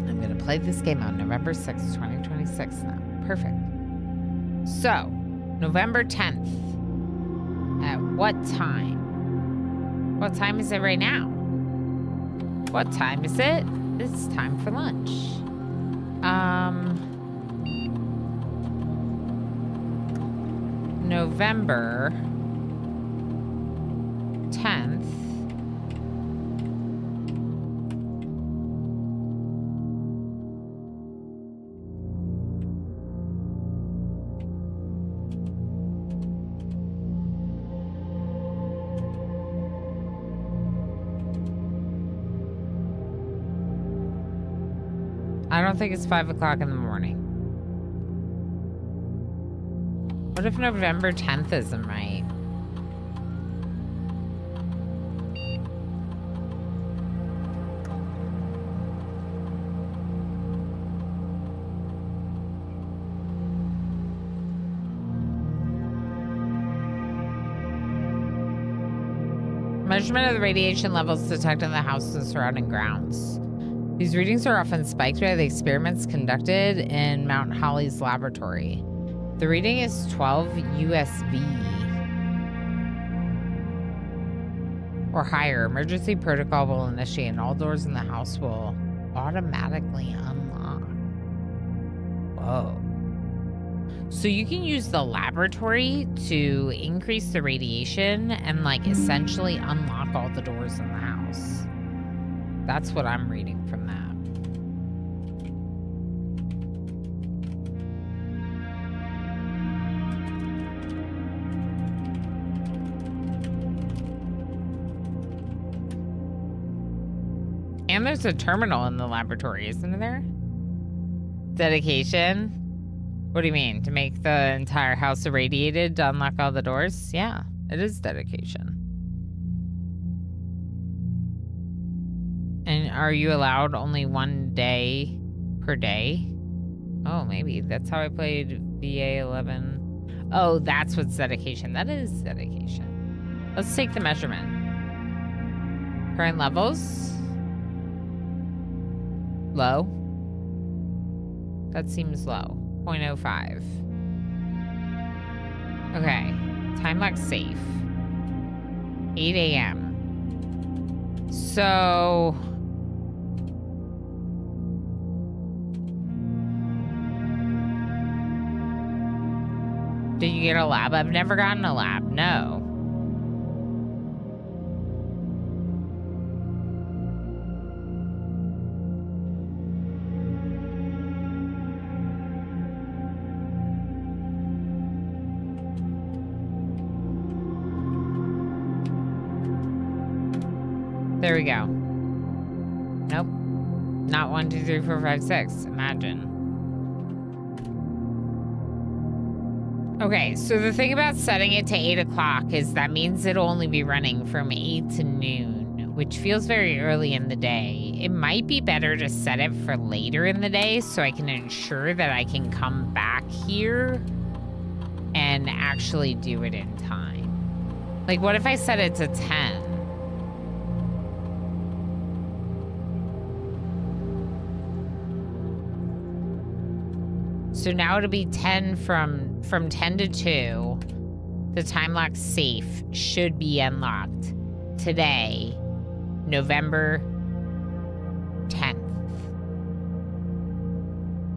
I'm going to play this game on November 6th, 2026 now. Perfect. So, November 10th. At what time? What time is it right now? What time is it? It's time for lunch. November 10th. I don't think it's 5 o'clock in the morning. What if November 10th isn't right? Measurement of the radiation levels detected in the house and surrounding grounds. These readings are often spiked by the experiments conducted in Mount Holly's laboratory. The reading is 12 USV or higher. Emergency protocol will initiate and all doors in the house will automatically unlock. Whoa. So you can use the laboratory to increase the radiation and like essentially unlock all the doors in the house. That's what I'm reading from that. And there's a terminal in the laboratory, isn't there? Dedication? What do you mean? To make the entire house irradiated to unlock all the doors? Yeah, it is dedication. And are you allowed only 1 day per day? Oh, maybe. That's how I played VA 11. Oh, that's what's dedication. That is dedication. Let's take the measurement. Current levels. Low. That seems low. 0.05. Okay. Time lock safe. 8 a.m. So... Did you get a lab? I've never gotten a lab. No. There we go. Nope. Not 1, 2, 3, 4, 5, 6. Imagine. Okay, so the thing about setting it to 8 o'clock is that means it'll only be running from 8 to noon, which feels very early in the day. It might be better to set it for later in the day so I can ensure that I can come back here and actually do it in time. Like, what if I set it to 10? So now it'll be 10 from 10 to 2. The time lock safe should be unlocked today, November 10th.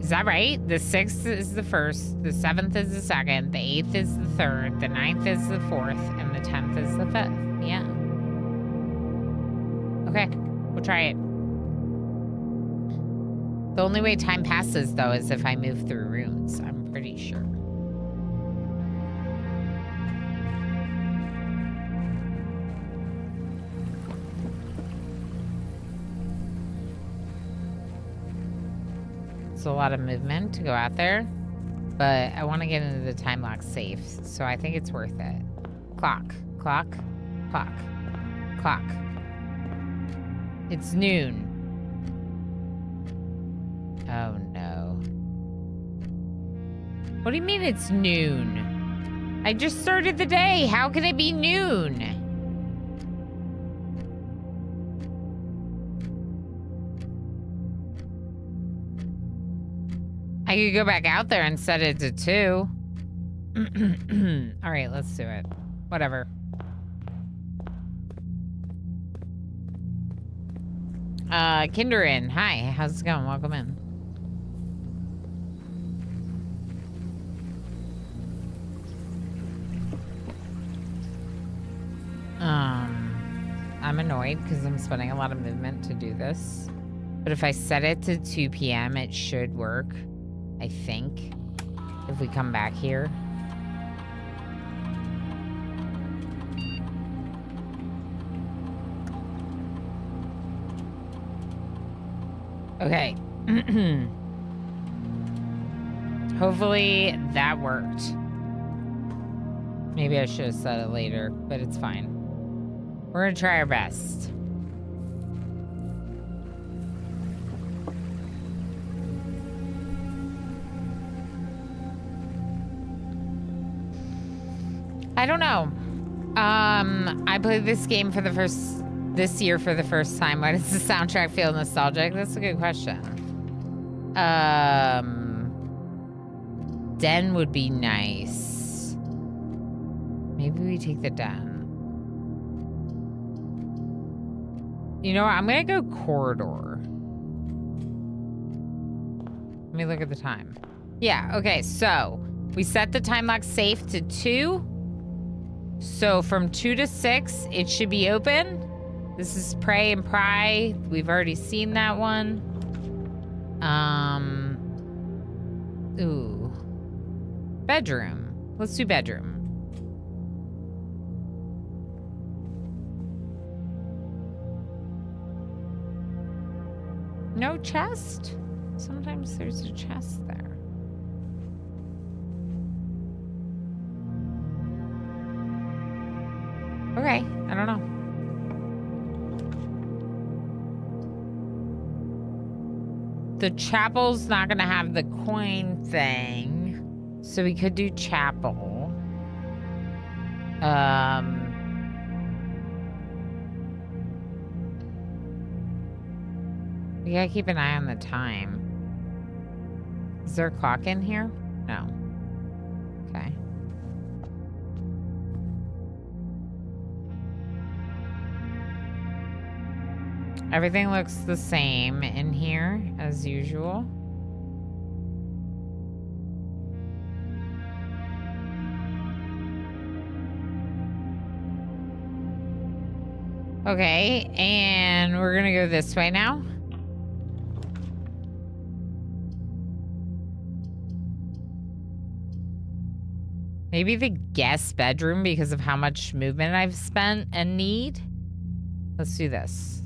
Is that right? The 6th is the 1st, the 7th is the 2nd, the 8th is the 3rd, the 9th is the 4th, and the 10th is the 5th. Yeah. Okay, we'll try it. The only way time passes, though, is if I move through rooms, I'm pretty sure. It's a lot of movement to go out there, but I want to get into the time lock safe, so I think it's worth it. Clock, clock, clock, clock. It's noon. Oh no. What do you mean it's noon? I just started the day. How can it be noon? I could go back out there and set it to 2. All right, let's do it. Whatever. Kinderin, hi. How's it going? Welcome in. I'm annoyed because I'm spending a lot of movement to do this. But if I set it to 2 p.m., it should work. I think. If we come back here. Okay. Hopefully that worked. Maybe I should have said it later, but it's fine. We're gonna try our best. I don't know. I played this game this year for the first time. Why does the soundtrack feel nostalgic? That's a good question. Den would be nice. Maybe we take the den. You know what? I'm gonna go corridor. Let me look at the time. Yeah, okay, so we set the time lock safe to 2. So from 2 to 6, it should be open. This is Pray and Pry. We've already seen that one. Ooh. Bedroom. Let's do bedroom. No chest? Sometimes there's a chest there. Okay, I don't know. The chapel's not gonna have the coin thing, so we could do chapel. We gotta keep an eye on the time. Is there a clock in here? No. Okay. Everything looks the same in here as usual. Okay, and we're gonna go this way now. Maybe the guest bedroom because of how much movement I've spent and need. Let's do this.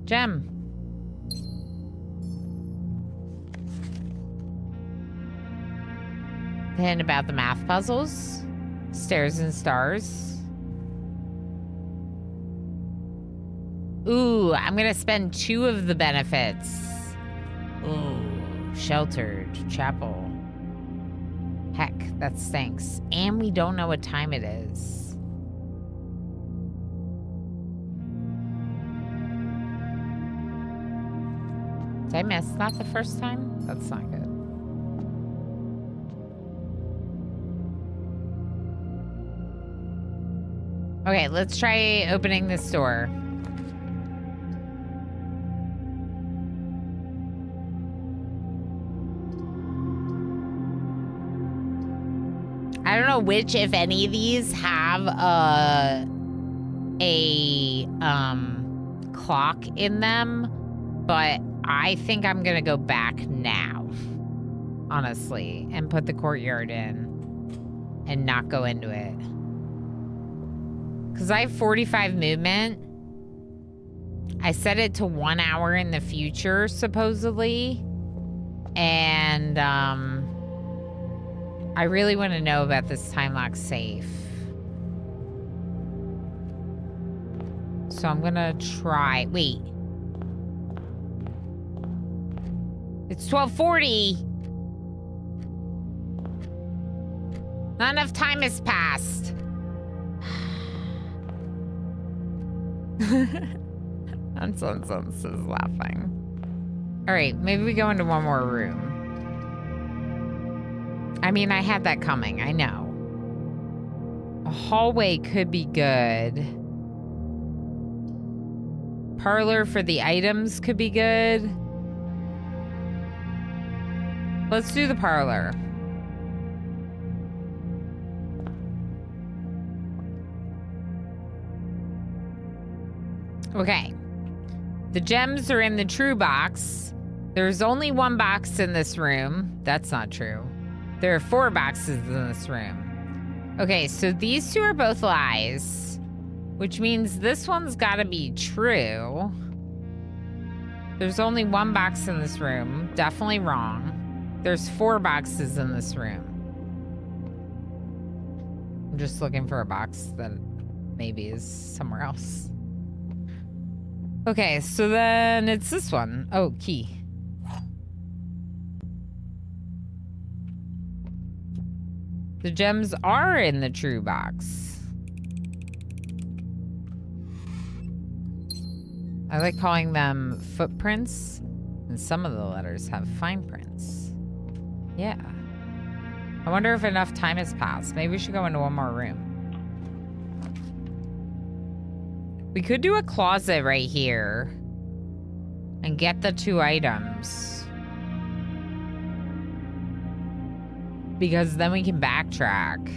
Gem. Then about the math puzzles. Stairs and stars. Ooh, I'm gonna spend 2 of the benefits. Ooh, sheltered, chapel. Heck, that stinks. And we don't know what time it is. Did I miss that the first time? That's not good. Okay, let's try opening this door. I don't know which, if any of these, have a clock in them, but I think I'm gonna go back now, honestly, and put the courtyard in and not go into it. Because I have 45 movement. I set it to 1 hour in the future, supposedly. And, I really want to know about this time lock safe. So I'm gonna try. Wait. It's 12:40. Not enough time has passed. Nonsense is laughing. All right, maybe we go into one more room. I mean, I had that coming, I know. A hallway could be good. Parlor for the items could be good. Let's do the parlor. Okay. The gems are in the true box. There's only 1 box in this room. That's not true. There are 4 boxes in this room. Okay, so these 2 are both lies, which means this one's gotta be true. There's only 1 box in this room. Definitely wrong. There's 4 boxes in this room. I'm just looking for a box that maybe is somewhere else. Okay, so then it's this one. Oh, key. The gems are in the true box. I like calling them footprints, and some of the letters have fine prints. Yeah. I wonder if enough time has passed. Maybe we should go into one more room. We could do a closet right here and get the 2 items. because then we can backtrack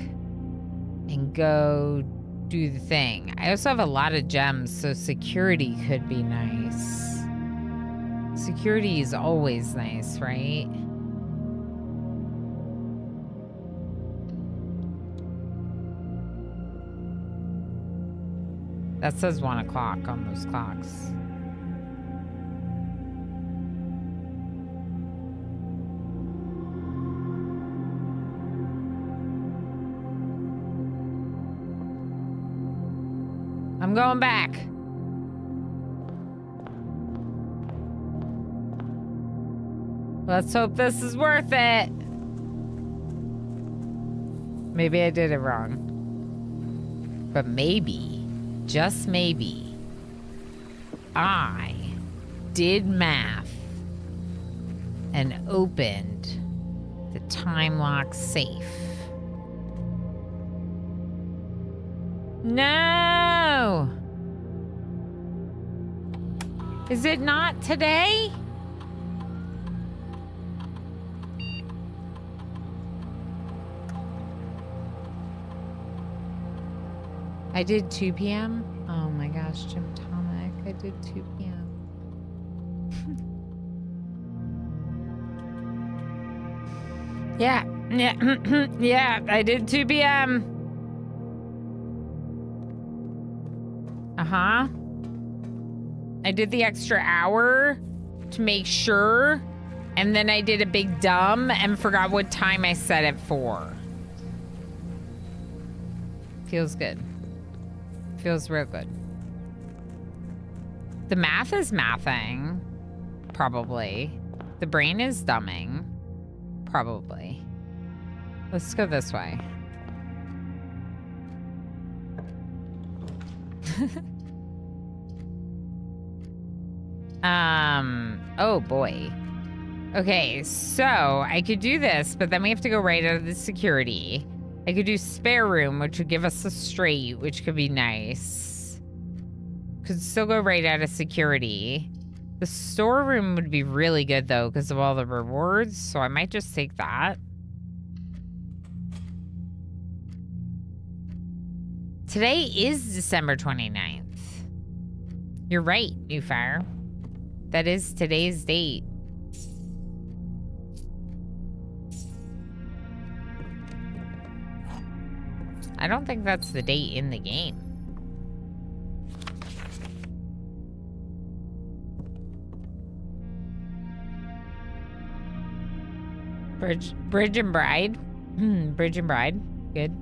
and go do the thing. I also have a lot of gems, so security could be nice. Security is always nice, right? That says 1 o'clock on those clocks. I'm going back. Let's hope this is worth it. Maybe I did it wrong. But maybe, just maybe, I did math and opened the time lock safe. No! Is it not today? I did 2 p.m. Oh my gosh, Jim Tomic. I did 2 p.m. Yeah. Yeah, I did 2 p.m. Uh-huh. I did the extra hour to make sure, and then I did a big dumb and forgot what time I set it for. Feels good. Feels real good. The math is mathing. Probably. The brain is dumbing. Probably. Let's go this way. Oh boy. Okay, so I could do this, but then we have to go right out of the security. I could do spare room, which would give us a straight, which could be nice. Could still go right out of security. The storeroom would be really good though, because of all the rewards, so I might just take that. Today is December 29th. You're right, Newfire. That is today's date. I don't think that's the date in the game. Bridge and Bride. Bridge and Bride. Good.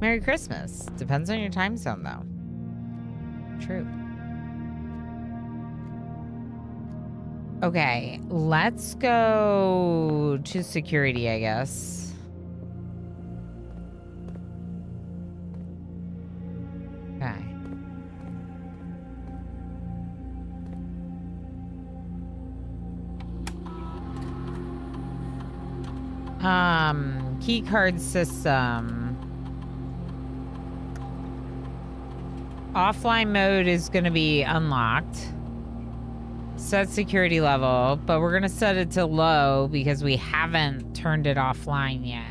Merry Christmas. Depends on your time zone, though. True. Okay, let's go to security, I guess. Okay. Key card system. Offline mode is going to be unlocked. Set security level, but we're going to set it to low because we haven't turned it offline yet.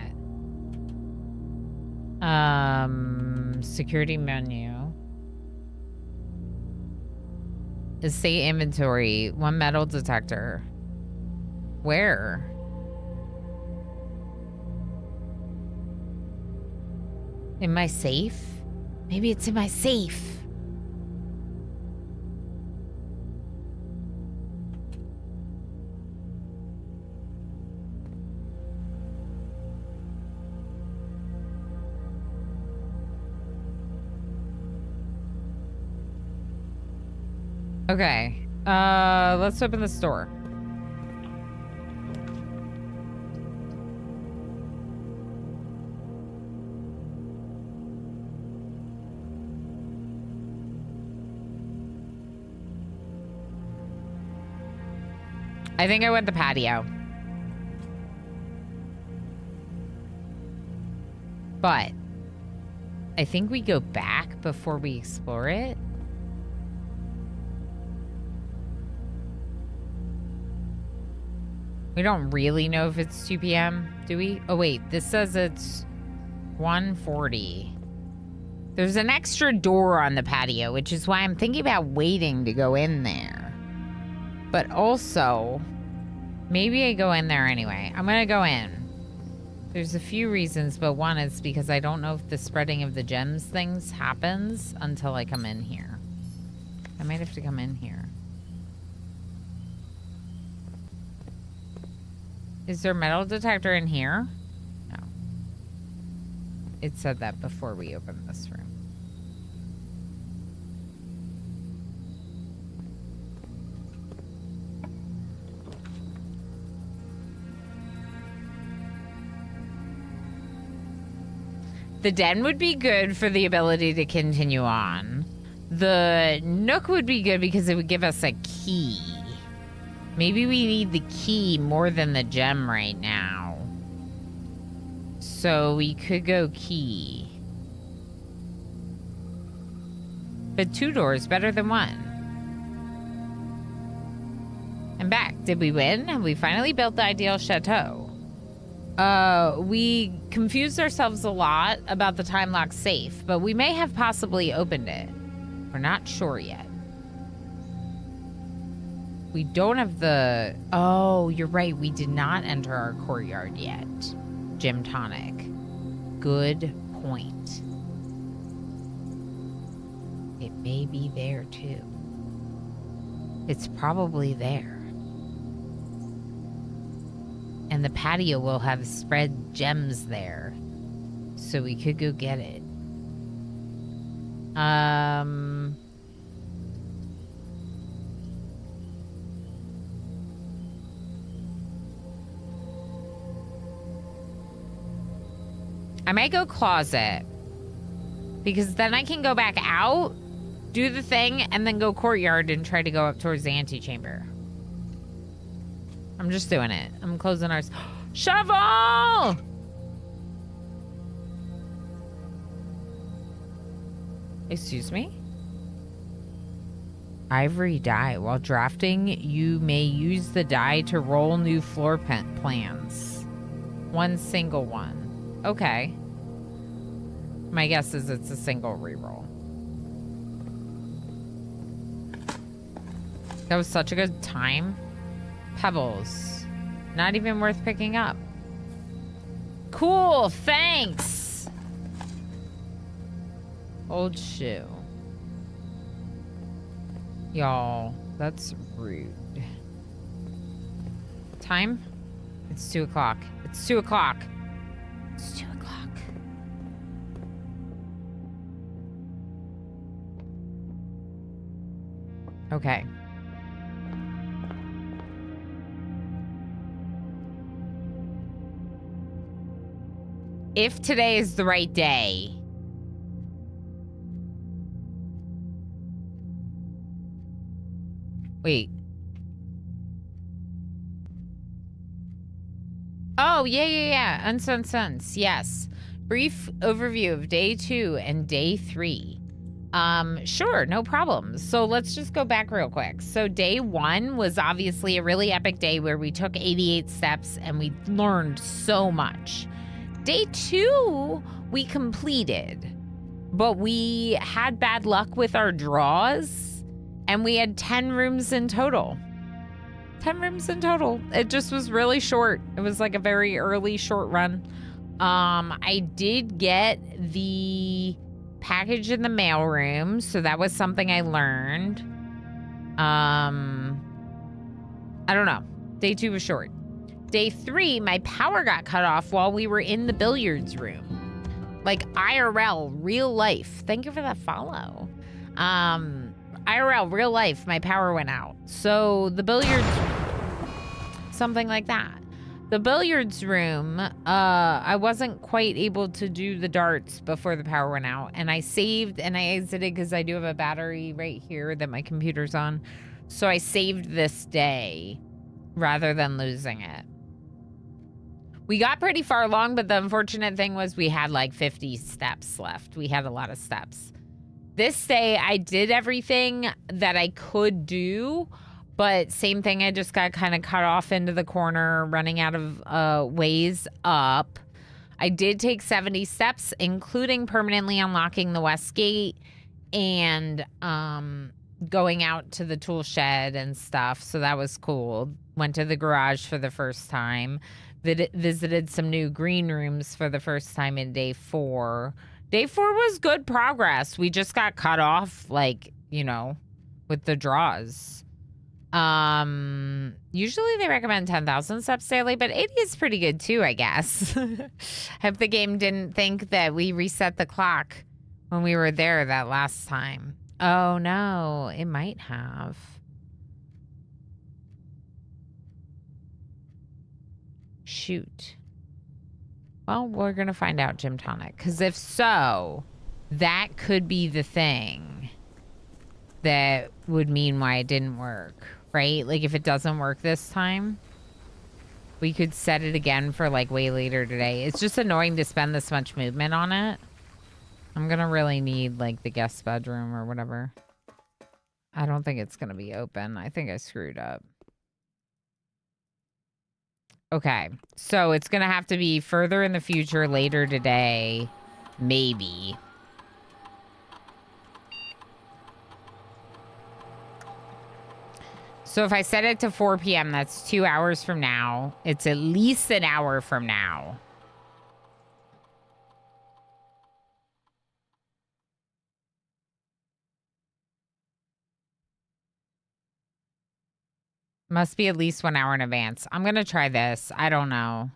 Security menu. Estate inventory. 1 metal detector. Where? In my safe? Maybe it's in my safe. Okay. Let's open the store. I think I went the patio. But I think we go back before we explore it. We don't really know if it's 2 p.m., do we? Oh, wait. This says it's 1:40. There's an extra door on the patio, which is why I'm thinking about waiting to go in there. But also, maybe I go in there anyway. I'm going to go in. There's a few reasons, but one is because I don't know if the spreading of the gems things happens until I come in here. I might have to come in here. Is there a metal detector in here? No. It said that before we opened this room. The den would be good for the ability to continue on. The nook would be good because it would give us a key. Maybe we need the key more than the gem right now. So we could go key. But 2 doors better than 1. I'm back. Did we win? Have we finally built the ideal chateau? We confused ourselves a lot about the time lock safe, but we may have possibly opened it. We're not sure yet. We don't have the... Oh, you're right. We did not enter our courtyard yet. Gym tonic. Good point. It may be there, too. It's probably there. And the patio will have spread gems there. So we could go get it. I might go closet. Because then I can go back out, do the thing, and then go courtyard and try to go up towards the antechamber. I'm just doing it. I'm closing our... Shovel! Excuse me? Ivory die. While drafting, you may use the die to roll new floor plans. One single one. Okay. My guess is it's a single reroll. That was such a good time. Pebbles. Not even worth picking up. Cool, thanks! Old shoe. Y'all, that's rude. Time? It's 2 o'clock. It's 2 o'clock. It's 2 o'clock. Okay. If today is the right day. Wait. Oh, yeah. Unsun Suns. Yes. Brief overview of day 2 and day 3. Sure, no problem. So let's just go back real quick. So day 1 was obviously a really epic day where we took 88 steps and we learned so much. Day 2, we completed, but we had bad luck with our draws, and we had 10 rooms in total. 10 rooms in total. It just was really short. It was like a very early short run. I did get the package in the mailroom, so that was something I learned. I don't know. Day 2 was short. Day 3, my power got cut off while we were in the billiards room. Like IRL, real life. Thank you for that follow. IRL, real life, my power went out. So the billiards, something like that. The billiards room, I wasn't quite able to do the darts before the power went out. And I saved and I exited because I do have a battery right here that my computer's on. So I saved this day rather than losing it. We got pretty far along, but the unfortunate thing was we had like 50 steps left. We had a lot of steps. This day, I did everything that I could do, But same thing, I just got kind of cut off into the corner, running out of ways up. I did take 70 steps, including permanently unlocking the west gate and going out to the tool shed and stuff. So that was cool. Went to the garage for the first time. Visited some new green rooms for the first time in day 4. Day 4 was good progress. We just got cut off, like, you know, with the draws. Usually they recommend 10,000 steps daily, but 80 is pretty good too, I guess. Hope the game didn't think that we reset the clock when we were there that last time. Oh no, it might have. Shoot. Well, we're gonna find out, Gym Tonic, because if so, that could be the thing that would mean why it didn't work. Right? Like, if it doesn't work this time, we could set it again for, like, way later today. It's just annoying to spend this much movement on it. I'm gonna really need, like, the guest bedroom or whatever. I don't think it's gonna be open. I think I screwed up. Okay. So it's gonna have to be further in the future, later today. Maybe. So if I set it to 4 p.m., that's 2 hours from now. It's at least an hour from now. Must be at least 1 hour in advance. I'm going to try this. I don't know.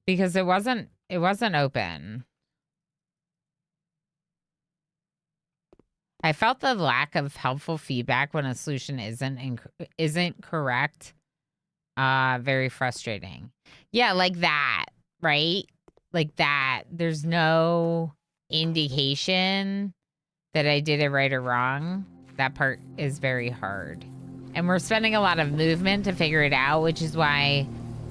Because it wasn't open. I felt the lack of helpful feedback when a solution isn't correct. Very frustrating. Yeah, like that, right? Like that. There's no indication that I did it right or wrong. That part is very hard. And we're spending a lot of movement to figure it out, which is why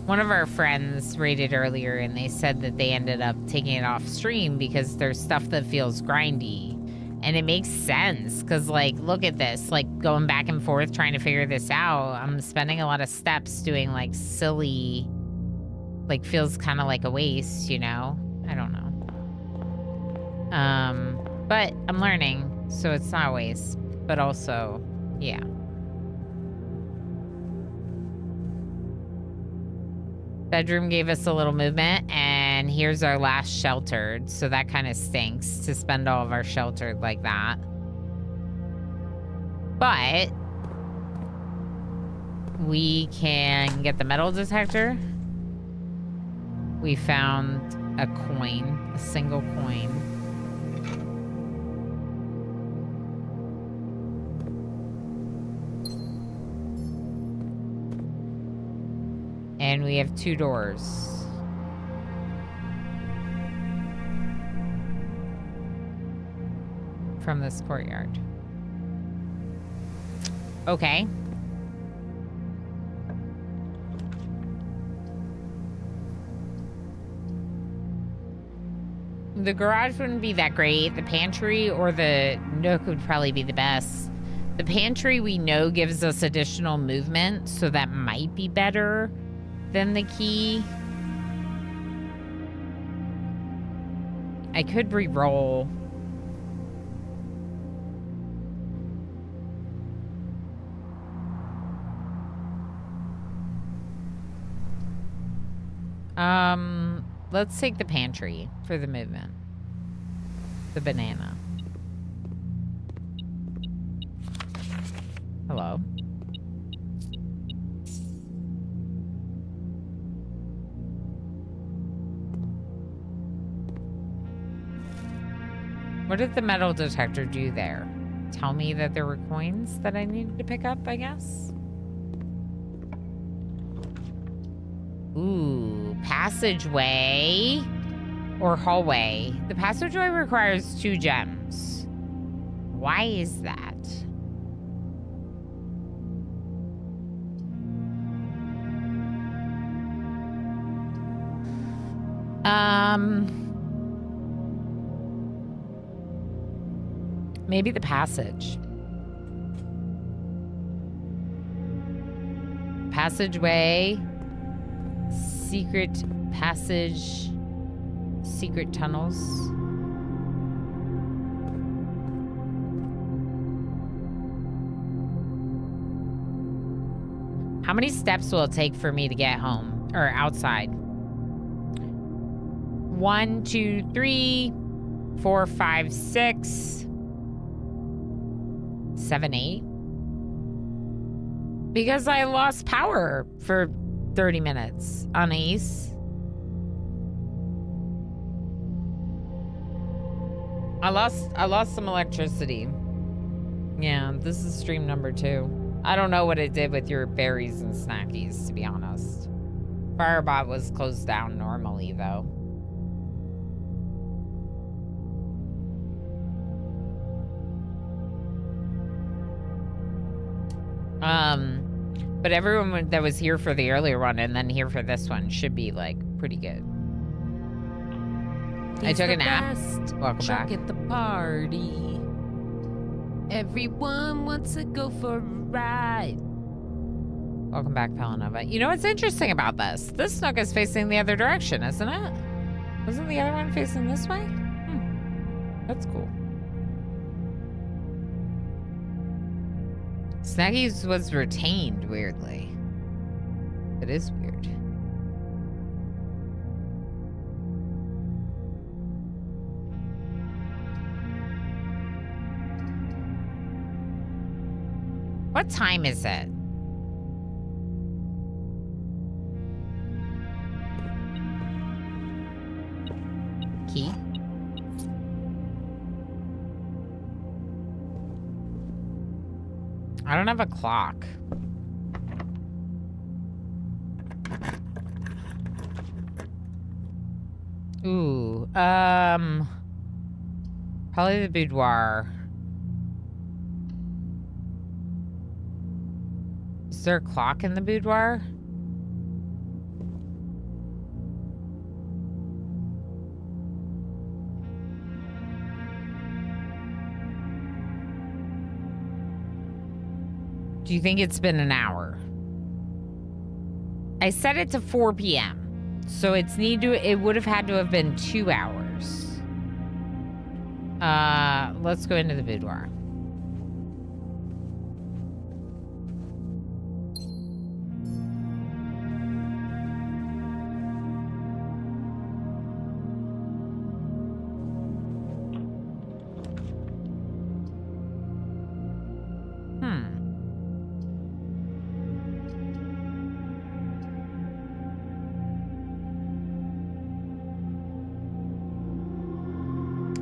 one of our friends rated earlier and they said that they ended up taking it off stream because there's stuff that feels grindy. And it makes sense because, like, look at this. Like, going back and forth trying to figure this out. I'm spending a lot of steps doing, like, silly, like, feels kind of like a waste, you know? I don't know. But I'm learning, so it's not a waste. But also, yeah. Bedroom gave us a little movement, and here's our last sheltered. So that kind of stinks to spend all of our sheltered like that. But we can get the metal detector. We found a coin, a single coin. And we have 2 doors. From this courtyard. Okay. The garage wouldn't be that great. The pantry or the nook would probably be the best. The pantry we know gives us additional movement, so that might be better than the key. I could re-roll. Let's take the pantry for the movement. The banana. Hello. What did the metal detector do there? Tell me that there were coins that I needed to pick up, I guess? Ooh, passageway or hallway. The passageway requires 2 gems. Why is that? Maybe the passage. Passageway. Secret passage. Secret tunnels. How many steps will it take for me to get home or outside? 1, 2, 3, 4, 5, 6, 7, 8. Because I lost power for 30 minutes on Ace. I lost some electricity. Yeah, this is stream number 2. I don't know what it did with your berries and snackies, to be honest. Firebot was closed down normally, though. But everyone that was here for the earlier one and then here for this one should be, like, pretty good. I took a nap. Welcome back. At the party. Everyone wants to go for a ride. Welcome back, Palanova. You know what's interesting about this? This Snook is facing the other direction, isn't it? Wasn't the other one facing this way? That's cool. Snaggies was retained, weirdly. It is weird. What time is it? Key? I don't have a clock. Ooh, probably the boudoir. Is there a clock in the boudoir? Do you think it's been an hour? I set it to 4 p.m. So it would have had to have been 2 hours. Let's go into the boudoir.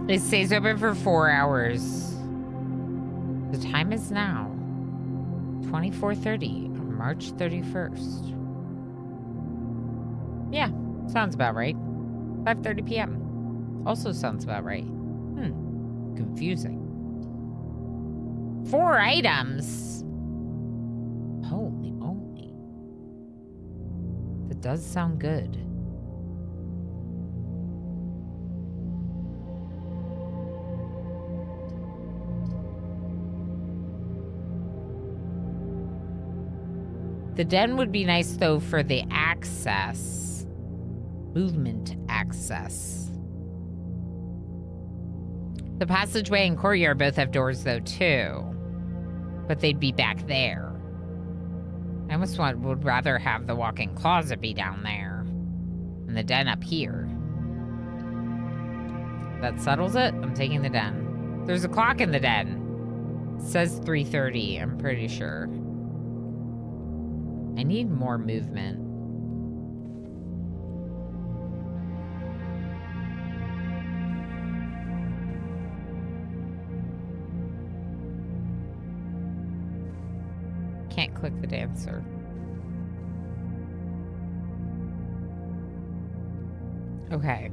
It stays open for 4 hours. The time is now 24:30 on March 31st. Yeah, sounds about right. 5:30 p.m. Also sounds about right. Confusing. 4 items? Holy moly. That does sound good. The den would be nice, though, for the access. Movement access. The passageway and courtyard both have doors, though, too. But they'd be back there. I almost would rather have the walk-in closet be down there. And the den up here. That settles it. I'm taking the den. There's a clock in the den. It says 3:30, I'm pretty sure. I need more movement. Can't click the dancer. Okay.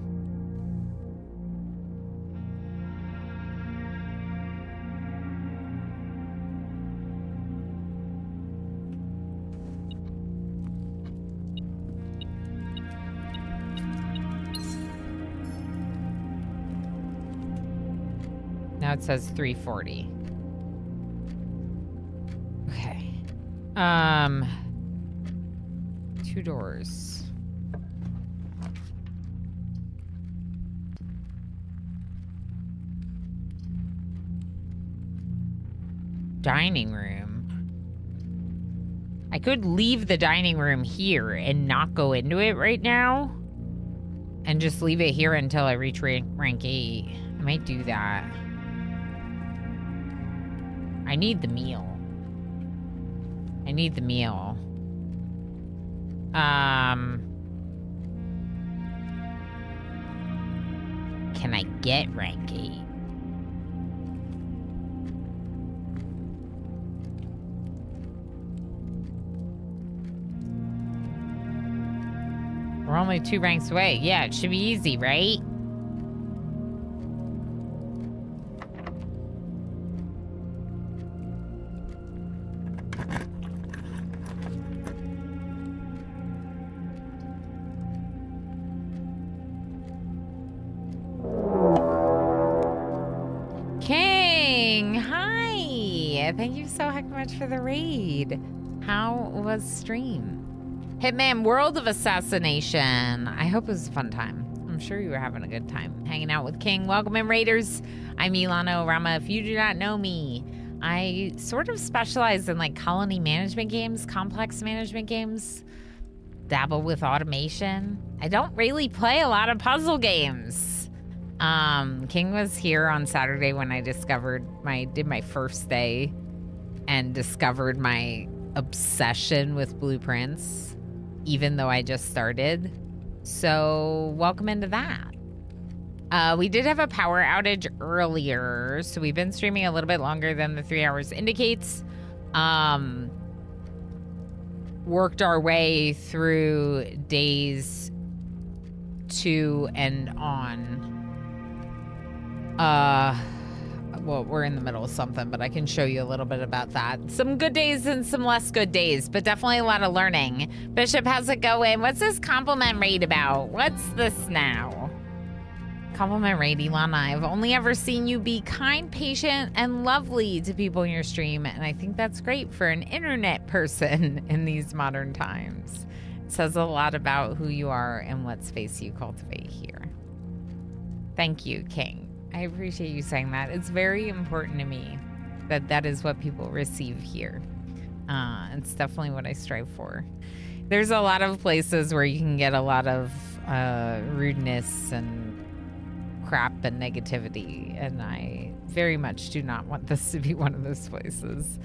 Now it says 340. Okay. 2 doors. Dining room. I could leave the dining room here and not go into it right now. And just leave it here until I reach rank 8. I might do that. I need the meal. I need the meal. Can I get rank 8? We're only 2 ranks away. Yeah, it should be easy, right? King, hi. Thank you so heck much for the raid. How was stream? Hitman World of Assassination. I hope it was a fun time. I'm sure you were having a good time hanging out with King. Welcome in, Raiders. I'm Ilana Rama. If you do not know me, I sort of specialize in like colony management games, complex management games, dabble with automation. I don't really play a lot of puzzle games. King was here on Saturday when I did my first day and discovered my obsession with blueprints. Even though I just started. So welcome into that. We did have a power outage earlier, so we've been streaming a little bit longer than the 3 hours indicates. Worked our way through days 2 and on. Well, we're in the middle of something, but I can show you a little bit about that. Some good days and some less good days, but definitely a lot of learning. Bishop, how's it going? What's this compliment raid about? What's this now? Compliment raid, Ilana. I've only ever seen you be kind, patient, and lovely to people in your stream, and I think that's great for an internet person in these modern times. It says a lot about who you are and what space you cultivate here. Thank you, King. I appreciate you saying that. It's very important to me that that is what people receive here. It's definitely what I strive for. There's a lot of places where you can get a lot of rudeness and crap and negativity, and I very much do not want this to be one of those places.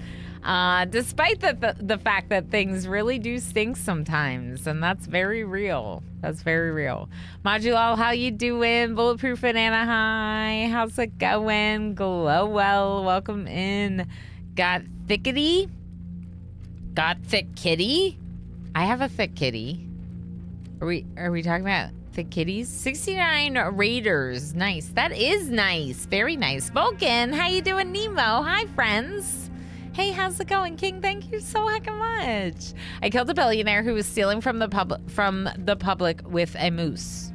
Despite the fact that things really do stink sometimes, and that's very real. That's very real. Modulal, how you doing? Bulletproof Banana, hi. How's it going? Glowell, welcome in. Got thickety? Got thick kitty? I have a thick kitty. Are we talking about thick kitties? 69 raiders. Nice. That is nice. Very nice. Vulcan, how you doing? Nemo, hi friends. Hey, how's it going, King? Thank you so heckin' much. I killed a billionaire who was stealing from the public with a moose.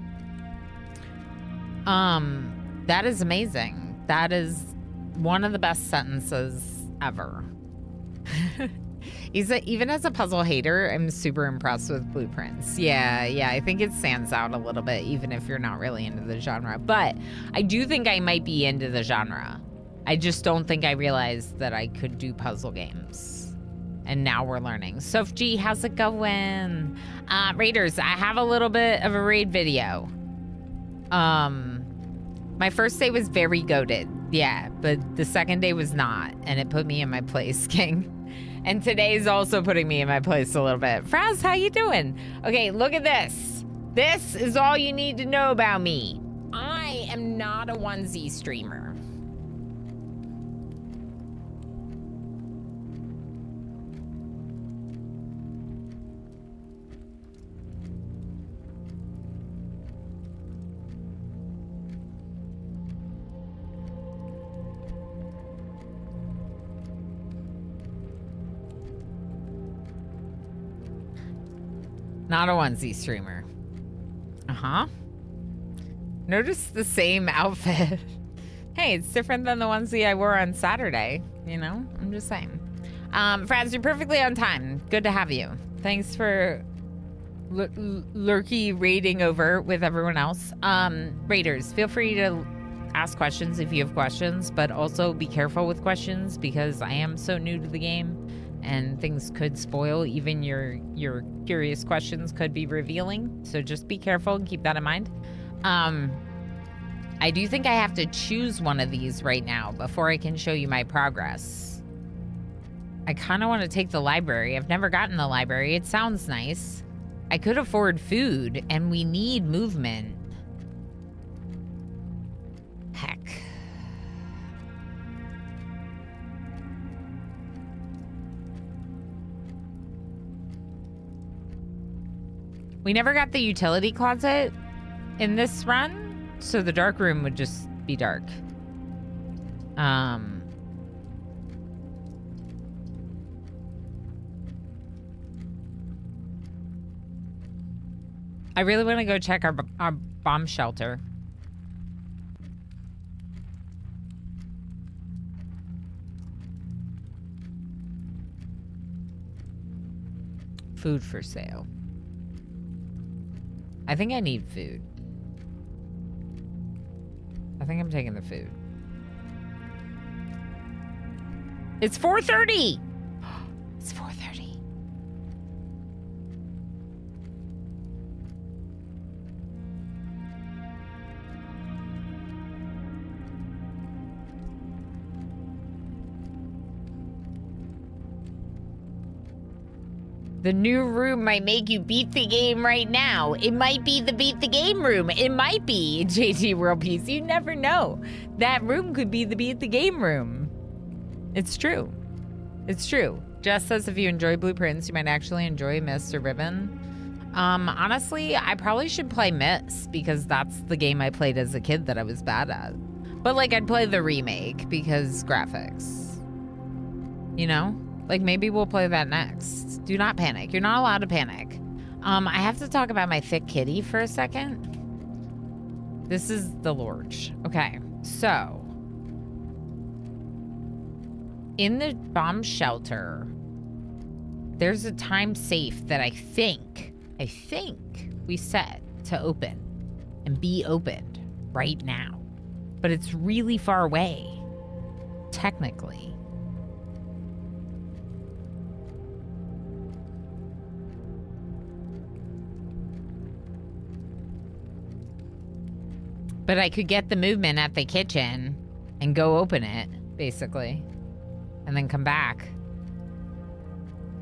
That is amazing. That is one of the best sentences ever. Even as a puzzle hater, I'm super impressed with blueprints. Yeah, I think it stands out a little bit, even if you're not really into the genre. But I do think I might be into the genre. I just don't think I realized that I could do puzzle games. And now we're learning. Soph G, how's it going? Raiders, I have a little bit of a raid video. My first day was very goated. Yeah, but the second day was not. And it put me in my place, King. And today's also putting me in my place a little bit. Fraz, how you doing? Okay, look at this. This is all you need to know about me. I am not a onesie streamer. Not a onesie streamer. Uh-huh. Notice the same outfit. Hey, it's different than the onesie I wore on Saturday. You know, I'm just saying. Franz, you're perfectly on time. Good to have you. Thanks for lurky raiding over with everyone else. Raiders, feel free to ask questions if you have questions, but also be careful with questions because I am so new to the game and things could spoil. Even your curious questions could be revealing. So just be careful and keep that in mind. I do think I have to choose one of these right now before I can show you my progress. I kind of want to take the library. I've never gotten the library. It sounds nice. I could afford food, and we need movement. Heck. We never got the utility closet in this run, so the dark room would just be dark. I really want to go check our bomb shelter. Food for sale. I think I need food. I think I'm taking the food. It's 4:30. It's 4:30. The new room might make you beat the game right now. It might be the beat the game room. It might be JT World Peace. You never know. That room could be the beat the game room. It's true. It's true. Jess says if you enjoy Blueprints, you might actually enjoy Myst or Riven. Honestly, I probably should play Myst because that's the game I played as a kid that I was bad at. But like I'd play the remake because graphics. You know? Like, maybe we'll play that next. Do not panic. You're not allowed to panic. I have to talk about my thick kitty for a second. This is the Lorge. Okay, so. In the bomb shelter, there's a time safe that I think we set to open and be opened right now. But it's really far away, technically. But I could get the movement at the kitchen and go open it, basically, and then come back.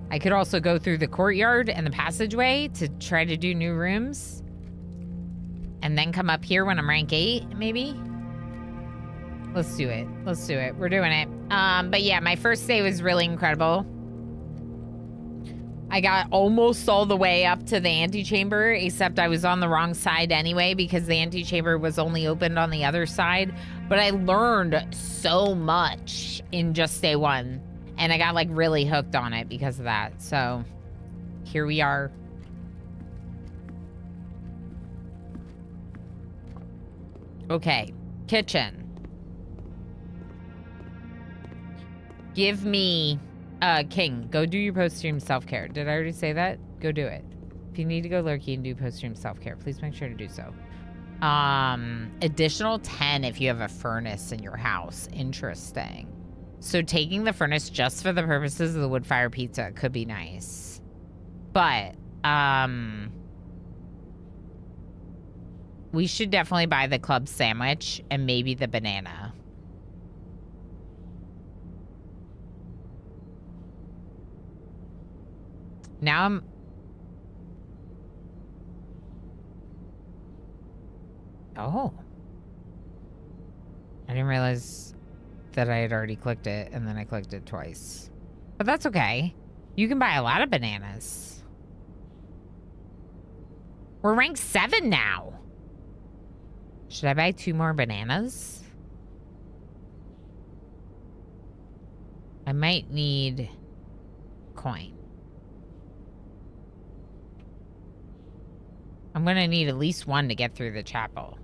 I could also go through the courtyard and the passageway to try to do new rooms. And then come up here when I'm rank 8, maybe? Let's do it. Let's do it. We're doing it. But yeah, my first day was really incredible. I got almost all the way up to the antechamber, except I was on the wrong side anyway because the antechamber was only opened on the other side. But I learned so much in just day 1. And I got like really hooked on it because of that. So here we are. Okay, kitchen. Give me... King, go do your post-stream self-care. Did I already say that? Go do it. If you need to go lurky and do post-stream self-care, please make sure to do so. Additional 10 if you have a furnace in your house. Interesting. So taking the furnace just for the purposes of the wood fire pizza could be nice. But, we should definitely buy the club sandwich and maybe the banana. Now I'm... Oh. I didn't realize that I had already clicked it, and then I clicked it twice. But that's okay. You can buy a lot of bananas. We're ranked 7 now. Should I buy 2 more bananas? I might need coin. I'm gonna need at least 1 to get through the chapel.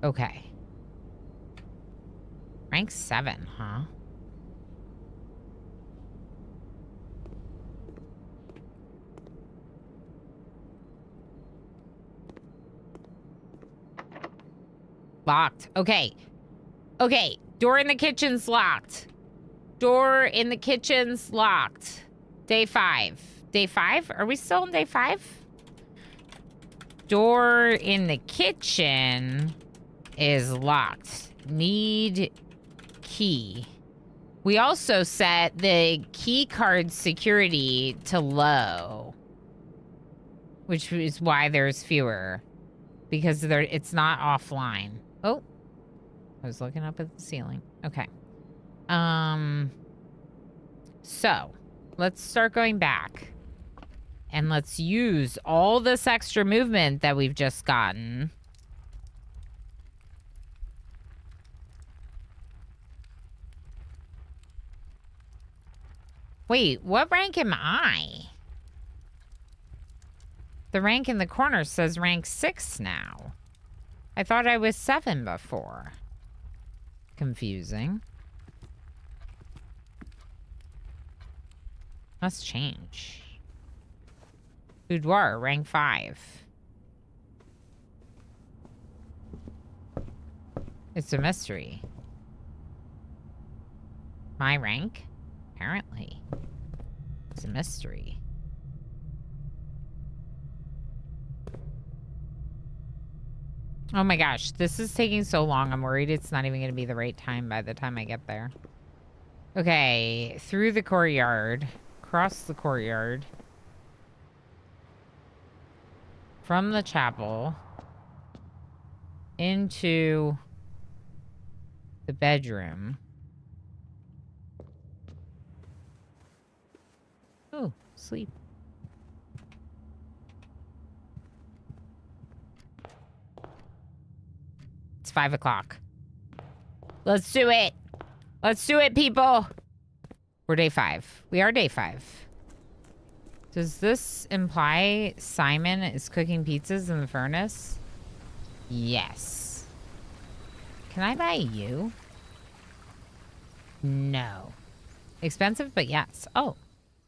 Okay. Rank 7, huh? Locked. Okay. Okay. Door in the kitchen's locked. Door in the kitchen's locked. Day 5. Day 5? Are we still on day 5? Door in the kitchen is locked. Need key. We also set the key card security to low, which is why there's fewer, because it's not offline. Oh, I was looking up at the ceiling. Okay. So let's start going back and let's use all this extra movement that we've just gotten. Wait, what rank am I? The rank in the corner says rank 6 now. I thought I was 7 before. Confusing. Must change. Boudoir, rank 5. It's a mystery. My rank? Apparently. It's a mystery. Oh my gosh, this is taking so long. I'm worried it's not even going to be the right time by the time I get there. Okay, through the courtyard. Across the courtyard. From the chapel. Into the bedroom. Oh, sleep. It's 5 o'clock. Let's do it. Let's do it, people. We're day 5. We are day 5. Does this imply Simon is cooking pizzas in the furnace? Yes. Can I buy you? No. Expensive, but yes. Oh.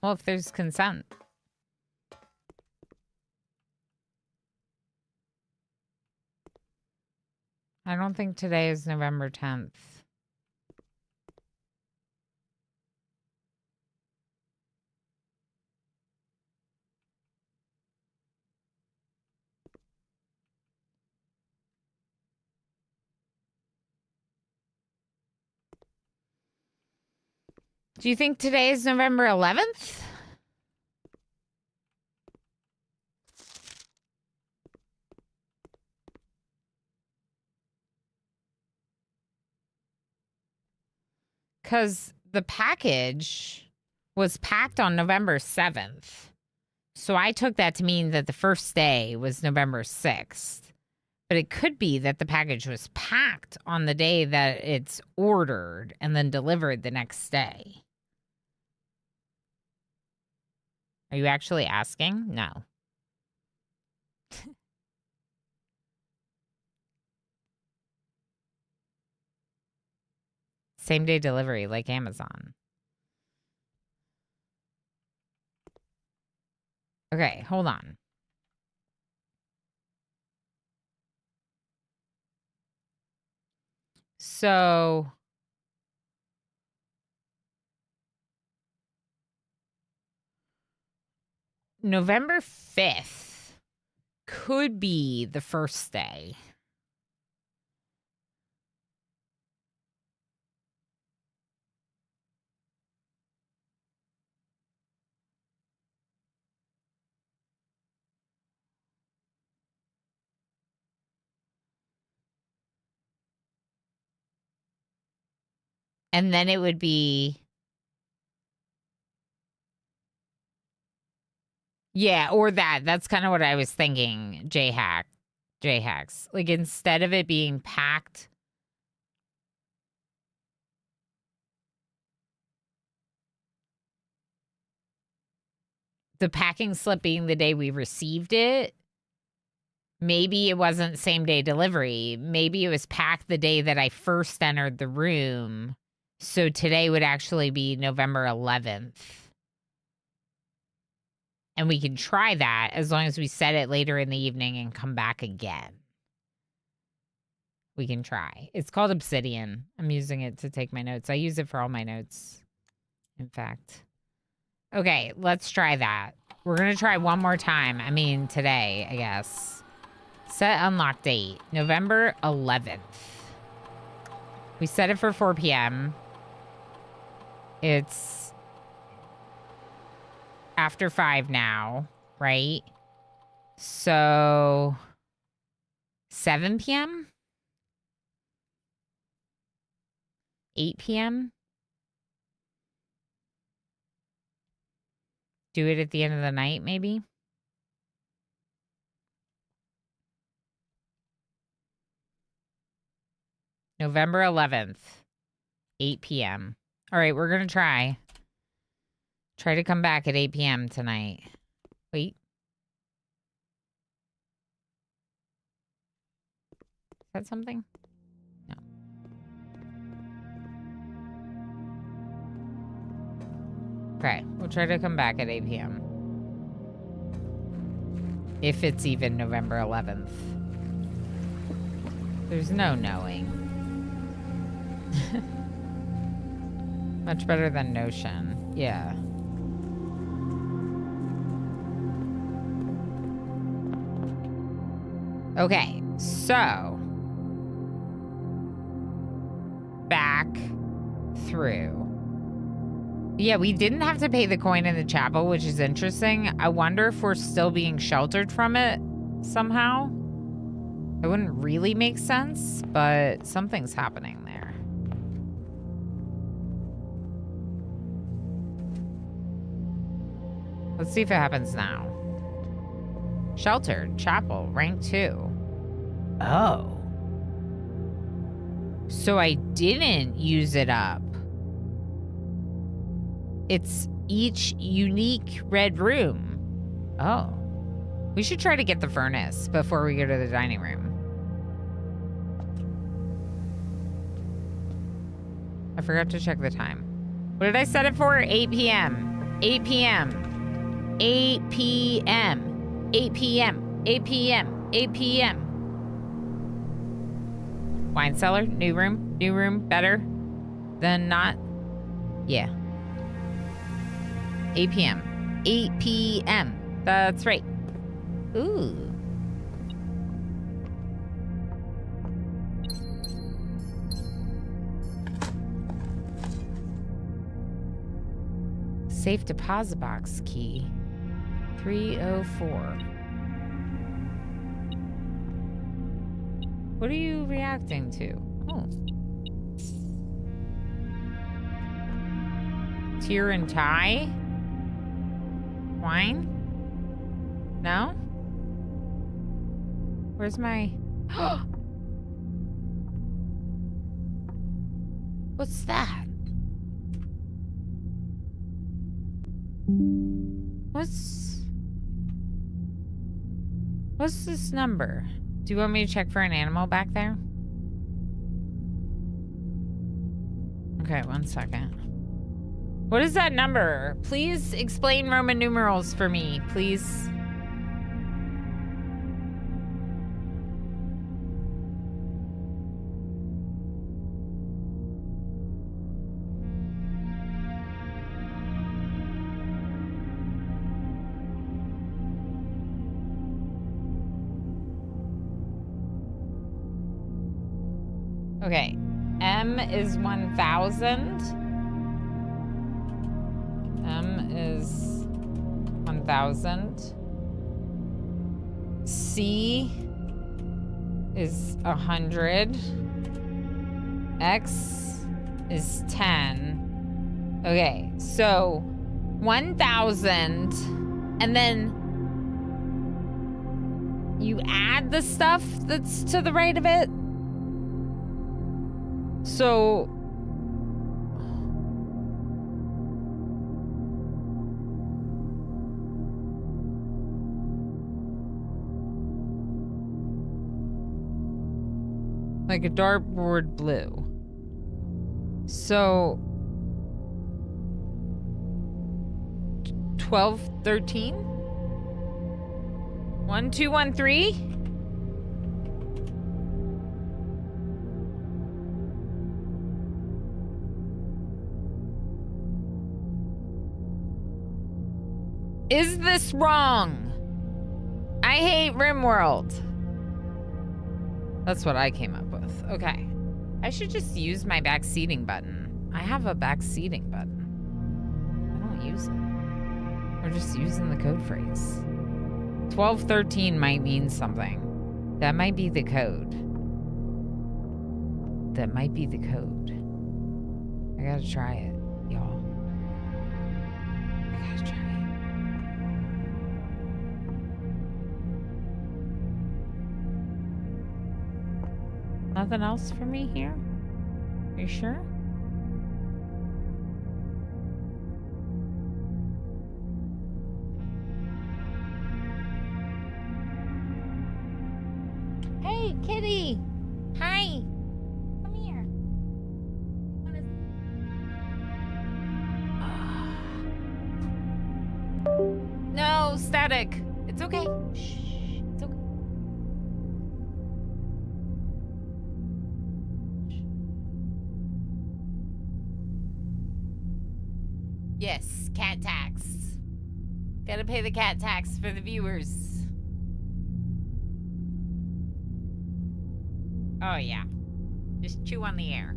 Well, if there's consent. I don't think today is November 10th. Do you think today is November 11th? Because the package was packed on November 7th. So I took that to mean that the first day was November 6th. But it could be that the package was packed on the day that it's ordered and then delivered the next day. Are you actually asking? No. Same day delivery like Amazon. Okay, hold on. So November 5th could be the first day. And then it would be... Yeah, or that. That's kind of what I was thinking, J-Hacks. Like, instead of it being packed... The packing slip being the day we received it, Maybe it wasn't same day delivery. Maybe it was packed the day that I first entered the room. So today would actually be November 11th. And we can try that as long as we set it later in the evening and come back again. We can try. It's called Obsidian. I'm using it to take my notes. I use it for all my notes, in fact. Okay, let's try that. We're going to try one more time. I mean, today, I guess. Set unlock date, November 11th. We set it for 4 p.m. It's after 5 now, right? So 7 p.m.? 8 p.m.? Do it at the end of the night, maybe? November 11th, 8 p.m. All right, we're going to try. Try to come back at 8 p.m. tonight. Wait. Is that something? No. Okay, we'll try to come back at 8 p.m. If it's even November 11th. There's no knowing. Much better than Notion. Yeah. Okay, so back through. Yeah, we didn't have to pay the coin in the chapel, which is interesting. I wonder if we're still being sheltered from it somehow. It wouldn't really make sense, but something's happening there. Let's see if it happens now. Sheltered, chapel, rank 2. Oh. So I didn't use it up. It's each unique red room. Oh. We should try to get the furnace before we go to the dining room. I forgot to check the time. What did I set it for? 8 p.m. 8 p.m. 8 p.m. 8 p.m. 8 p.m. 8 p.m. Wine cellar, new room, better than not. Yeah. 8 p.m. 8 p.m. That's right. Ooh. Safe deposit box key. 304. What are you reacting to? Oh. Tear and tie? Wine? No? Where's my... What's that? What's this number? Do you want me to check for an animal back there? Okay, 1 second. What is that number? Please explain Roman numerals for me, please. Okay, M is 1,000. M is 1,000. C is 100. X is 10. Okay, so 1,000, and then you add the stuff that's to the right of it. So Like a dartboard blue. So 1213? 1213? Is this wrong? I hate RimWorld. That's what I came up with. Okay. I should just use my back seating button. I have a back seating button. I don't use it. We're just using the code phrase. 1213 might mean something. That might be the code. That might be the code. I gotta try it, y'all. I gotta try it. Nothing else for me here? Are you sure? Hey, kitty! Hi! Come here. No, static. It's okay. Shh. It's okay. Yes, cat tax. Gotta pay the cat tax for the viewers. Oh, yeah. Just chew on the air.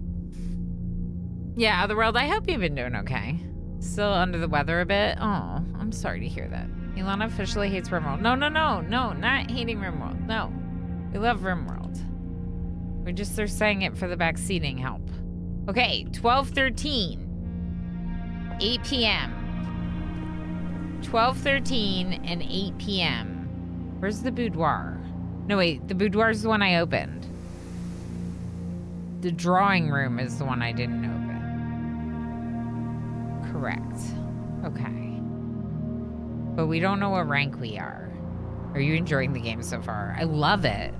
Yeah, Otherworld, I hope you've been doing okay. Still under the weather a bit? Oh, I'm sorry to hear that. Ilana officially hates RimWorld. No, not hating RimWorld. No. We love RimWorld. They're saying it for the back seating help. Okay, 1213. 8 p.m. 12:13 and 8 p.m. Where's the boudoir? No, wait. The boudoir is the one I opened. The drawing room is the one I didn't open. Correct. Okay. But we don't know what rank we are. Are you enjoying the game so far? I love it.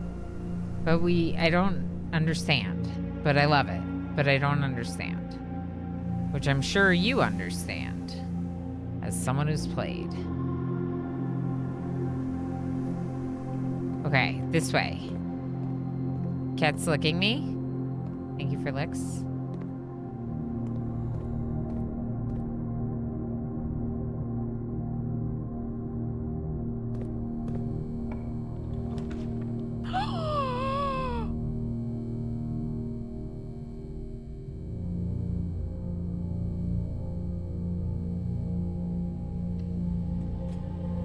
But I don't understand. But I love it. But I don't understand. Which I'm sure you understand, as someone who's played. Okay, this way. Cat's licking me. Thank you for licks.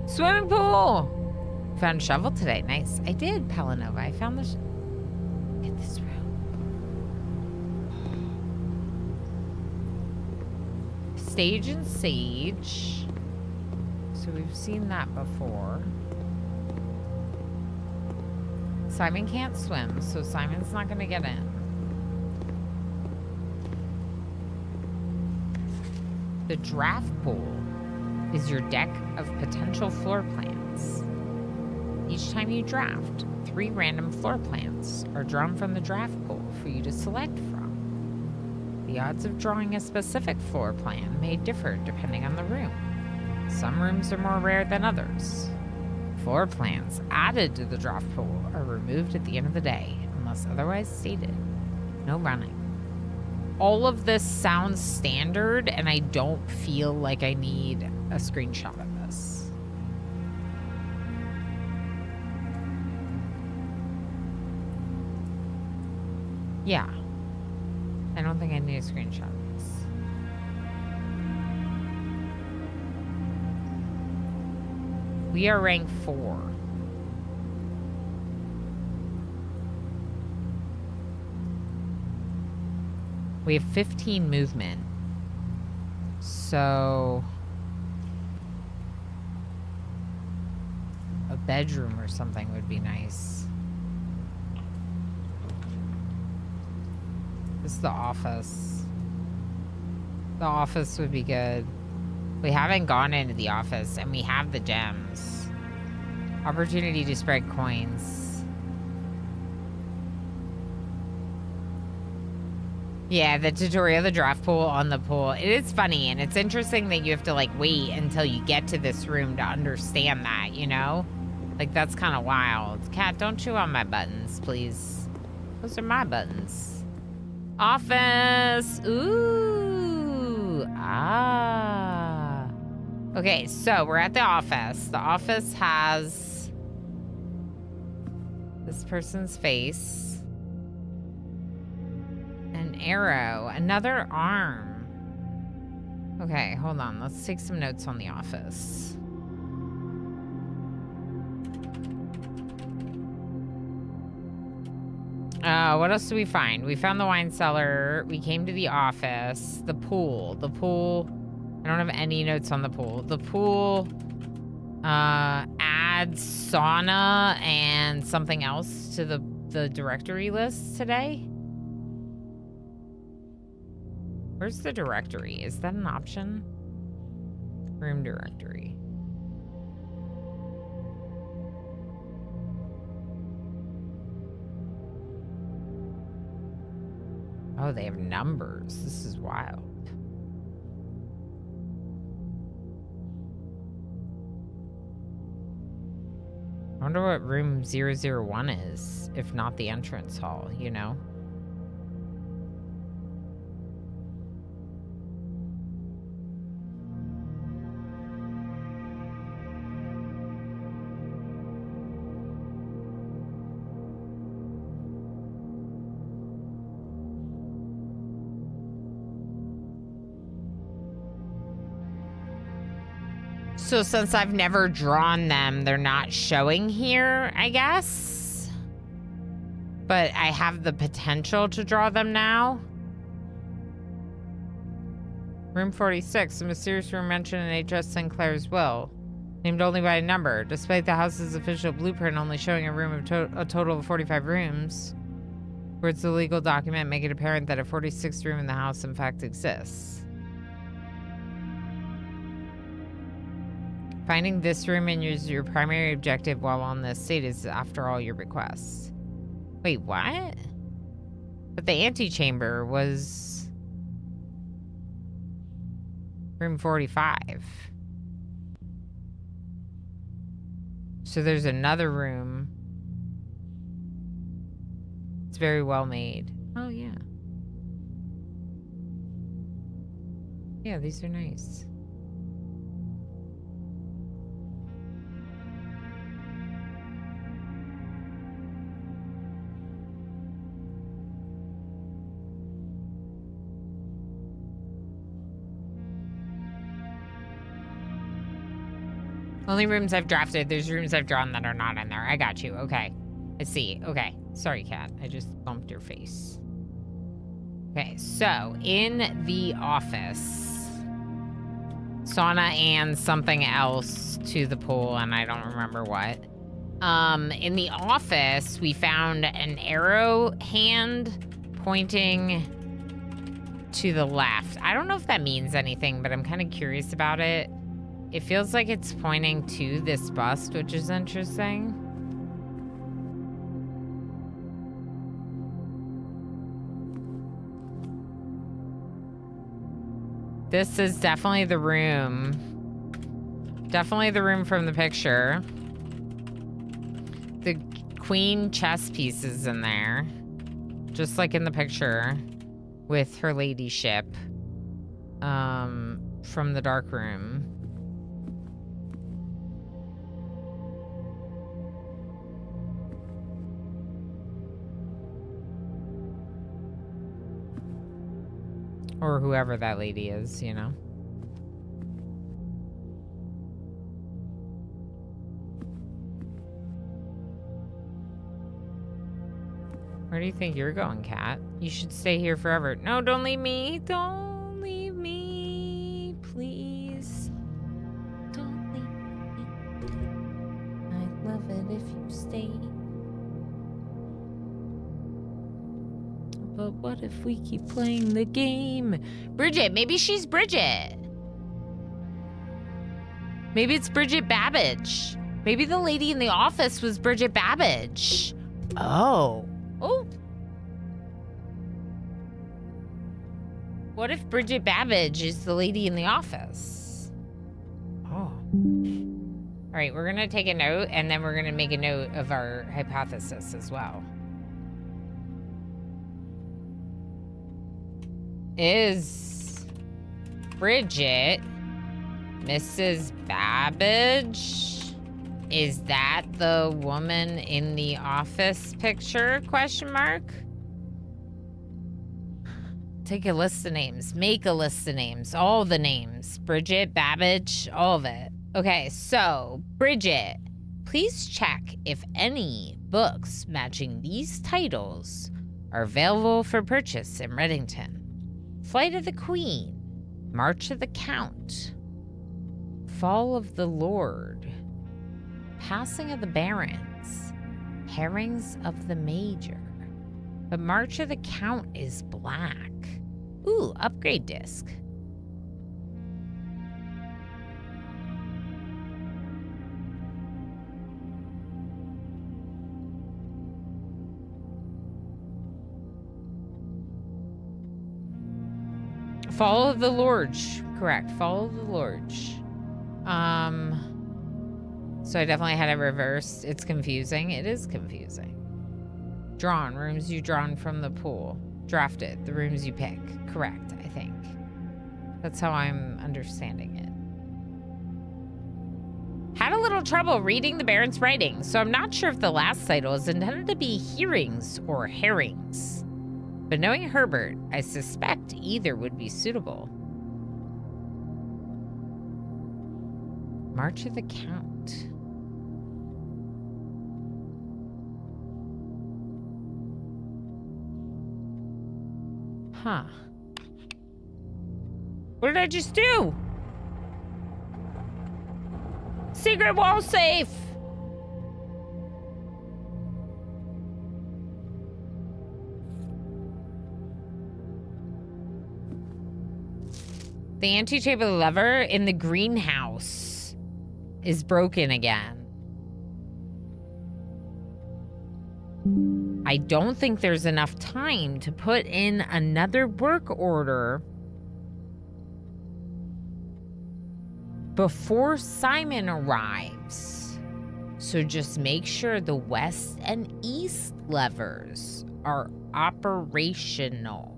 Swimming pool! Found a shovel today. Nice. I did, Palanova. I found the... Get this room. Stage and Sage. So we've seen that before. Simon can't swim, so Simon's not going to get in. The draft pool is your deck of potential floor plans. Each time you draft, 3 random floor plans are drawn from the draft pool for you to select from. The odds of drawing a specific floor plan may differ depending on the room. Some rooms are more rare than others. Floor plans added to the draft pool are removed at the end of the day, unless otherwise stated. No running. All of this sounds standard, and I don't feel like I need a screenshot of this. Yeah. I don't think I need a screenshot of this. We are rank 4. We have 15 movement. So a bedroom or something would be nice. This is the office. The office would be good. We haven't gone into the office, and we have the gems. Opportunity to spread coins. Yeah, the tutorial, the draft pool on the pool. It is funny, and it's interesting that you have to, like, wait until you get to this room to understand that, you know? Like, that's kind of wild. Cat, don't chew on my buttons, please. Those are my buttons. Office! Ooh! Ah. Okay, so we're at the office. The office has this person's face. An arrow. Another arm. Okay, hold on. Let's take some notes on the office. What else do we find? We found the wine cellar. We came to the office. The pool. The pool. I don't have any notes on the pool. The pool adds sauna and something else to the directory list today. Where's the directory? Is that an option? Room directory. Oh, they have numbers. This is wild. I wonder what room 001 is, if not the entrance hall, you know? So since I've never drawn them, they're not showing here, I guess. But I have the potential to draw them now. Room 46, a mysterious room mentioned in H.S. Sinclair's will. Named only by a number. Despite the house's official blueprint only showing a room of a total of 45 rooms. Words of the legal document make it apparent that a 46th room in the house in fact exists. Finding this room is your primary objective while on the estate is, after all, your requests. Wait, what? But the antechamber was room 45. So there's another room. It's very well made. Oh, yeah. Yeah, these are nice. Only rooms I've drafted. There's rooms I've drawn that are not in there. I got you. Okay. I see. Okay. Sorry, cat. I just bumped your face. Okay. So, in the office, sauna and something else to the pool, and I don't remember what. In the office, we found an arrow hand pointing to the left. I don't know if that means anything, but I'm kind of curious about it. It feels like it's pointing to this bust, which is interesting. This is definitely the room. Definitely the room from the picture. The queen chess piece is in there. Just like in the picture. With her ladyship. From the dark room. Or whoever that lady is, you know. Where do you think you're going, Cat? You should stay here forever. No, don't leave me. Don't leave me. Please. Don't leave me. I'd love it if you stayed. But what if we keep playing the game? Bridget, maybe she's Bridget. Maybe it's Bridget Babbage. Maybe the lady in the office was Bridget Babbage. Oh. Oh. What if Bridget Babbage is the lady in the office? Oh. All right, we're going to take a note, and then we're going to make a note of our hypothesis as well. Is Bridget Mrs. Babbage? Is that the woman in the office picture? Question mark. Take a list of names. Make a list of names. All the names. Bridget, Babbage, all of it. Okay, so Bridget, please check if any books matching these titles are available for purchase in Reddington. Flight of the Queen, March of the Count, Fall of the Lord, Passing of the Barons, Herrings of the Major. But March of the Count is black. Ooh, upgrade disc. Fall of the Lorge. Correct. Fall of the Lorge. So I definitely had it reversed. It's confusing. It is confusing. Drawn. Rooms you drawn from the pool. Drafted. The rooms you pick. Correct, I think. That's how I'm understanding it. Had a little trouble reading the Baron's writing, so I'm not sure if the last title is intended to be hearings or herrings. But knowing Herbert, I suspect either would be suitable. March of the Count. Huh. What did I just do? Secret wall safe! The antechamber lever in the greenhouse is broken again. I don't think there's enough time to put in another work order before Simon arrives. So just make sure the west and east levers are operational.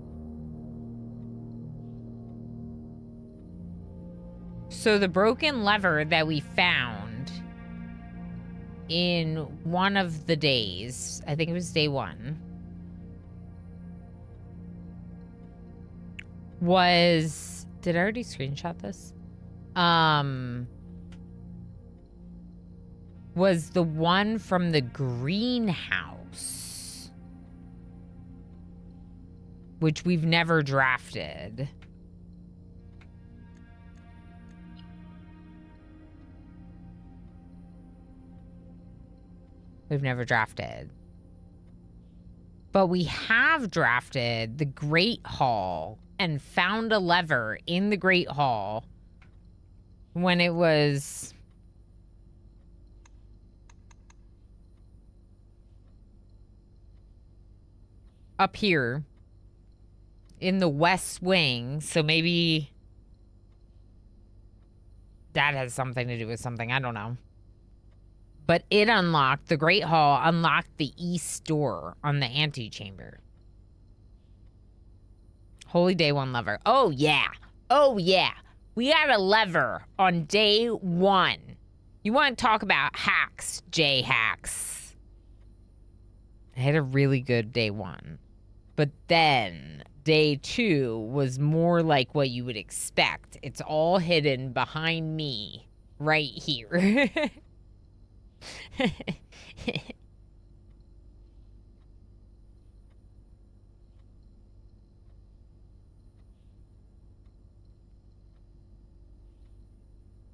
So the broken lever that we found in one of the days, I think it was day 1, was, did I already screenshot this? Was the one from the greenhouse, which we've never drafted. We've never drafted. But we have drafted the Great Hall and found a lever in the Great Hall when it was up here in the west wing. So maybe that has something to do with something. I don't know. But it unlocked, the Great Hall unlocked the east door on the antechamber. Holy Day 1 lever. Oh, yeah. Oh, yeah. We had a lever on day 1. You want to talk about hacks, J-hacks. I had a really good day 1. But then day 2 was more like what you would expect. It's all hidden behind me right here.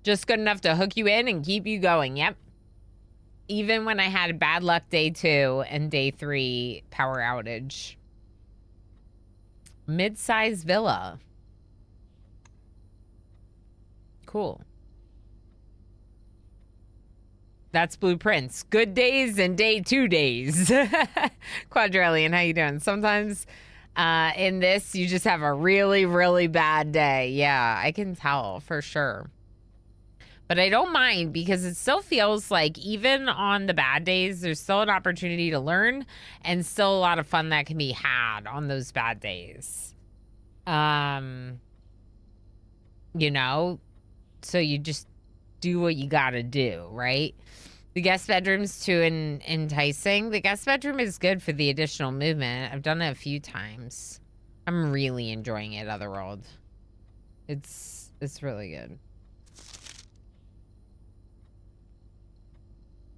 Just good enough to hook you in and keep you going. Yep. Even when I had bad luck day 2 and day 3 power outage. Mid-size villa. Cool. That's blueprints. Good days and day 2 days. Quadrillion, how you doing? Sometimes In this, you just have a really, really bad day. Yeah, I can tell for sure. But I don't mind because it still feels like even on the bad days, there's still an opportunity to learn and still a lot of fun that can be had on those bad days. You know, so you just do what you gotta do, right? The guest bedroom's too enticing. The guest bedroom is good for the additional movement. I've done it a few times. I'm really enjoying it, Otherworld. It's really good.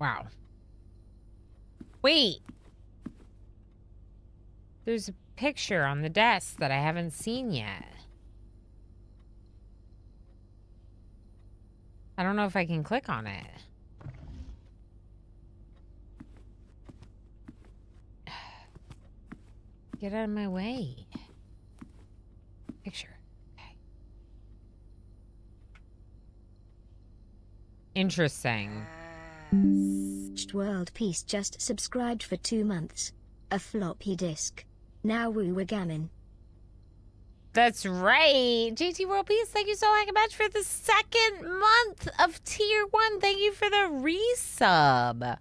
Wow. Wait. There's a picture on the desk that I haven't seen yet. I don't know if I can click on it. Get out of my way. Picture. Okay. Interesting. World Peace just subscribed for 2 months. A floppy disk. Now we were gammon. That's right. JT World Peace, thank you so much for the 2nd month of Tier 1. Thank you for the resub.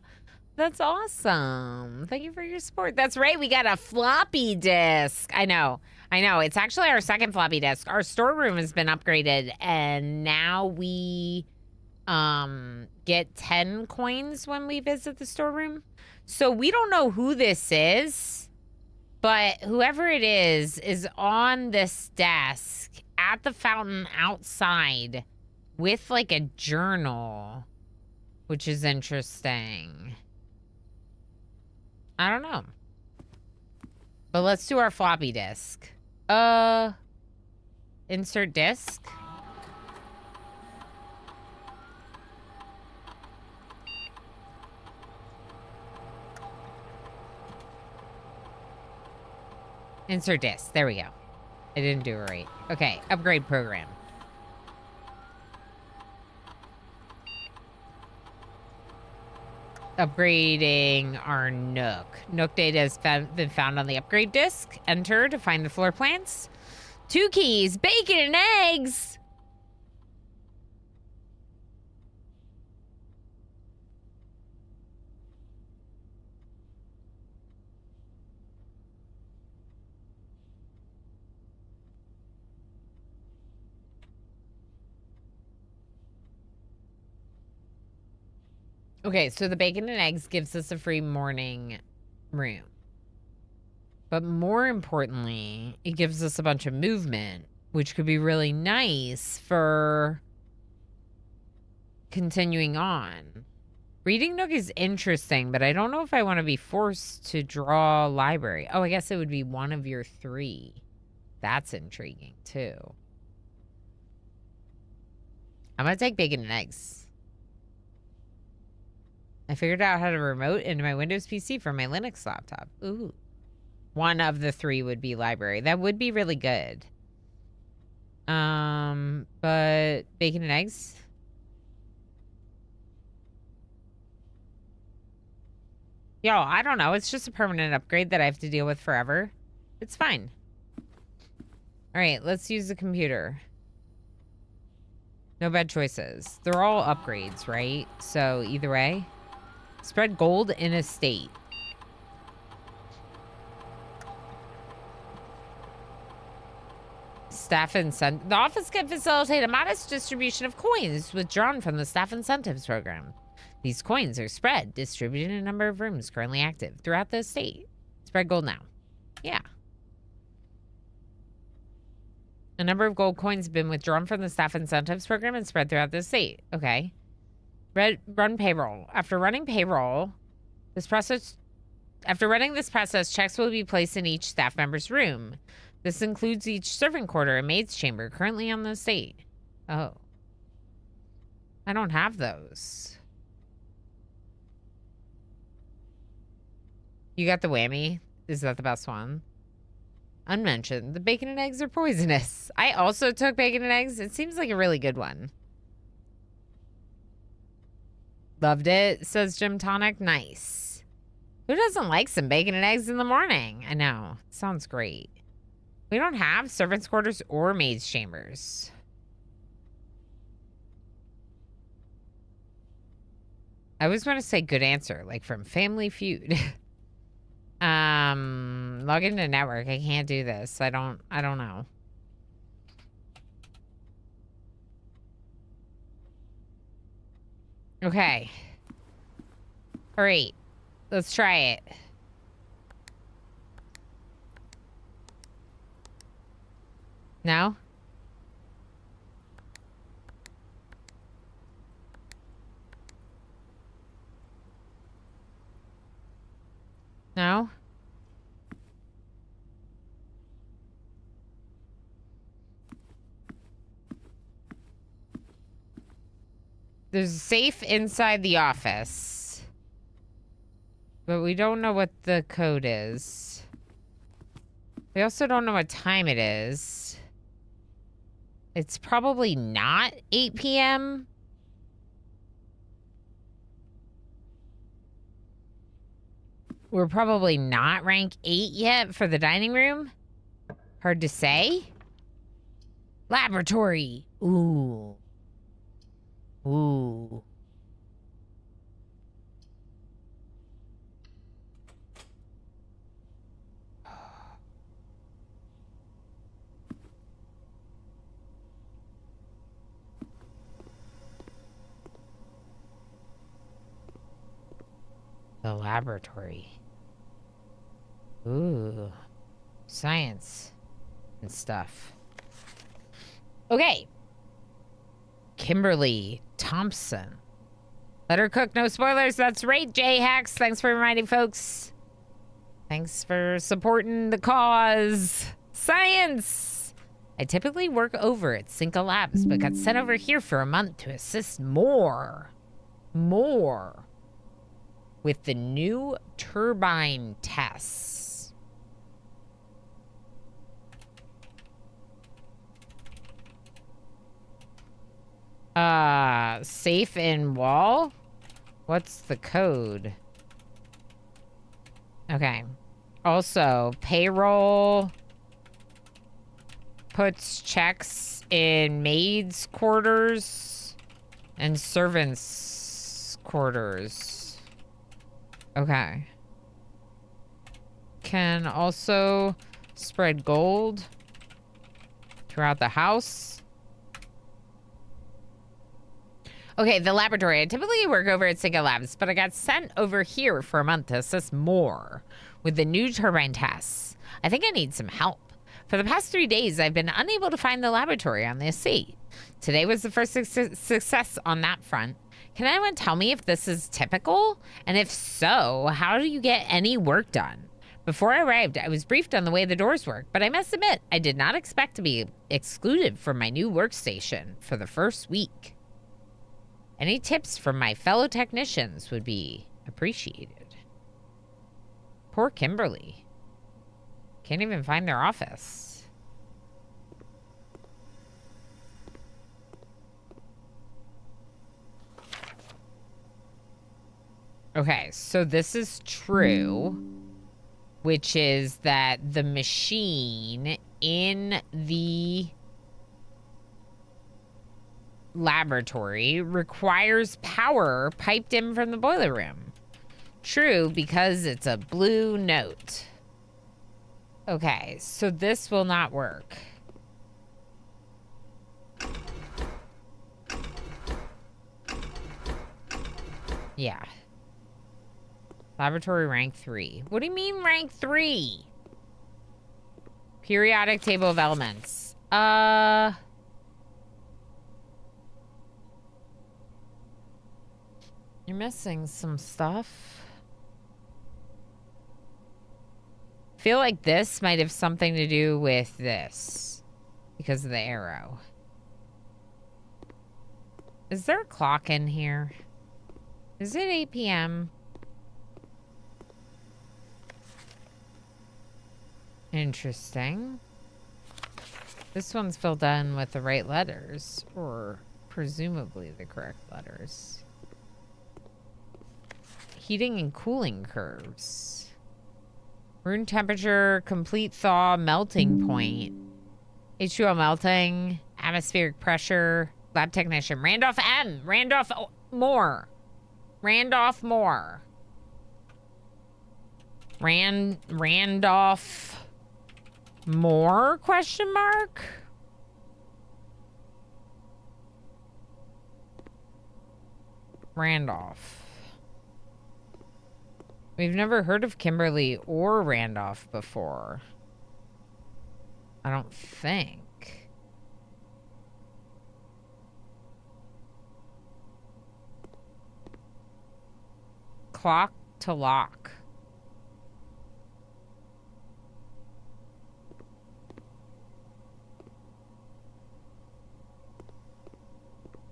That's awesome. Thank you for your support. That's right. We got a floppy disk. I know. It's actually our 2nd floppy disk. Our storeroom has been upgraded, and now we get 10 coins when we visit the storeroom. So we don't know who this is, but whoever it is on this desk at the fountain outside with like a journal, which is interesting. I don't know. But let's do our floppy disk. Insert disk. Insert disk. There we go. I didn't do it right. Okay, upgrade program. Upgrading our Nook. Nook data has been found on the upgrade disk. Enter to find the floor plans. 2 keys, bacon and eggs. Okay, so the bacon and eggs gives us a free morning room. But more importantly, it gives us a bunch of movement, which could be really nice for continuing on. Reading Nook is interesting, but I don't know if I want to be forced to draw library. Oh, I guess it would be one of your 3. That's intriguing, too. I'm going to take bacon and eggs. I figured out how to remote into my Windows PC from my Linux laptop. Ooh. One of the 3 would be library. That would be really good. But bacon and eggs? Yo, I don't know. It's just a permanent upgrade that I have to deal with forever. It's fine. All right, let's use the computer. No bad choices. They're all upgrades, right? So either way. Spread gold in a state. Staff incentive. The office can facilitate a modest distribution of coins withdrawn from the staff incentives program. These coins are spread, distributed in a number of rooms currently active throughout the estate. Spread gold now. Yeah. A number of gold coins have been withdrawn from the staff incentives program and spread throughout the estate. Okay. Run payroll. After running this process, checks will be placed in each staff member's room. This includes each servant quarter and maid's chamber currently on the estate. Oh. I don't have those. You got the whammy? Is that the best one? Unmentioned. The bacon and eggs are poisonous. I also took bacon and eggs. It seems like a really good one. Loved it, says Jim Tonic. Nice. Who doesn't like some bacon and eggs in the morning? I know. Sounds great. We don't have servants' quarters or maids' chambers. I always want to say good answer, like from Family Feud. Log into network. I can't do this. I don't know. Okay. All right. Let's try it. No? No? There's a safe inside the office. But we don't know what the code is. We also don't know what time it is. It's probably not 8 p.m. We're probably not rank 8 yet for the dining room. Hard to say. Laboratory. Ooh. Ooh. The laboratory. Ooh. Science and stuff. Okay. Kimberly Thompson. Let her cook, no spoilers. That's right, J-Hacks. Thanks for reminding folks. Thanks for supporting the cause. Science! I typically work over at Cinca Labs, but got sent over here for a month to assist more with the new turbine tests. Safe in wall? What's the code? Okay. Also, payroll puts checks in maids' quarters and servants' quarters. Okay. Can also spread gold throughout the house. Okay, the laboratory. I typically work over at Cinca Labs, but I got sent over here for a month to assist more with the new turbine tests. I think I need some help. For the past 3 days, I've been unable to find the laboratory on the estate. Today was the first success on that front. Can anyone tell me if this is typical? And if so, how do you get any work done? Before I arrived, I was briefed on the way the doors work, but I must admit, I did not expect to be excluded from my new workstation for the first week. Any tips from my fellow technicians would be appreciated. Poor Kimberly. Can't even find their office. Okay, so this is true, which is that the machine in the laboratory requires power piped in from the boiler room. True, because it's a blue note. Okay, so this will not work. Yeah. Laboratory rank 3. What do you mean rank 3? Periodic table of elements. You're missing some stuff. Feel like this might have something to do with this because of the arrow. Is there a clock in here? Is it 8 p.m.? Interesting. This one's filled in with the right letters, or presumably the correct letters. Heating and cooling curves. Room temperature, complete thaw, melting point. H2O melting, atmospheric pressure, lab technician. Randolph M. Randolph Moore. Randolph Moore. Randolph Moore, question mark? Randolph. We've never heard of Kimberly or Randolph before. I don't think. Clock to lock.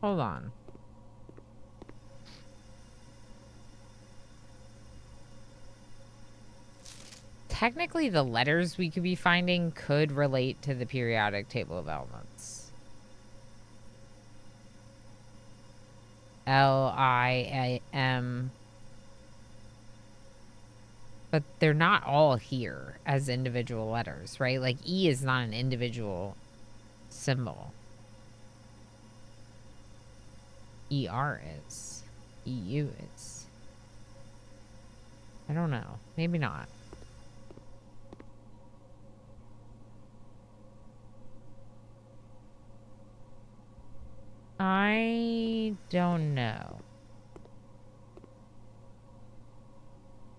Hold on. Technically, the letters we could be finding could relate to the periodic table of elements. L-I-A-M. But they're not all here as individual letters, right? Like, E is not an individual symbol. E-R is. E-U is. I don't know. Maybe not. I don't know.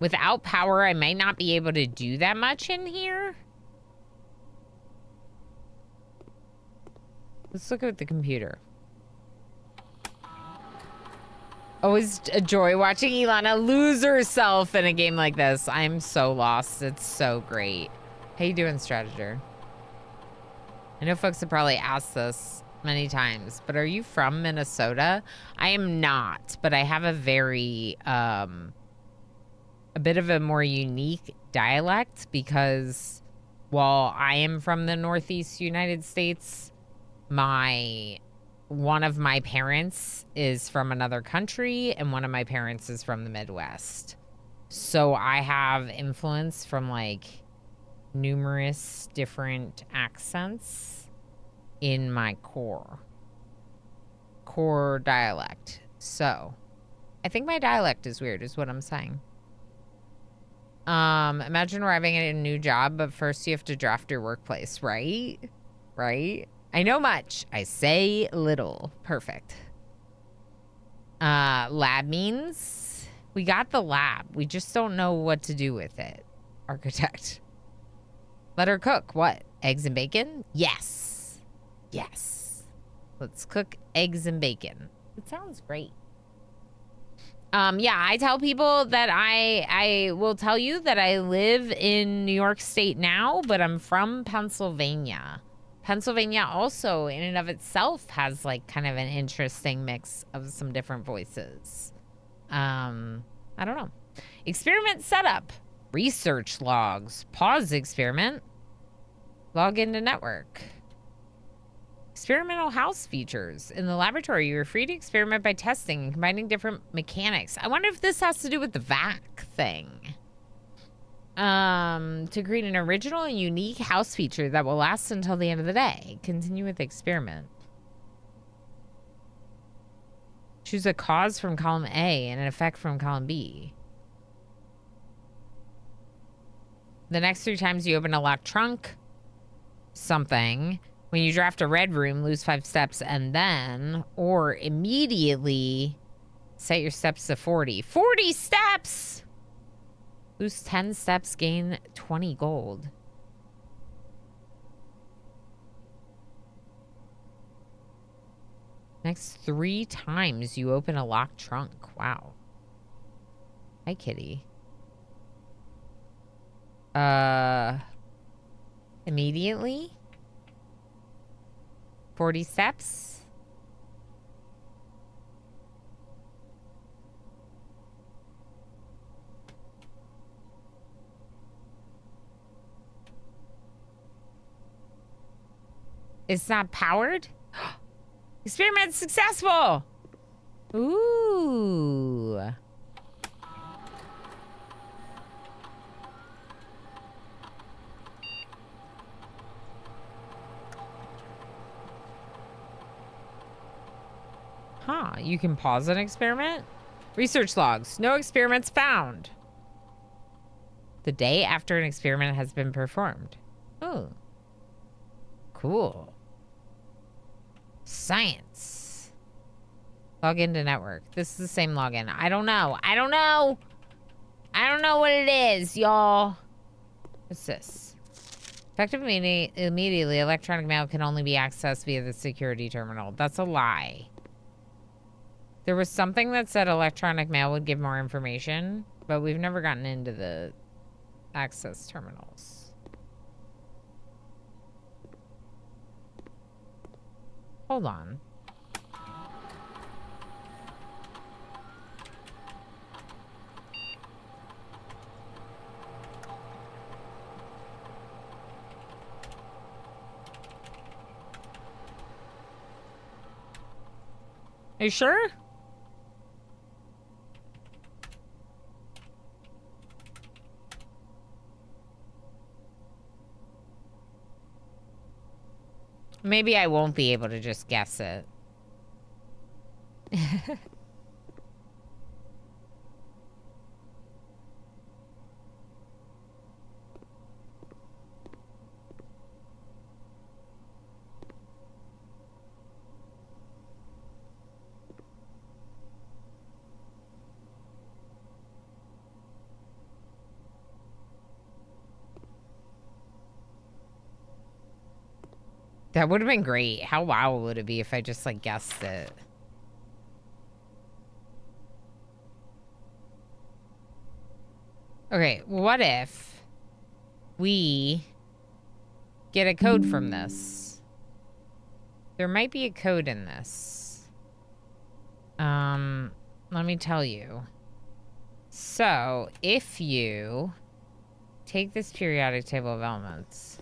Without power, I might not be able to do that much in here. Let's look at the computer. Always a joy watching Ilana lose herself in a game like this. I'm so lost. It's so great. How you doing, Strateger? I know folks have probably asked this many times, but are you from Minnesota? I am not, but I have a very, a bit of a more unique dialect because while I am from the Northeast United States, one of my parents is from another country and one of my parents is from the Midwest. So I have influence from like numerous different accents in my core dialect. So I think my dialect is weird is what I'm saying. Imagine arriving at a new job, but first you have to draft your workplace, right? Right? I know much. I say little. Perfect. Lab means we got the lab. We just don't know what to do with it. Architect. Let her cook. What? Eggs and bacon? Yes. Yes. Let's cook eggs and bacon. It sounds great. Yeah, I tell people that I will tell you that I live in New York State now, but I'm from Pennsylvania. Pennsylvania also in and of itself has like kind of an interesting mix of some different voices. I don't know. Experiment setup. Research logs. Pause experiment. Log into network. Experimental house features. In the laboratory, you are free to experiment by testing and combining different mechanics. I wonder if this has to do with the vac thing. To create an original and unique house feature that will last until the end of the day. Continue with the experiment. Choose a cause from column A and an effect from column B. The next 3 times you open a locked trunk, something. When you draft a red room, lose 5 steps and then, or immediately set your steps to 40. 40 steps! Lose 10 steps, gain 20 gold. Next 3 times you open a locked trunk. Wow. Hi, kitty. Immediately? 40 steps? It's not powered? Experiment successful! Ooh. Huh, you can pause an experiment? Research logs. No experiments found. The day after an experiment has been performed. Oh. Cool. Science. Log into network. This is the same login. I don't know. I don't know. I don't know what it is, y'all. What's this? Effective immediately, electronic mail can only be accessed via the security terminal. That's a lie. There was something that said electronic mail would give more information, but we've never gotten into the access terminals. Hold on. Are you sure? Maybe I won't be able to just guess it. That would have been great. How wow would it be if I just, like, guessed it? Okay, what if we get a code from this? There might be a code in this. Let me tell you. So, if you take this periodic table of elements,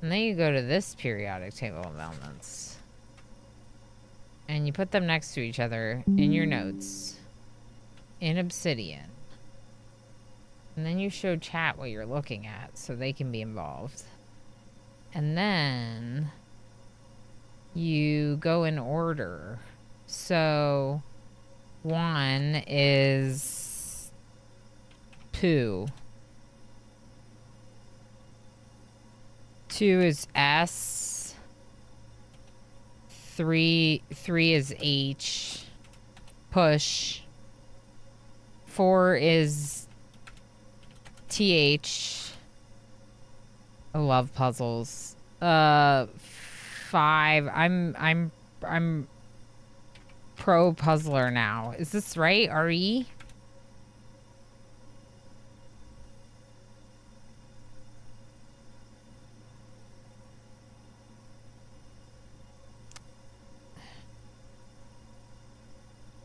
and then you go to this periodic table of elements, and you put them next to each other in your notes, in Obsidian, and then you show chat what you're looking at so they can be involved. And then you go in order. So 1 is poo. 2 is S. 3 is H. Push. 4 is TH. I love puzzles. 5. I'm pro puzzler now. Is this right? RE?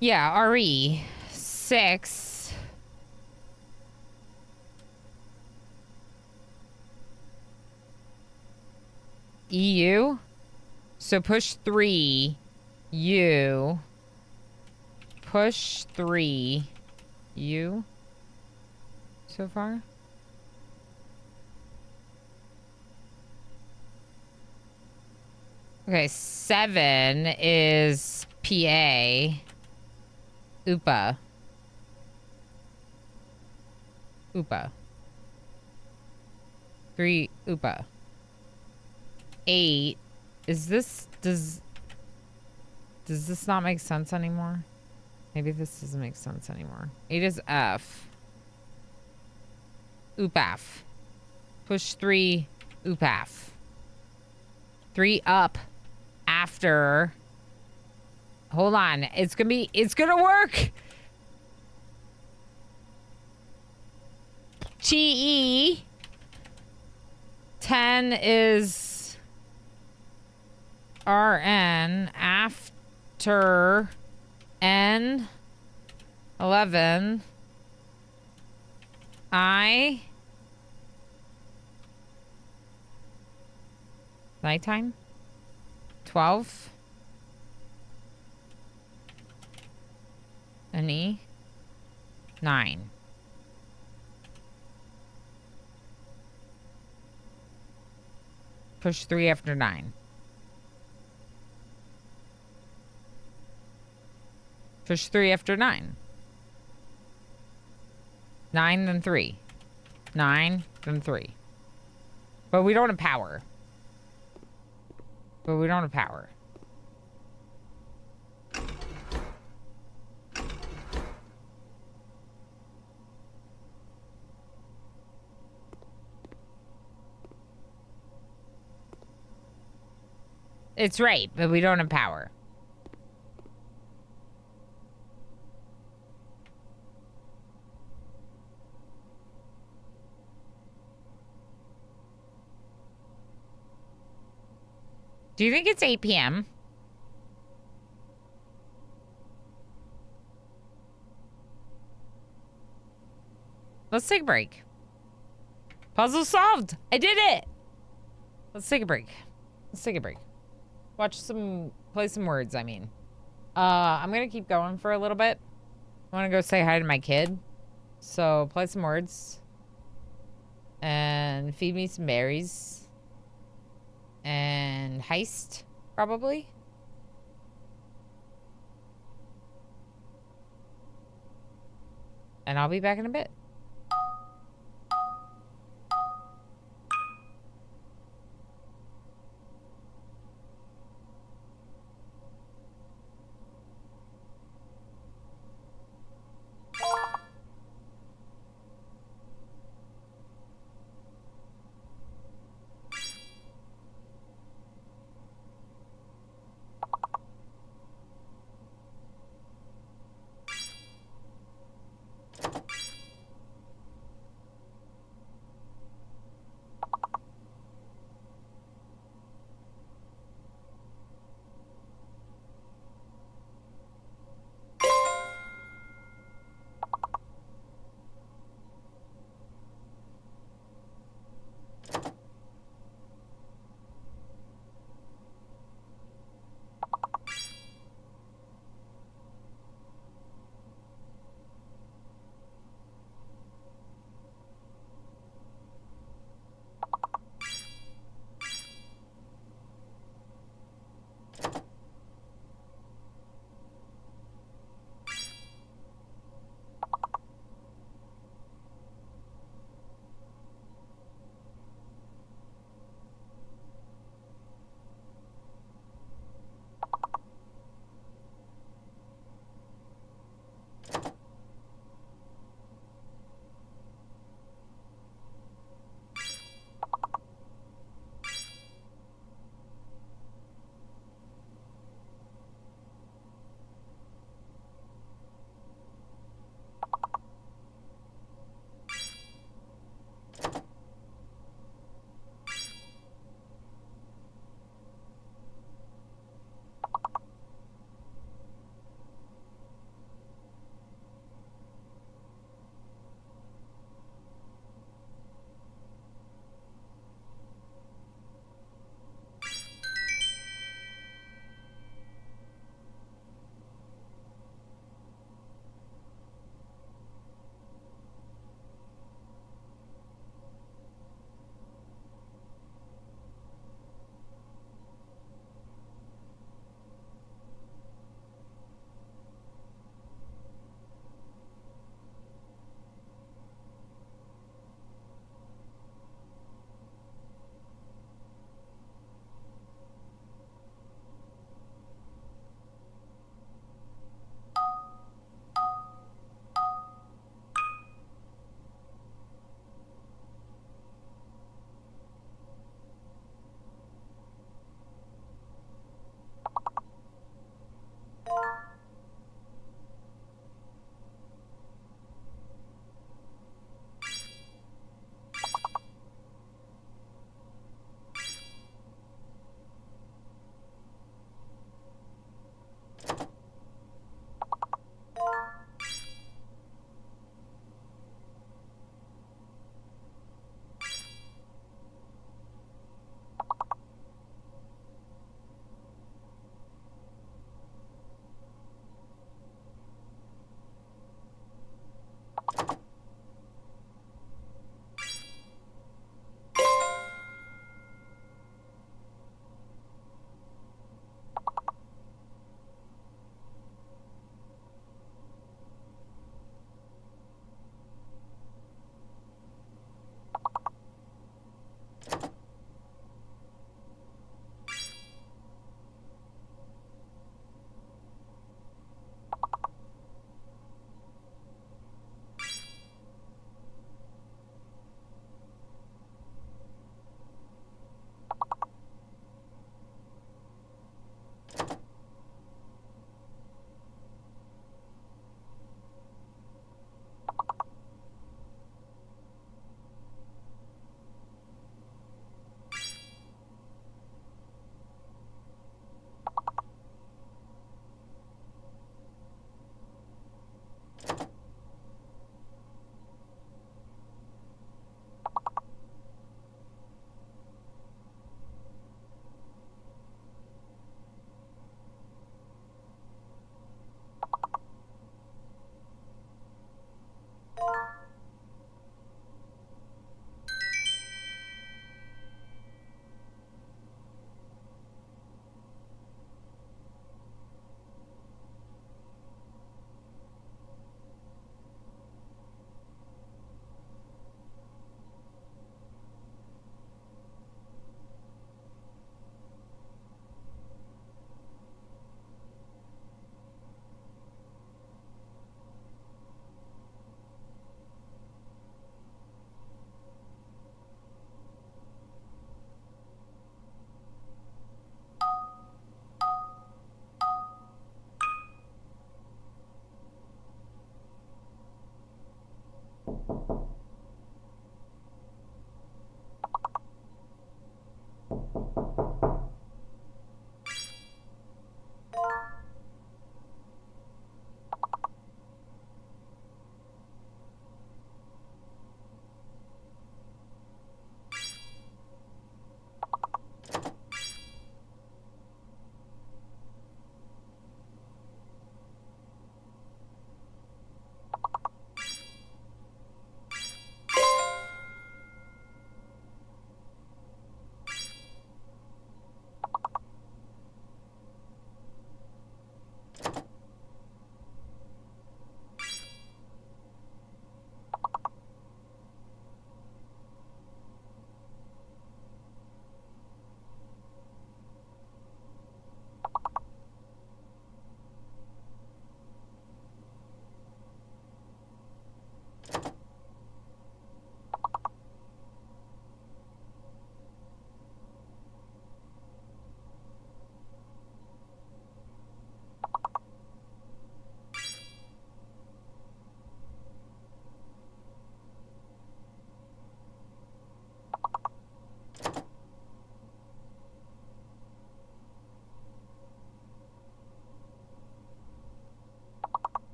Yeah, RE. 6. EU. So push 3. U. Push 3. U. So far. Okay, 7 is PA. Oopa. Oopa. 3 Oopa. 8 is this, does this not make sense anymore? Maybe this doesn't make sense anymore. 8 is F. Oopaf. Push 3 Oopaf. 3 up after. Hold on. It's gonna work. TE. 10 is RN after N. 11 I. Nighttime. 12 an E. 9. Push 3 after 9. Push 3 after 9. 9, then 3. 9, then 3. But we don't have power. But we don't have power. It's right, but we don't have power. Do you think it's 8 p.m.? Let's take a break. Puzzle solved. I did it. Let's take a break. Let's take a break. Play some words, I mean. I'm gonna keep going for a little bit. I wanna go say hi to my kid. So play some words. And feed me some berries. And heist, probably. And I'll be back in a bit.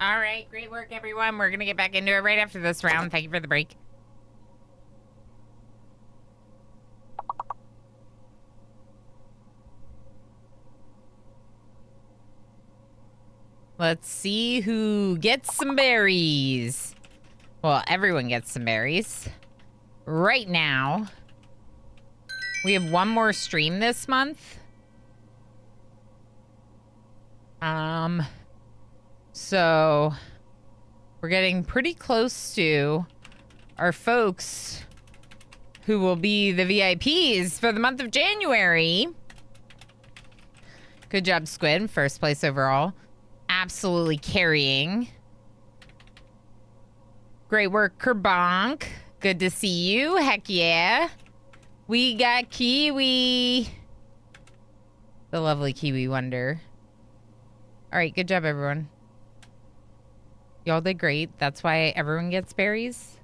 All right, great work, everyone. We're going to get back into it right after this round. Thank you for the break. Let's see who gets some berries. Well, everyone gets some berries. Right now, we have one more stream this month. So we're getting pretty close to our folks who will be the VIPs for the month of January. Good job, Squid. First place overall. Absolutely carrying. Great work, Kerbonk. Good to see you. Heck yeah. We got Kiwi. The lovely Kiwi Wonder. All right, good job, everyone. Y'all did great. That's why everyone gets berries.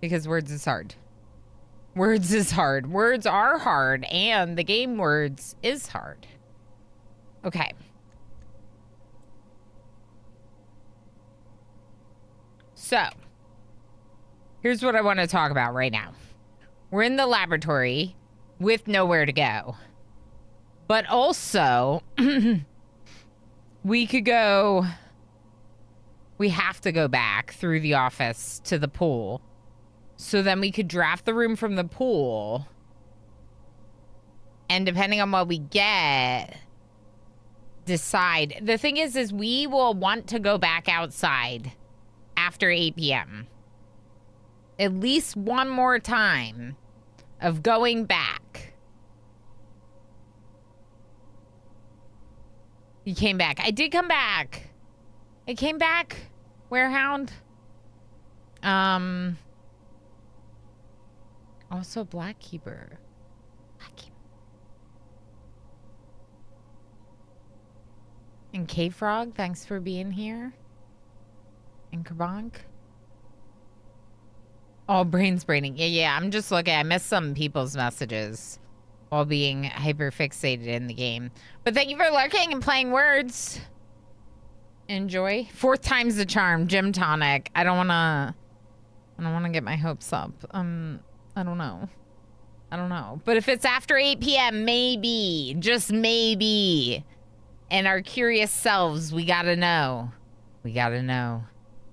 Because words is hard. Words is hard. Words are hard, and the game words is hard. Okay. So, here's what I want to talk about right now. We're in the laboratory with nowhere to go. But also, we could go... We have to go back through the office to the pool. So then we could draft the room from the pool. And depending on what we get, decide. The thing is we will want to go back outside after 8 p.m. At least one more time of going back. You came back. I did come back. I came back. Warehound. Also Blackkeeper. And K-Frog, thanks for being here. And Kerbonk. All brains braining. Yeah, I'm just looking. I missed some people's messages while being hyper fixated in the game. But thank you for lurking and playing words. Enjoy. 4th time's the charm. Gym tonic. I don't wanna get my hopes up. I don't know. But if it's after 8 p.m., maybe. Just maybe. And our curious selves, we gotta know. We gotta know.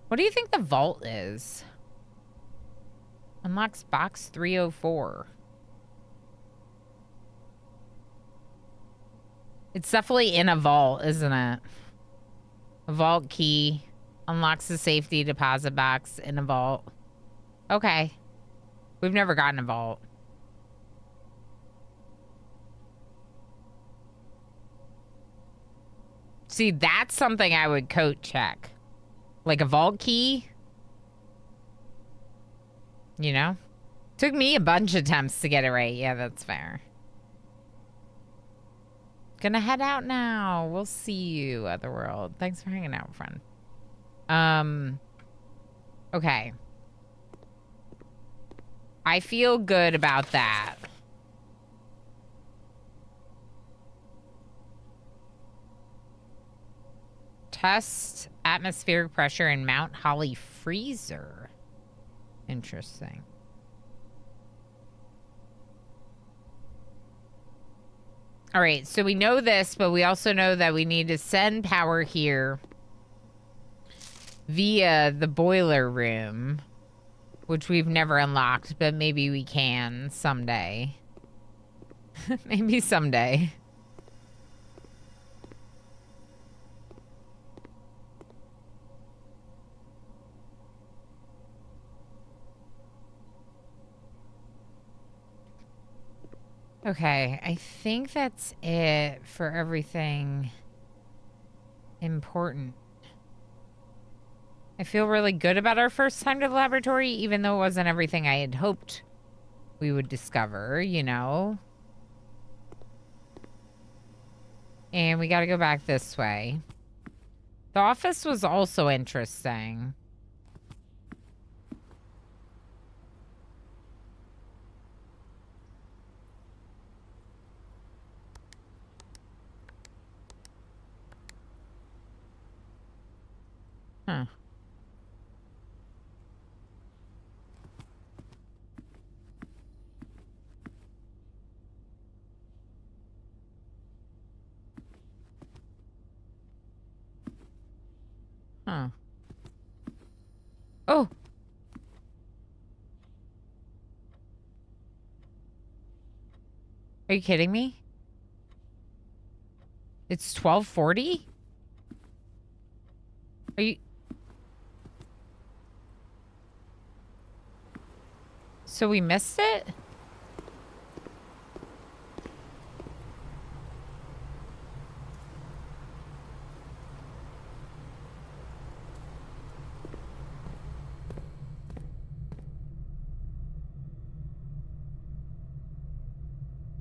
What do you think the vault is? Unlocks box 304. It's definitely in a vault, isn't it? A vault key unlocks the safety deposit box in a vault. Okay. We've never gotten a vault. See, that's something I would code check. Like a vault key. You know? Took me a bunch of attempts to get it right. Yeah, that's fair. Gonna head out now. We'll see you, Otherworld. Thanks for hanging out, friend. Okay. I feel good about that. Test atmospheric pressure in Mount Holly freezer. Interesting. All right, so we know this, but we also know that we need to send power here via the boiler room, which we've never unlocked, but maybe we can someday. Maybe someday. Okay, I think that's it for everything important. I feel really good about our first time to the laboratory, even though it wasn't everything I had hoped we would discover, you know? And we gotta go back this way. The office was also interesting. Are you kidding me? It's 12:40? Are you... So we missed it?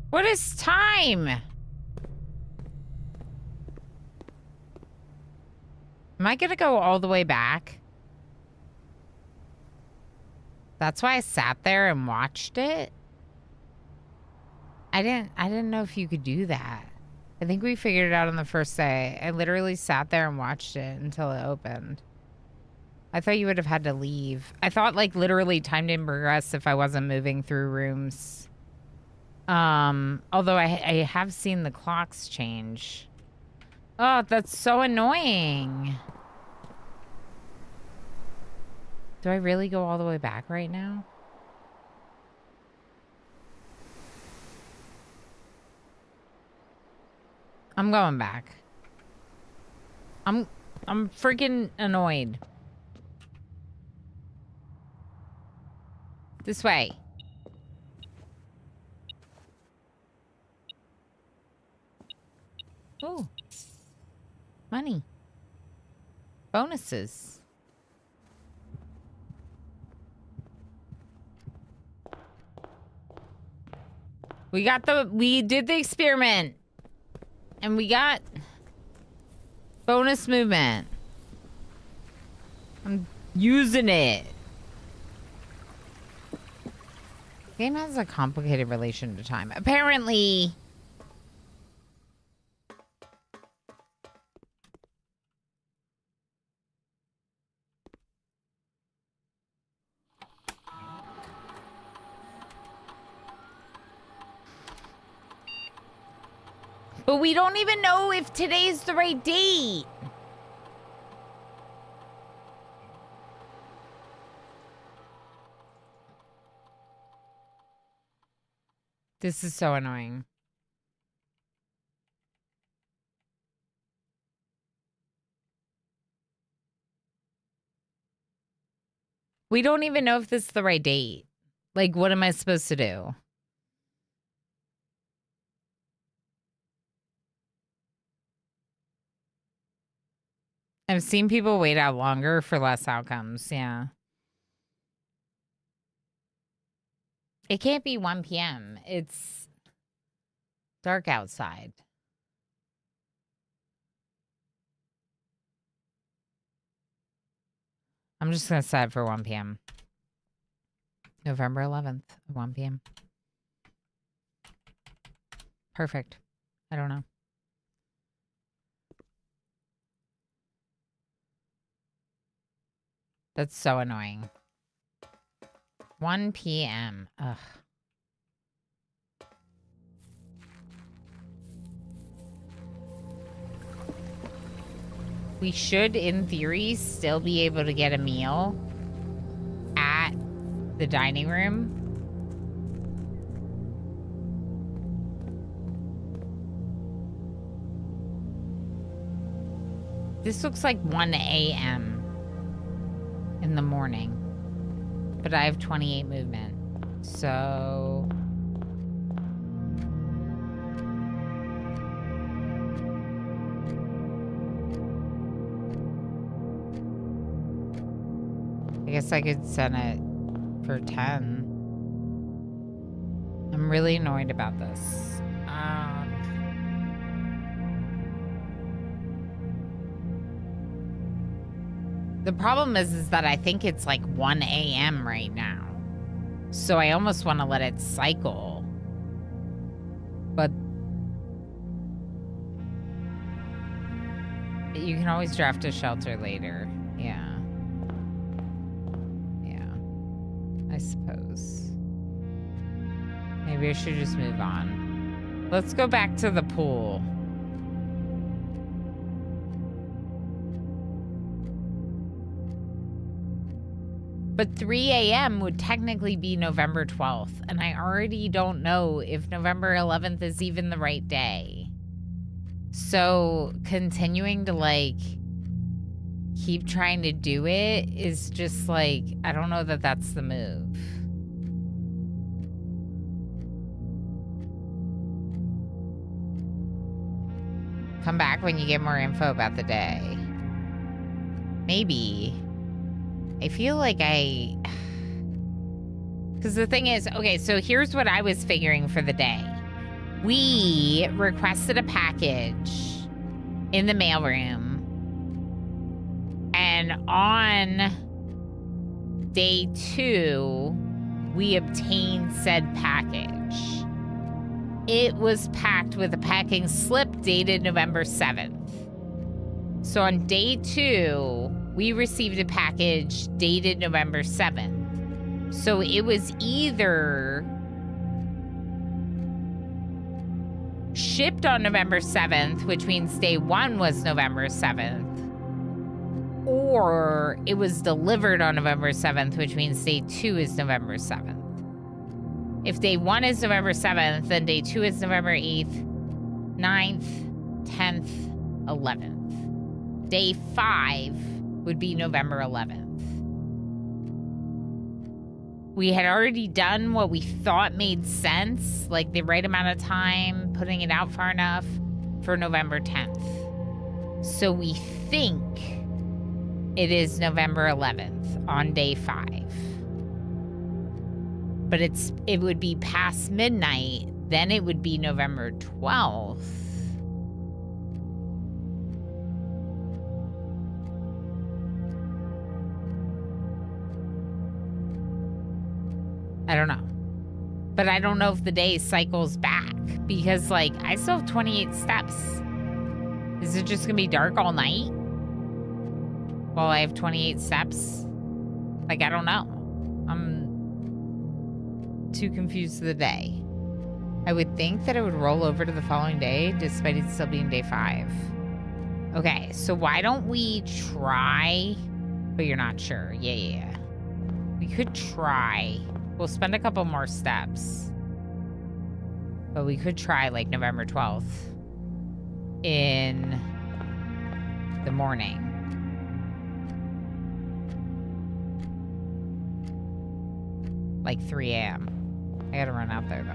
What is time? Am I gonna go all the way back? That's why I sat there and watched it. I didn't know if you could do that. I think we figured it out on the first day. I literally sat there and watched it until it opened. I thought you would have had to leave. I thought like literally time didn't progress if I wasn't moving through rooms. Although I have seen the clocks change. Oh, that's so annoying. Do I really go all the way back right now? I'm going back. I'm freaking annoyed. This way. Oh. Money. Bonuses. We did the experiment. And we got bonus movement. I'm using it. Game has a complicated relation to time. Apparently. But we don't even know if today's the right date. This is so annoying. We don't even know if this is the right date. Like, what am I supposed to do? I've seen people wait out longer for less outcomes. Yeah. It can't be 1 p.m. It's dark outside. I'm just going to set it for 1 p.m. November 11th, 1 p.m. Perfect. I don't know. That's so annoying. 1 p.m. Ugh. We should, in theory, still be able to get a meal at the dining room. This looks like 1 a.m. in the morning, but I have 28 movement, so I guess I could set it for 10. I'm really annoyed about this. The problem is that I think it's like 1 a.m. right now. So I almost want to let it cycle. But you can always draft a shelter later. Yeah. Yeah. I suppose. Maybe I should just move on. Let's go back to the pool. But 3 a.m. would technically be November 12th, and I already don't know if November 11th is even the right day. So continuing to, like, keep trying to do it is just, like, I don't know that that's the move. Come back when you get more info about the day. Maybe. I feel like because the thing is, okay, so here's what I was figuring for the day. We requested a package in the mailroom, and on day 2, we obtained said package. It was packed with a packing slip dated November 7th. So on day 2, we received a package dated November 7th. So it was either shipped on November 7th, which means day 1 was November 7th, or it was delivered on November 7th, which means day 2 is November 7th. If day 1 is November 7th, then day 2 is November 8th, 9th, 10th, 11th. Day 5 would be November 11th. We had already done what we thought made sense, like the right amount of time, putting it out far enough for November 10th. So we think it is November 11th on day 5. But it would be past midnight, then it would be November 12th. I don't know. But I don't know if the day cycles back because, like, I still have 28 steps. Is it just going to be dark all night while I have 28 steps? Like, I don't know. I'm too confused for the day. I would think that it would roll over to the following day despite it still being day 5. Okay, so why don't we try? But you're not sure. Yeah. We could try. We'll spend a couple more steps. But we could try, like, November 12th in the morning. Like 3 a.m. I gotta run out there, though.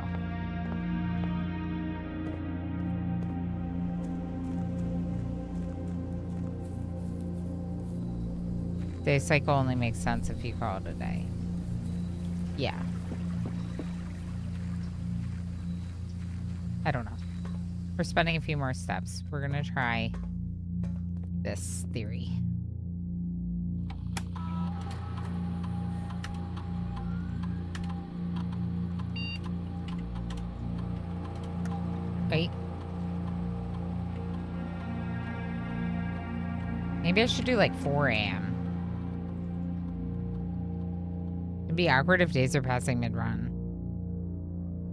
Day cycle only makes sense if you call it a day. Yeah. I don't know. We're spending a few more steps. We're gonna try this theory. Wait. Maybe I should do like 4 a.m. It'd be awkward if days are passing mid-run.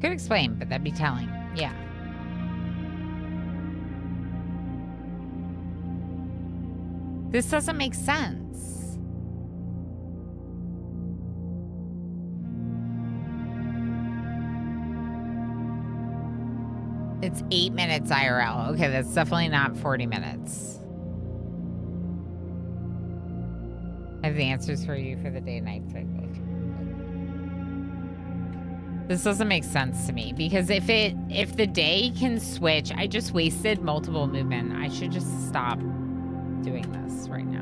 Could explain, but that'd be telling. Yeah. This doesn't make sense. It's 8 minutes IRL. Okay, that's definitely not 40 minutes. I have the answers for you for the day-night cycle. This doesn't make sense to me because if the day can switch, I just wasted multiple movement. I should just stop doing this right now.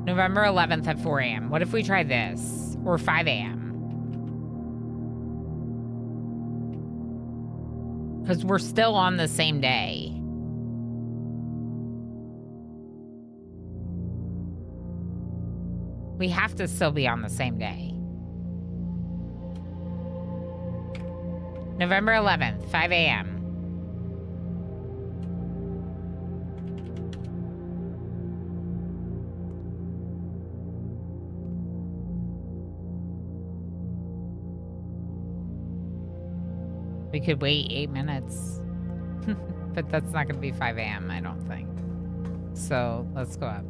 November 11th at 4 a.m. What if we try this? Or 5 a.m.? Because we're still on the same day. We have to still be on the same day. November 11th, 5 a.m. We could wait 8 minutes. but that's not going to be 5 a.m., I don't think. So let's go up.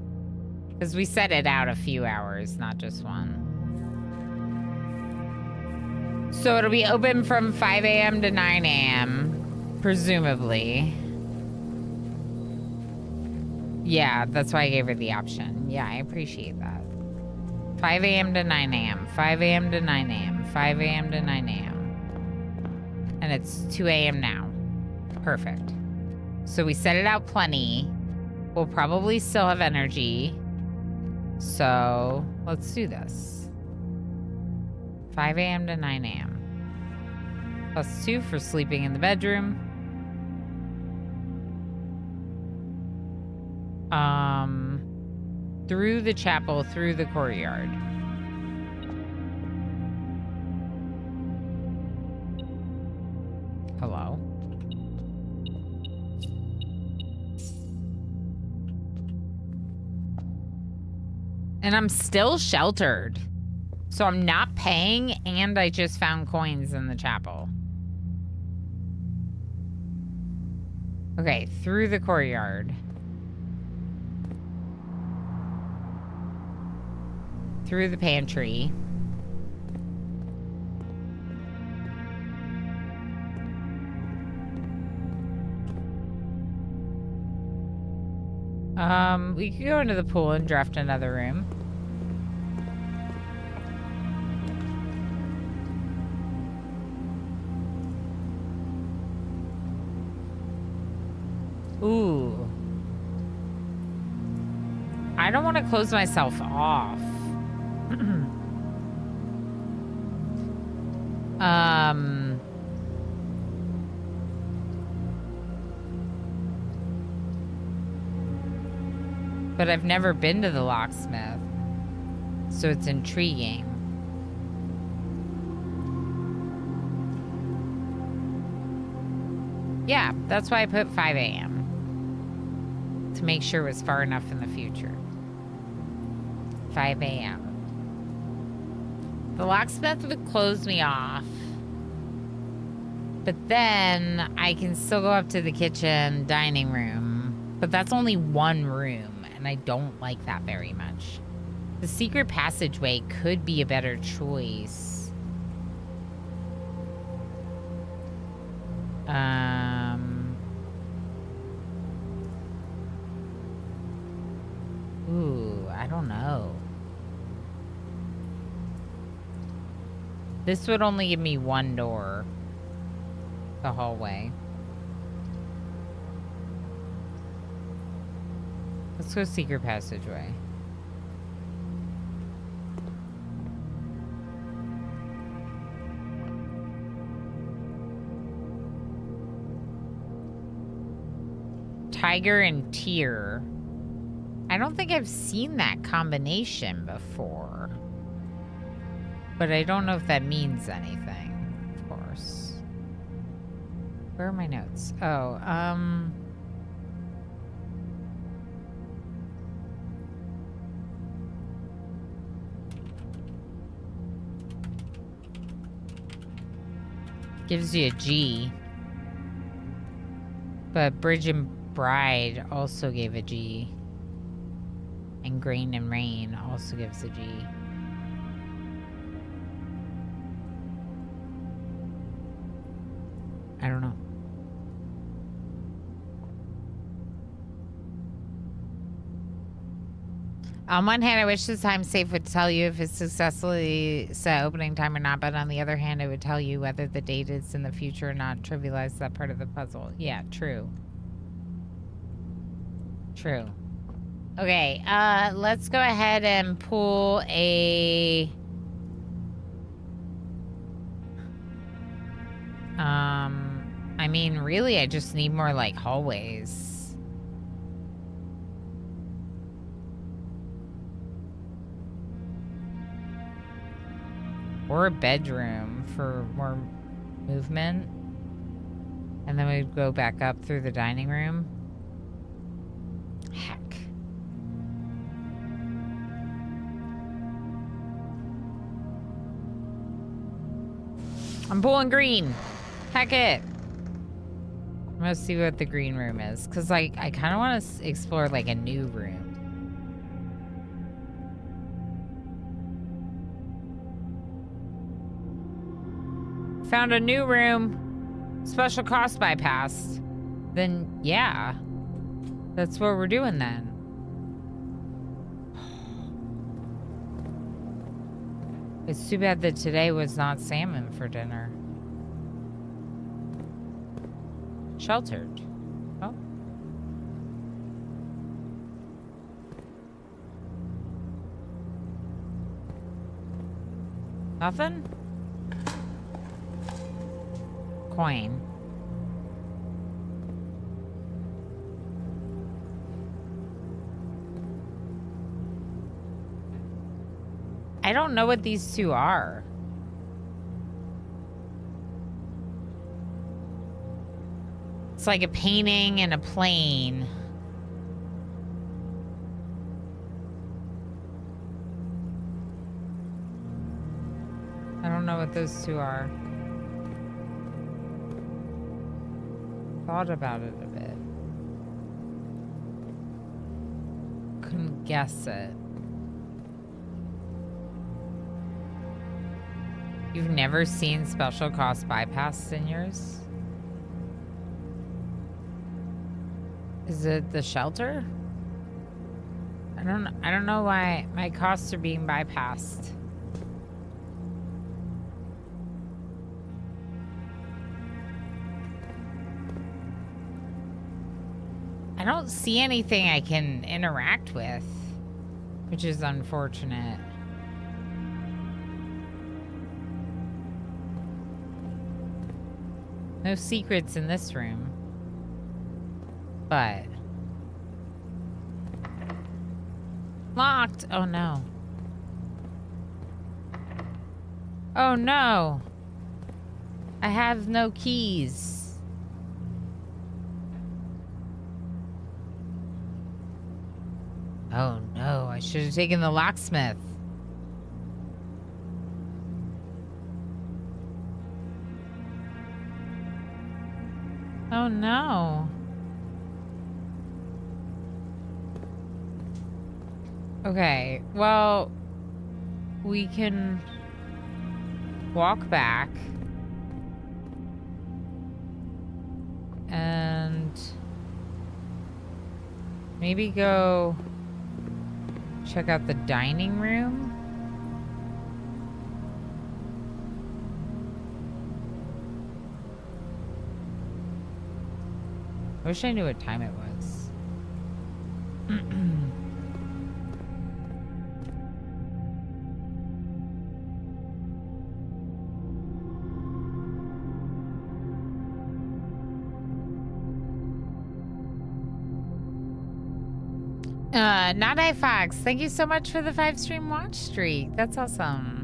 Because we set it out a few hours, not just one. So it'll be open from 5 a.m. to 9 a.m., presumably. Yeah, that's why I gave her the option. Yeah, I appreciate that. 5 a.m. to 9 a.m., 5 a.m. to 9 a.m., 5 a.m. to 9 a.m. And it's 2 a.m. now. Perfect. So we set it out plenty. We'll probably still have energy. So let's do this. 5 a.m. to 9 a.m. Plus 2 for sleeping in the bedroom. Through the chapel, through the courtyard. Hello? And I'm still sheltered. So I'm not paying, and I just found coins in the chapel. Okay, through the courtyard. Through the pantry. We could go into the pool and draft another room. Ooh. I don't want to close myself off. But I've never been to the locksmith, so it's intriguing. Yeah, that's why I put 5 a.m. to make sure it was far enough in the future. 5 a.m. The locksmith would close me off. But then I can still go up to the kitchen, dining room. But that's only one room, and I don't like that very much. The secret passageway could be a better choice. Ooh, I don't know. This would only give me one door. The hallway. Let's go secret passageway. Tiger and Tear. I don't think I've seen that combination before. But I don't know if that means anything, of course. Where are my notes? Oh, gives you a G. But Bridge and Bride also gave a G. And Grain and Rain also gives a G. I don't know. On one hand, I wish the time safe would tell you if it's successfully set opening time or not, but on the other hand, it would tell you whether the date is in the future or not. Trivialize that part of the puzzle. Yeah, true. True. Okay, let's go ahead and pull a... I mean, really, I just need more, like, hallways. Or a bedroom for more movement. And then we'd go back up through the dining room. Heck. I'm pulling green. Heck it. I'm gonna see what the green room is, cause like I kind of want to explore like a new room. Found a new room. Special cost bypass. Then yeah, that's what we're doing then. It's too bad that today was not salmon for dinner. Sheltered. Oh. Nothing? Coin. I don't know what these two are. It's like a painting and a plane. I don't know what those two are. Thought about it a bit. Couldn't guess it. You've never seen special cost bypass in yours? Is it the shelter? I don't know why my costs are being bypassed. I don't see anything I can interact with, which is unfortunate. No secrets in this room. But... locked! Oh no. Oh no! I have no keys. Oh no, I should have taken the locksmith. Oh no. Okay, well, we can walk back and maybe go check out the dining room. I wish I knew what time it was. Not iFox, thank you so much for the 5-stream watch streak. That's awesome.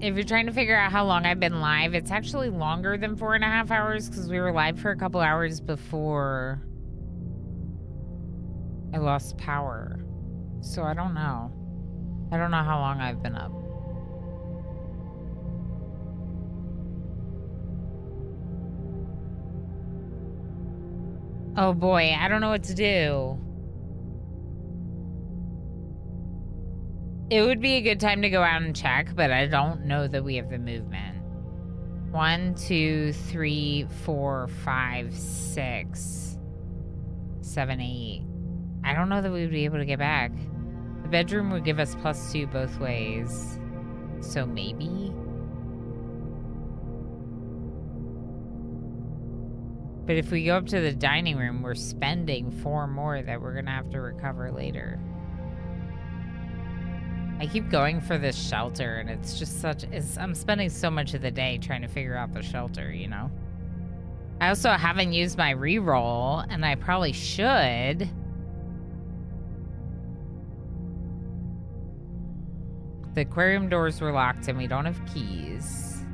If you're trying to figure out how long I've been live, it's actually longer than 4.5 hours because we were live for a couple hours before I lost power. So I don't know. I don't know how long I've been up. Oh boy, I don't know what to do. It would be a good time to go out and check, but I don't know that we have the movement. 1, 2, 3, 4, 5, 6, 7, 8. I don't know that we would be able to get back. The bedroom would give us +2 both ways. So maybe? But if we go up to the dining room, we're spending 4 more that we're gonna have to recover later. I keep going for this shelter, and it's just I'm spending so much of the day trying to figure out the shelter, you know? I also haven't used my reroll, and I probably should. The aquarium doors were locked, and we don't have keys.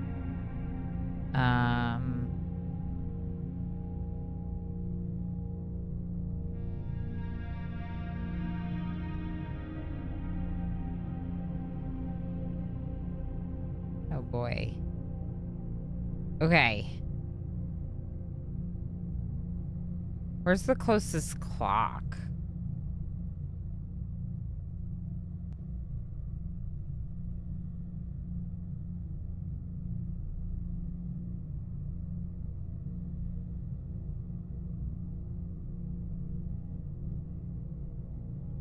Oh boy. Okay. Where's the closest clock?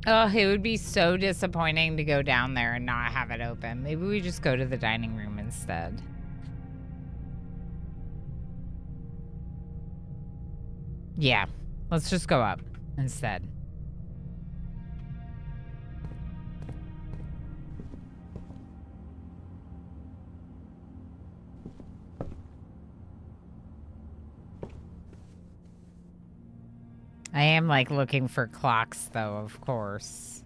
Oh, it would be so disappointing to go down there and not have it open. Maybe we just go to the dining room instead. Yeah, let's just go up instead. I am like looking for clocks though, of course.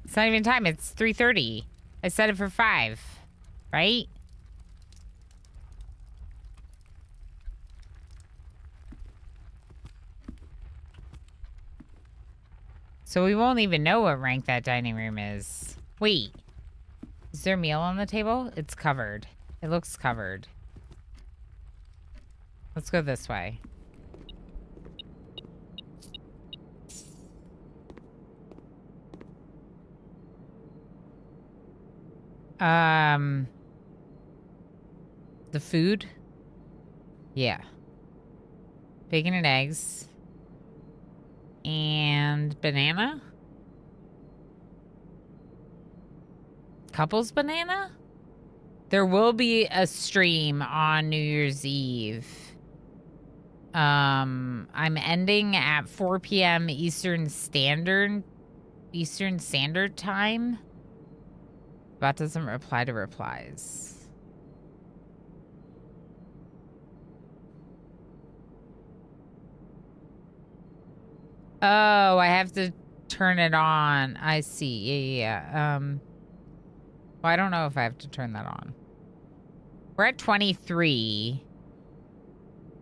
It's not even time, it's 3:30. I set it for 5, right? So we won't even know what rank that dining room is. Wait, is there a meal on the table? It's covered. It looks covered. Let's go this way. The food? Yeah. Bacon and eggs. And banana? Couples banana? There will be a stream on New Year's Eve. I'm ending at 4 p.m. Eastern Standard Time. Bot doesn't reply to replies. Oh, I have to turn it on. I see. Yeah. Well, I don't know if I have to turn that on. We're at 23.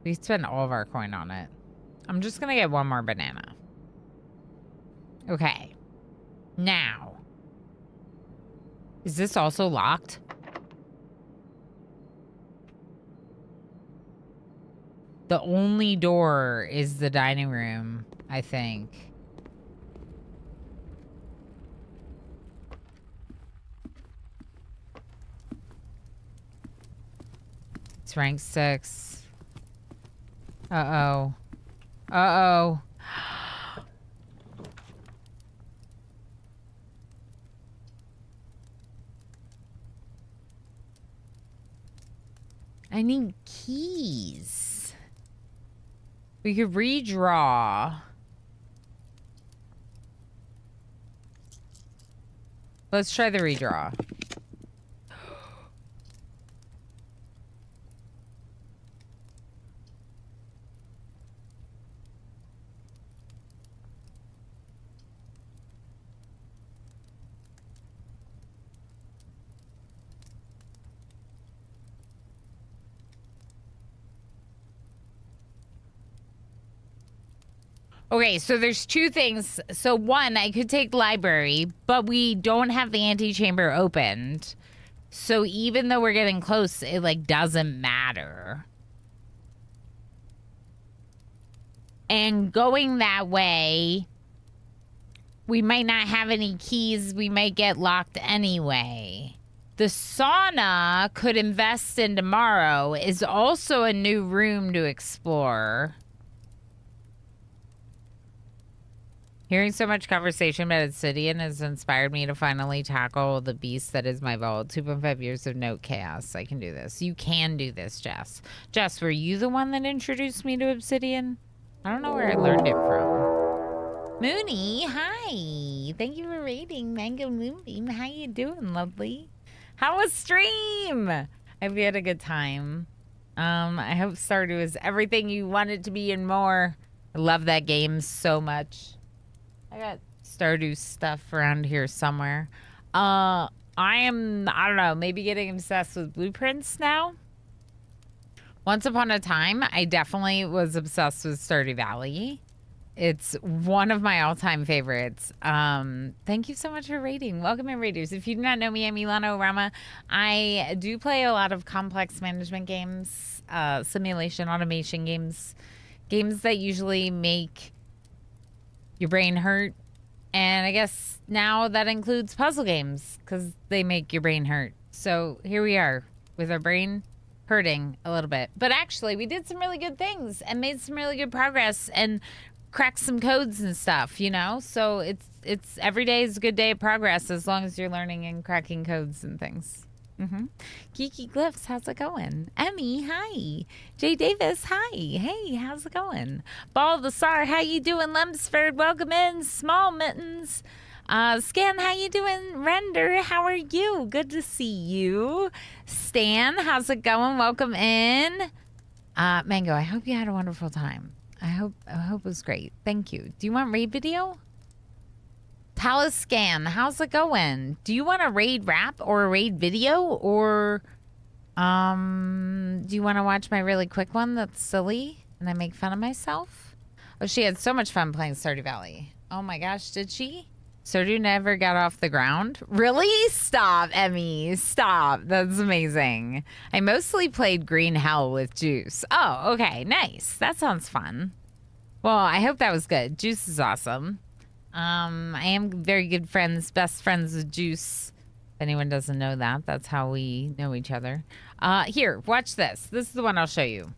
We spent all of our coin on it. I'm just gonna get one more banana. Okay. Now. Is this also locked? The only door is the dining room, I think. It's rank 6. Uh-oh. Uh-oh. I need keys. We could redraw. Let's try the redraw. Okay, so there's two things. So one, I could take library, but we don't have the antechamber opened. So even though we're getting close, it like doesn't matter. And going that way, we might not have any keys. We might get locked anyway. The sauna could invest in tomorrow is also a new room to explore. Hearing so much conversation about Obsidian has inspired me to finally tackle the beast that is my vault. 2.5 years of note chaos. I can do this. You can do this, Jess. Jess, were you the one that introduced me to Obsidian? I don't know where I learned it from. Mooney, hi. Thank you for rating Mango Moonbeam. How you doing, lovely? How was stream? I hope you had a good time. I hope Stardew is everything you want it to be and more. I love that game so much. I got Stardew stuff around here somewhere. I don't know, maybe getting obsessed with blueprints now. Once upon a time, I definitely was obsessed with Stardew Valley. It's one of my all-time favorites. Thank you so much for raiding. Welcome in, Raiders. If you do not know me, I'm Ilana Orama. I do play a lot of complex management games, simulation, automation games, games that usually make your brain hurt. And I guess now that includes puzzle games because they make your brain hurt. So here we are with our brain hurting a little bit. But actually, we did some really good things and made some really good progress and cracked some codes and stuff, you know? So it's every day is a good day of progress as long as you're learning and cracking codes and things. Geeky Glyphs, how's it going? Emmy, hi. Jay Davis, hi. Hey, how's it going? Ball the Star, how you doing? Lemsford, welcome in. Small Mittens. Scan, how you doing? Render, how are you? Good to see you. Stan, how's it going? Welcome in. Mango, I hope you had a wonderful time. I hope it was great. Thank you. Do you want raid video? Taliscan, how's it going? Do you want a raid rap or a raid video, or do you want to watch my really quick one that's silly and I make fun of myself? Oh, she had so much fun playing Stardew Valley. Oh my gosh, did she? Stardew never got off the ground? Really? Stop, Emmy. Stop. That's amazing. I mostly played Green Hell with Juice. Oh, okay. Nice. That sounds fun. Well, I hope that was good. Juice is awesome. I am very good friends, best friends with Juice. If anyone doesn't know that, that's how we know each other. Here, watch this. This is the one I'll show you.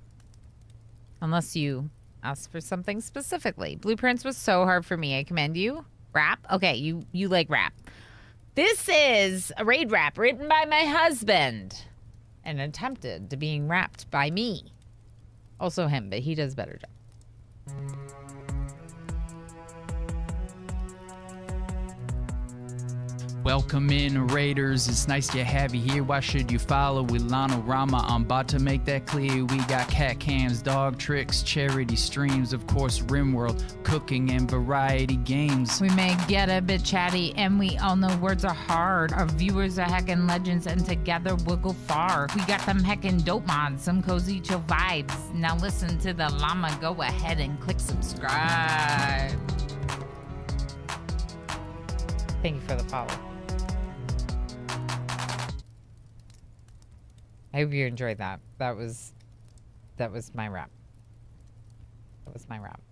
Unless you ask for something specifically. Blueprints was so hard for me. I commend you. Rap? Okay, you like rap. This is a raid rap written by my husband and attempted to being rapped by me. Also him, but he does a better job. Welcome in, Raiders. It's nice to have you here. Why should you follow Ilana Rama? I'm about to make that clear. We got cat cams, dog tricks, charity streams, of course, RimWorld, cooking, and variety games. We may get a bit chatty, and we all know words are hard. Our viewers are heckin' legends, and together we'll go far. We got them heckin' dope mods, some cozy chill vibes. Now listen to the llama. Go ahead and click subscribe. Thank you for the follow. I hope you enjoyed that. That was my rap. That was my rap.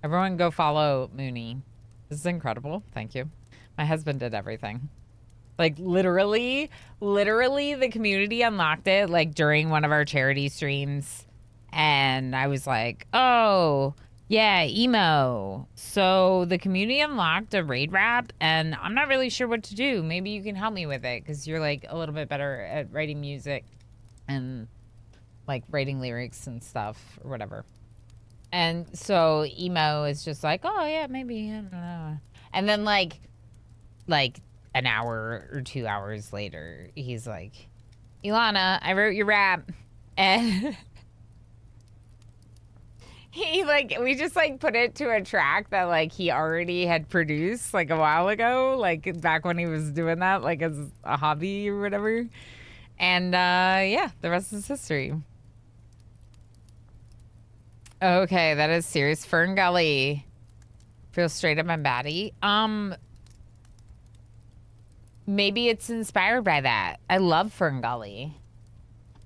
Everyone go follow Mooney. This is incredible. Thank you. My husband did everything. Like literally the community unlocked it like during one of our charity streams. And I was like, oh, yeah, emo. So the community unlocked a raid rap and I'm not really sure what to do. Maybe you can help me with it because you're like a little bit better at writing music and like writing lyrics and stuff or whatever. And so emo is just like, oh yeah, maybe, I don't know. And then like an hour or 2 hours later, he's like, Ilana, I wrote your rap. And he like, we just like put it to a track that like he already had produced like a while ago, like back when he was doing that like as a hobby or whatever. And yeah, the rest is history. Okay, that is serious. Fern Gully. Feel straight up and batty. Maybe it's inspired by that. I love Fern Gully.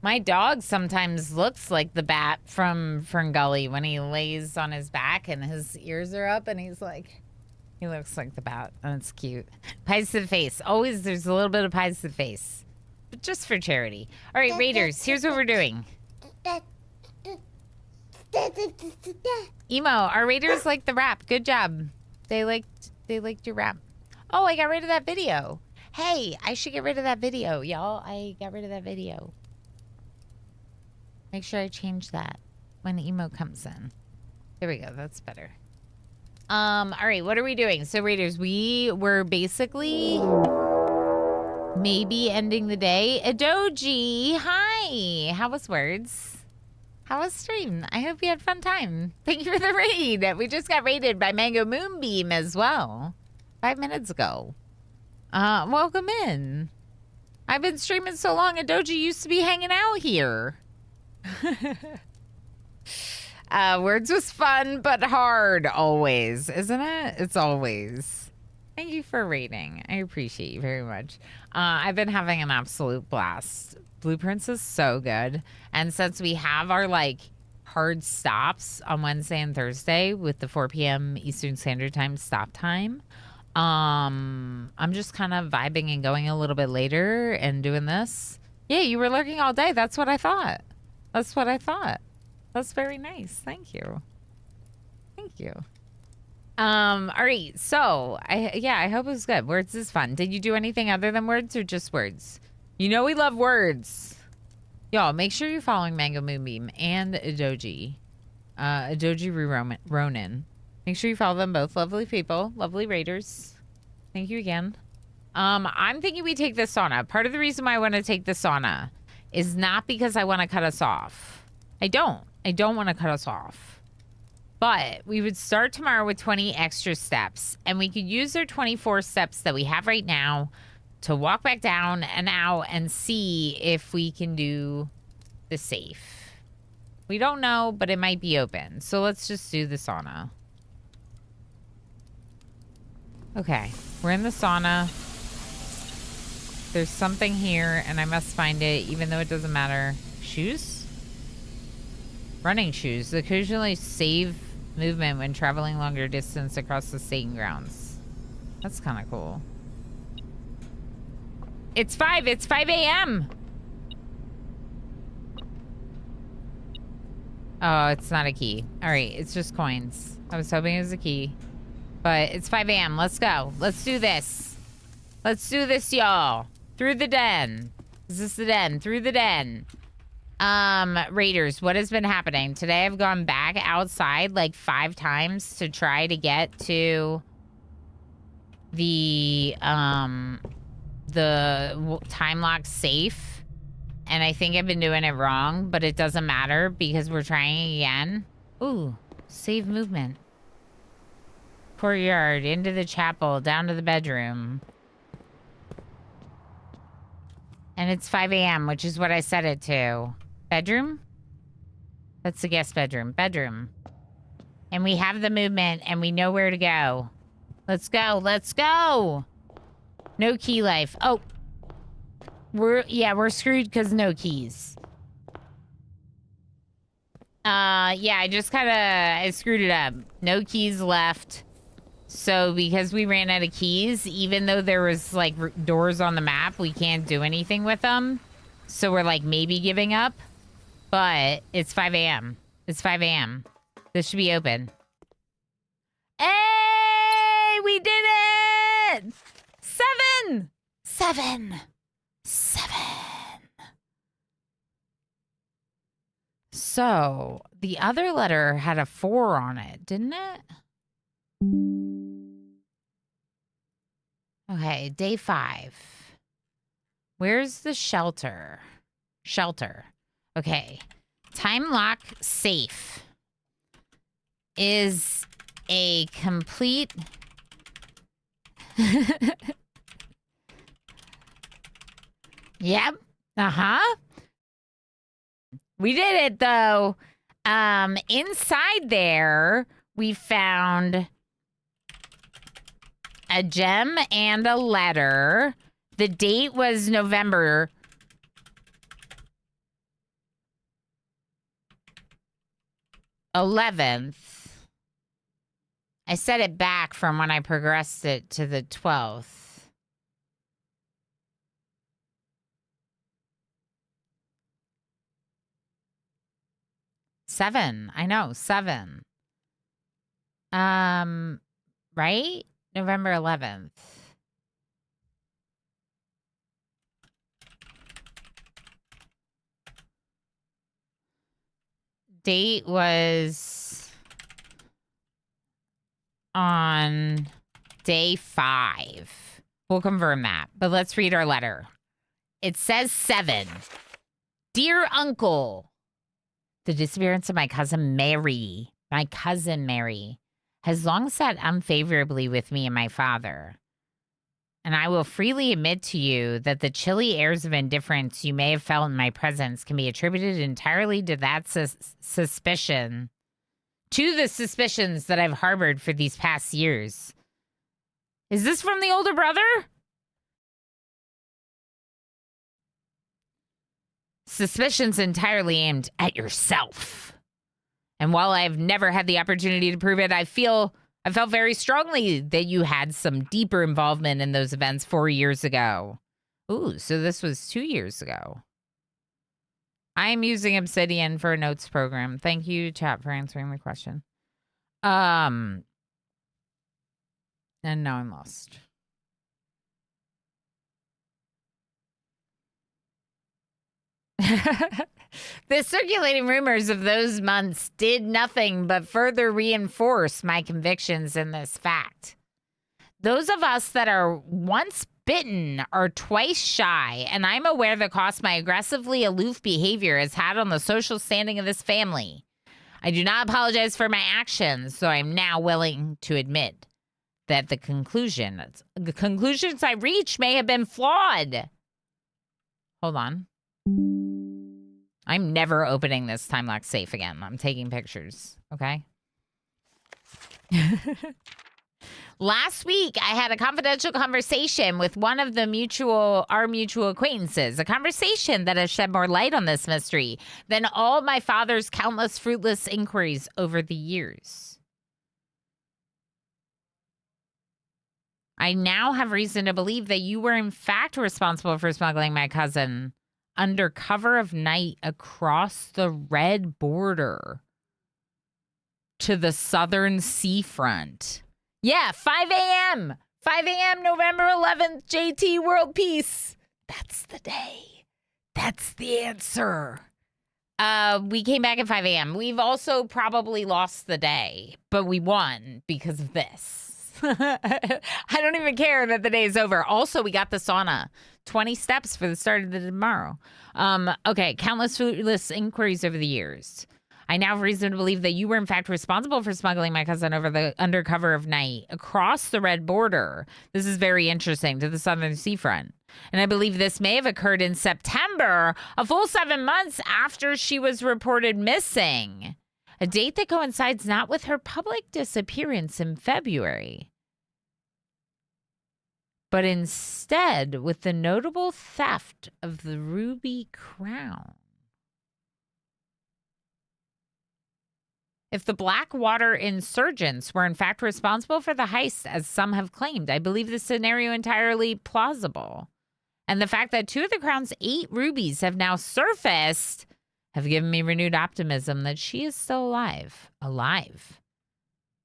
My dog sometimes looks like the bat from Fern Gully when he lays on his back and his ears are up and he's like, he looks like the bat and it's cute. Pies to the face. Always there's a little bit of pies to the face. But just for charity. All right, Raiders, here's what we're doing. Emo, our Raiders like the rap. Good job. They liked your rap. Oh, I got rid of that video. Hey, I should get rid of that video, y'all. I got rid of that video. Make sure I change that when Emo comes in. There we go. That's better. All right, what are we doing? So, Raiders, we were basically maybe ending the day. Adoji, hi. How was words? How was stream? I hope you had a fun time. Thank you for the raid. We just got raided by Mango Moonbeam as well 5 minutes ago. Welcome in. I've been streaming so long, Adoji used to be hanging out here. Words was fun, but hard always, isn't it? It's always. Thank you for rating. I appreciate you very much. I've been having an absolute blast. Blueprints is so good. And since we have our like hard stops on Wednesday and Thursday with the 4 p.m. Eastern Standard Time stop time, I'm just kind of vibing and going a little bit later and doing this. Yeah, you were lurking all day. That's what I thought. That's what I thought. That's very nice. Thank you. Thank you. All right. So I hope it was good. Words is fun. Did you do anything other than words or just words? You know we love words. Y'all, make sure you're following Mango Moonbeam and Adoji. Adoji Ronin. Make sure you follow them both. Lovely people. Lovely raiders. Thank you again. I'm thinking we take the sauna. Part of the reason why I want to take the sauna is not because I want to cut us off. I don't want to cut us off. But we would start tomorrow with 20 extra steps, and we could use our 24 steps that we have right now to walk back down and out and see if we can do the safe. We don't know, but it might be open. So let's just do the sauna. Okay, we're in the sauna. There's something here, and I must find it, even though it doesn't matter. Shoes? Running shoes. Occasionally save movement when traveling longer distance across the staging grounds. That's kind of cool. It's 5 a.m. Oh, it's not a key. All right, it's just coins. I was hoping it was a key. But it's 5 a.m. Let's go. Let's do this. Let's do this, y'all. Through the den. Is this the den? Through the den. Raiders, what has been happening? Today I've gone back outside like 5 times to try to get to the time lock safe. And I think I've been doing it wrong, but it doesn't matter because we're trying again. Ooh, save movement. Courtyard, into the chapel, down to the bedroom. And it's 5 a.m., which is what I set it to. Bedroom? That's the guest bedroom. Bedroom. And we have the movement, and we know where to go. Let's go. Let's go. No key life. Oh. We're screwed because no keys. Yeah, I screwed it up. No keys left. So because we ran out of keys, even though there was like doors on the map, we can't do anything with them. So we're like maybe giving up. But it's 5 a.m. It's 5 a.m. This should be open. Hey, we did it! 7! 7! 7. So the other letter had a 4 on it, didn't it? Okay, day 5. Where's the shelter? Shelter. Okay. Time lock safe is a complete... Yep. Uh-huh. We did it, though. Inside there, we found a gem and a letter. The date was November 11th. I set it back from when I progressed it to the 12th. Seven. I know. 7. Right? November 11th. Date was on day 5. We'll confirm that. But let's read our letter. It says 7. Dear Uncle, the disappearance of my cousin Mary, has long sat unfavorably with me and my father. And I will freely admit to you that the chilly airs of indifference you may have felt in my presence can be attributed entirely to that suspicion. to the suspicions that I've harbored for these past years. Is this from the older brother? Suspicions entirely aimed at yourself. And while I've never had the opportunity to prove it, I felt very strongly that you had some deeper involvement in those events 4 years ago. Ooh, so this was 2 years ago. I am using Obsidian for a notes program. Thank you, chat, for answering the question. And now I'm lost. The circulating rumors of those months did nothing but further reinforce my convictions in this fact. Those of us that are once bitten are twice shy, and I'm aware the cost my aggressively aloof behavior has had on the social standing of this family. I do not apologize for my actions, so I'm now willing to admit that the conclusions I reached may have been flawed. Hold on. I'm never opening this time-lock safe again. I'm taking pictures, okay? Last week, I had a confidential conversation with one of our mutual acquaintances, a conversation that has shed more light on this mystery than all my father's countless fruitless inquiries over the years. I now have reason to believe that you were in fact responsible for smuggling my cousin under cover of night across the red border to the southern seafront. Yeah, 5 a.m. 5 a.m. November 11th, JT World Peace. That's the day. That's the answer. We came back at 5 a.m. We've also probably lost the day, but we won because of this. I don't even care that the day is over. Also, we got the sauna. 20 steps for the start of the tomorrow. Okay, countless fruitless inquiries over the years. I now have reason to believe that you were in fact responsible for smuggling my cousin under cover of night across the red border. This is very interesting, to the southern seafront. And I believe this may have occurred in September, a full 7 months after she was reported missing. A date that coincides not with her public disappearance in February, but instead with the notable theft of the ruby crown. If the Blackwater insurgents were in fact responsible for the heist, as some have claimed, I believe this scenario entirely plausible. And the fact that 2 of the crown's 8 rubies have now surfaced have given me renewed optimism that she is still alive,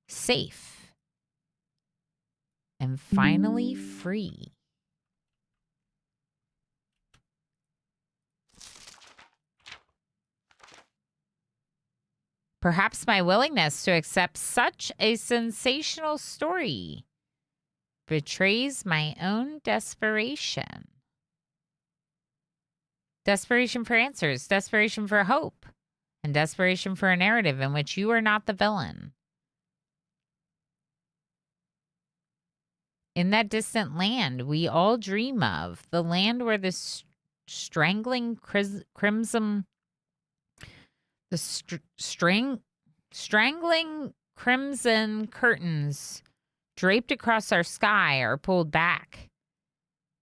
safe, and finally free. Perhaps my willingness to accept such a sensational story betrays my own desperation. Desperation for answers, desperation for hope, and desperation for a narrative in which you are not the villain. In that distant land we all dream of, the land where the strangling crimson curtains draped across our sky are pulled back,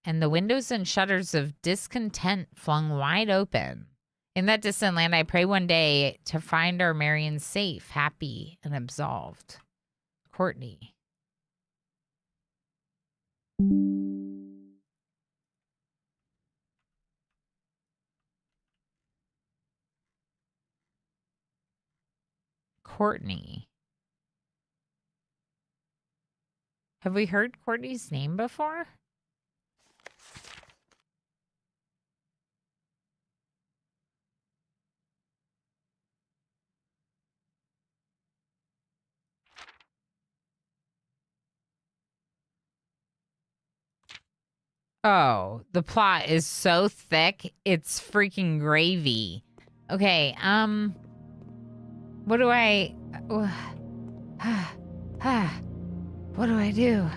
and the windows and shutters of discontent flung wide open. In that distant land, I pray one day to find our Marion safe, happy, and absolved. Courtney. Courtney. Have we heard Courtney's name before? Oh, the plot is so thick, it's freaking gravy. Okay, what do I... what do I do?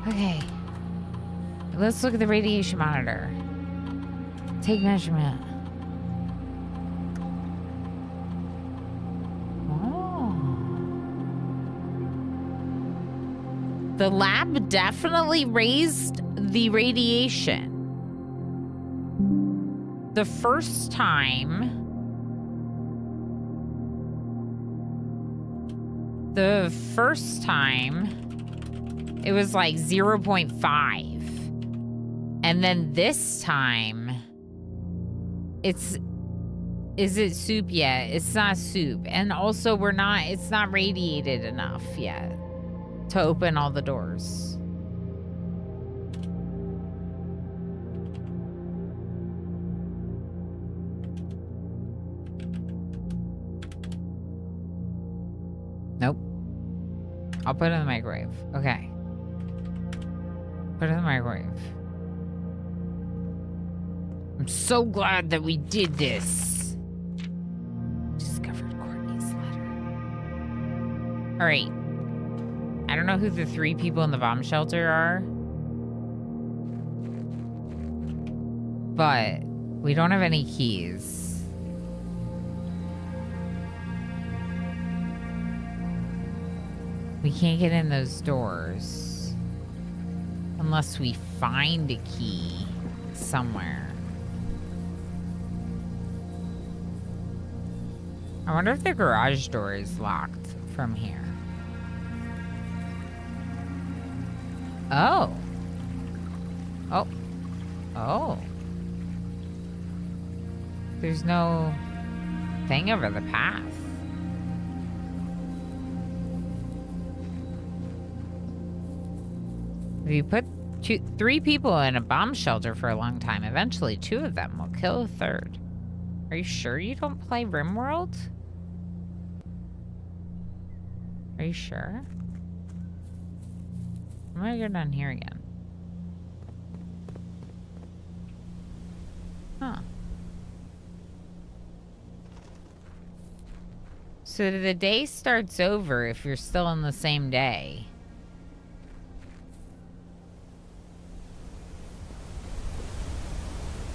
Okay. Let's look at the radiation monitor. Take measurement. Oh. The lab definitely raised the radiation. The first time... it was like 0.5. And then this time, is it soup yet? It's not soup. And also it's not radiated enough yet to open all the doors. Nope. I'll put it in the microwave. Okay. Put it in the microwave. I'm so glad that we did this. Discovered Courtney's letter. All right. I don't know who the 3 people in the bomb shelter are. But we don't have any keys. We can't get in those doors unless we find a key somewhere. I wonder if the garage door is locked from here. Oh. Oh. Oh. There's no thing over the path. If you put 3 people in a bomb shelter for a long time, eventually 2 of them will kill a 3rd. Are you sure you don't play RimWorld? Are you sure? I'm gonna go down here again. Huh. So the day starts over if you're still in the same day.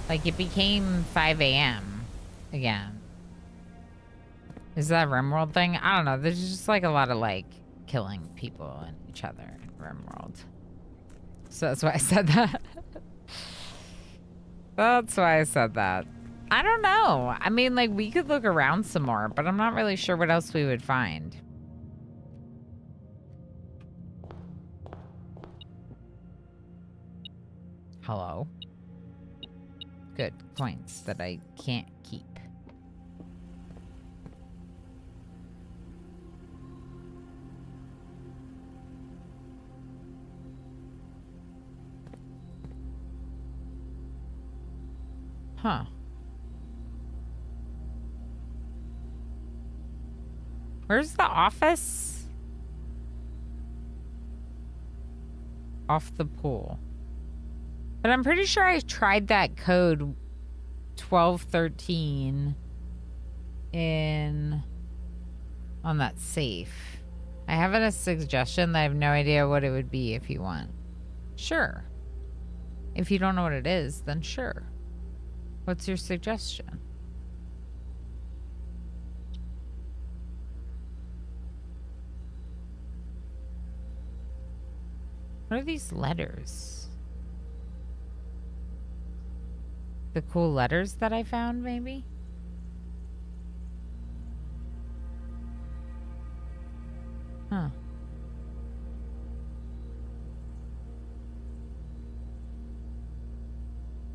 Like, it became 5 a.m. again. Is that a RimWorld thing? I don't know. There's just, like, a lot of, like, killing people and each other in RimWorld. So that's why I said that. That's why I said that. I don't know. I mean, like, we could look around some more, but I'm not really sure what else we would find. Hello? Good. Coins that I can't keep. Huh. Where's the office? Off the pool. But I'm pretty sure I tried that code 1213 on that safe. I have a suggestion that I have no idea what it would be if you want. Sure. If you don't know what it is, then sure. What's your suggestion? What are these letters? The cool letters that I found, maybe? Huh.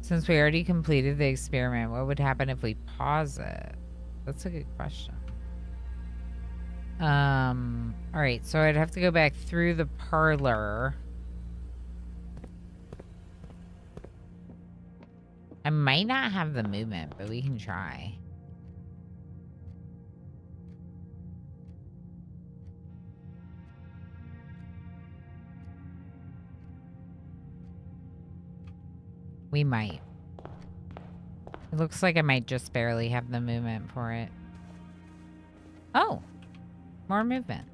Since we already completed the experiment, what would happen if we pause it? That's a good question. All right, so I'd have to go back through the parlor. I might not have the movement, but we can try. We might. It looks like I might just barely have the movement for it. Oh, more movement.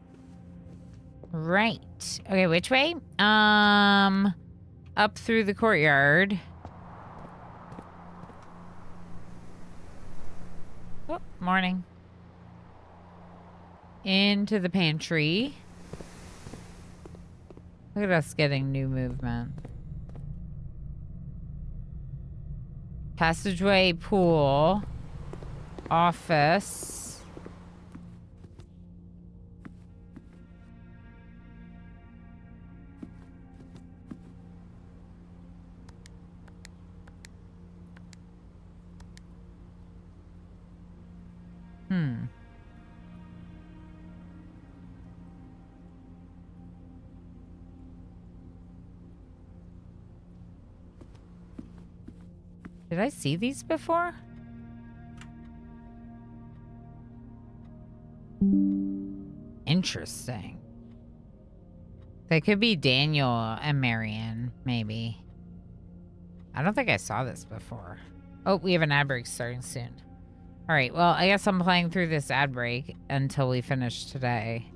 Right. Okay, which way? Up through the courtyard. Oh, morning. Into the pantry. Look at us getting new movement. Passageway, pool, office. Did I see these before? Interesting. They could be Daniel and Marion, maybe. I don't think I saw this before. Oh, we have an ad break starting soon. All right, well, I guess I'm playing through this ad break until we finish today.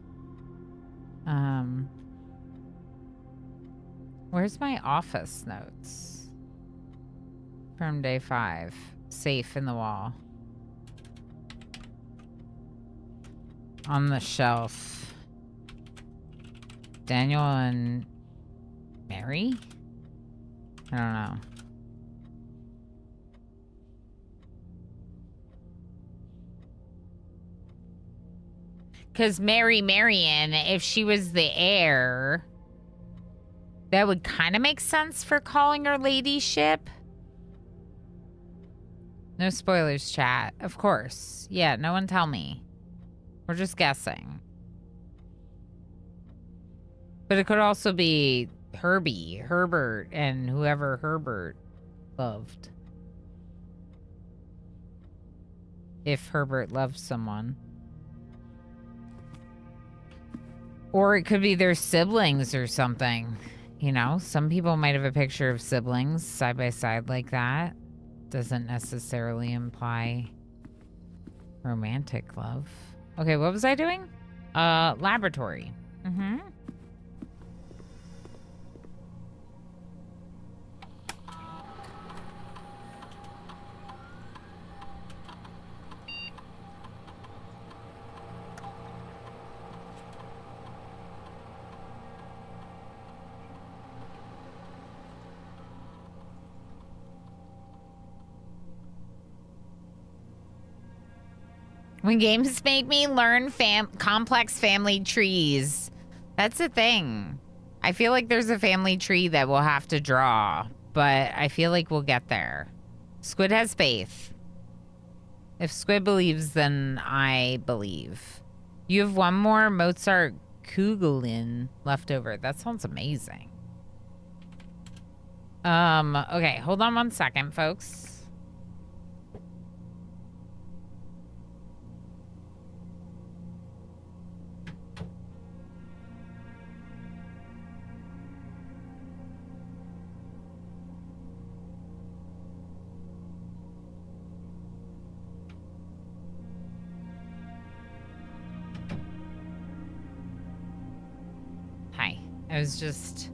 Where's my office notes? From day 5. Safe in the wall. On the shelf. Daniel and Mary? I don't know. Because Marion, if she was the heir, that would kind of make sense for calling her ladyship. No spoilers, chat. Of course. Yeah, no one tell me. We're just guessing. But it could also be Herbie, Herbert, and whoever Herbert loved. If Herbert loved someone. Or it could be their siblings or something. You know, some people might have a picture of siblings side by side like that. Doesn't necessarily imply romantic love. Okay, what was I doing? Laboratory. Mm-hmm. When games make me learn complex family trees. That's the thing. I feel like there's a family tree that we'll have to draw, but I feel like we'll get there. Squid has faith. If Squid believes, then I believe. You have one more Mozart Kugelin left over. That sounds amazing. Okay, hold on one second, folks. I was just...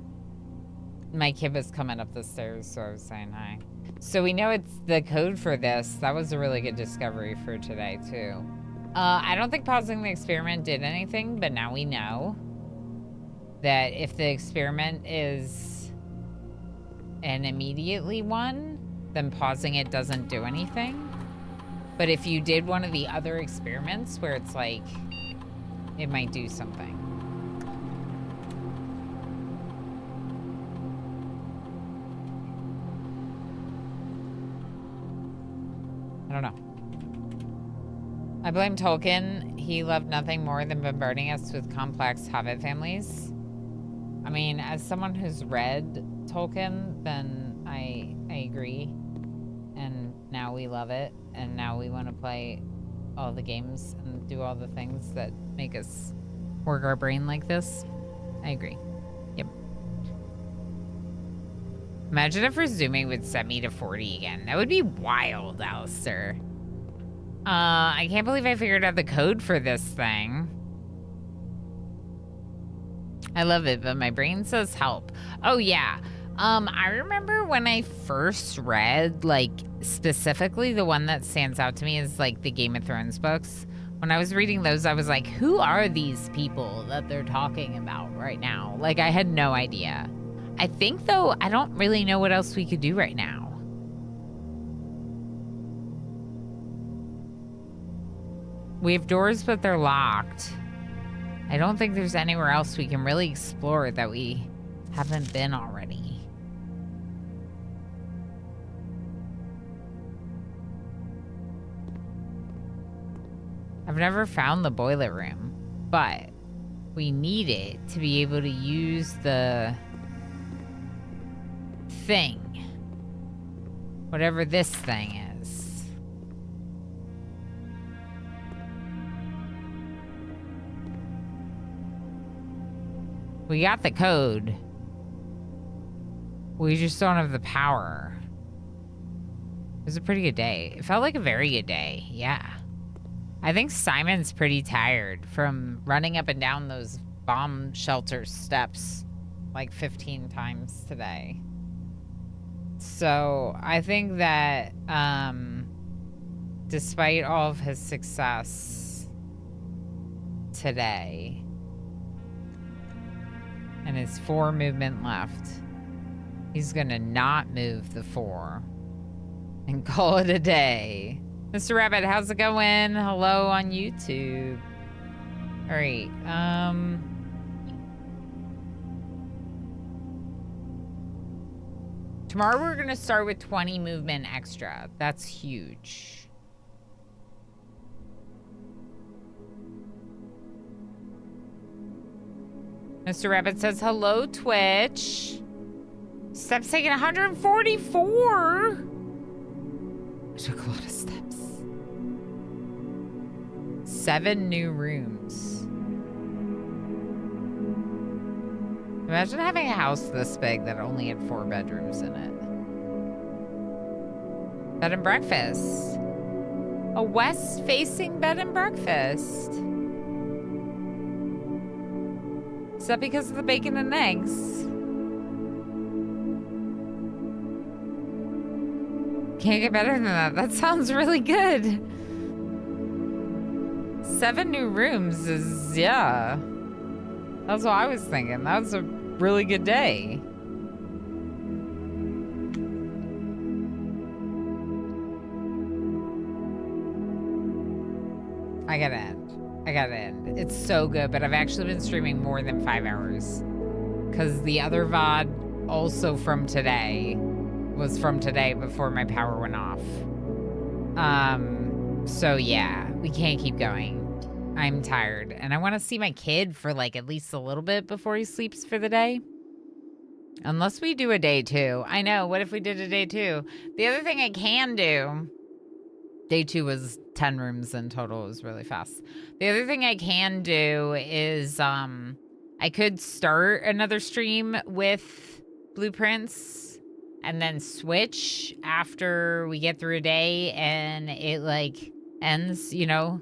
My kid was coming up the stairs, so I was saying hi. So we know it's the code for this. That was a really good discovery for today, too. I don't think pausing the experiment did anything, but now we know that if the experiment is an immediately one, then pausing it doesn't do anything. But if you did one of the other experiments where it's like, it might do something. I don't know. I blame Tolkien. He loved nothing more than bombarding us with complex Hobbit families. I mean, as someone who's read Tolkien, then I agree. And now we love it. And now we want to play all the games and do all the things that make us work our brain like this. I agree. Yep. Imagine if resuming would set me to 40 again. That would be wild, Alistair. I can't believe I figured out the code for this thing. I love it, but my brain says help. Oh, yeah. I remember when I first read, like, specifically the one that stands out to me is, like, the Game of Thrones books. When I was reading those, I was like, who are these people that they're talking about right now? Like, I had no idea. I think, though, I don't really know what else we could do right now. We have doors, but they're locked. I don't think there's anywhere else we can really explore that we haven't been already. I've never found the boiler room, but we need it to be able to use the thing. Whatever this thing is. We got the code. We just don't have the power. It was a pretty good day. It felt like a very good day. Yeah. I think Simon's pretty tired from running up and down those bomb shelter steps like 15 times today. So I think that despite all of his success today and his 4 movement left, he's gonna not move the 4 and call it a day. Mr. Rabbit, how's it going? Hello on YouTube. All right. Tomorrow we're going to start with 20 movement extra. That's huge. Mr. Rabbit says, hello, Twitch. Steps taken 144. I took a lot of steps. 7 new rooms. Imagine having a house this big that only had 4 bedrooms in it. Bed and breakfast. A west-facing bed and breakfast. Is that because of the bacon and eggs? Can't get better than that. That sounds really good. 7 new rooms is, yeah. That's what I was thinking. That was a really good day. I gotta end. It's so good, but I've actually been streaming more than 5 hours. Because the other VOD, also from today, was from today before my power went off. So yeah, we can't keep going. I'm tired, and I want to see my kid for like at least a little bit before he sleeps for the day. Unless we do a day 2. I know, what if we did a day 2? The other thing I can do, day 2 was 10 rooms in total. It was really fast. The other thing I can do is I could start another stream with Blueprints and then switch after we get through a day and it like ends, you know,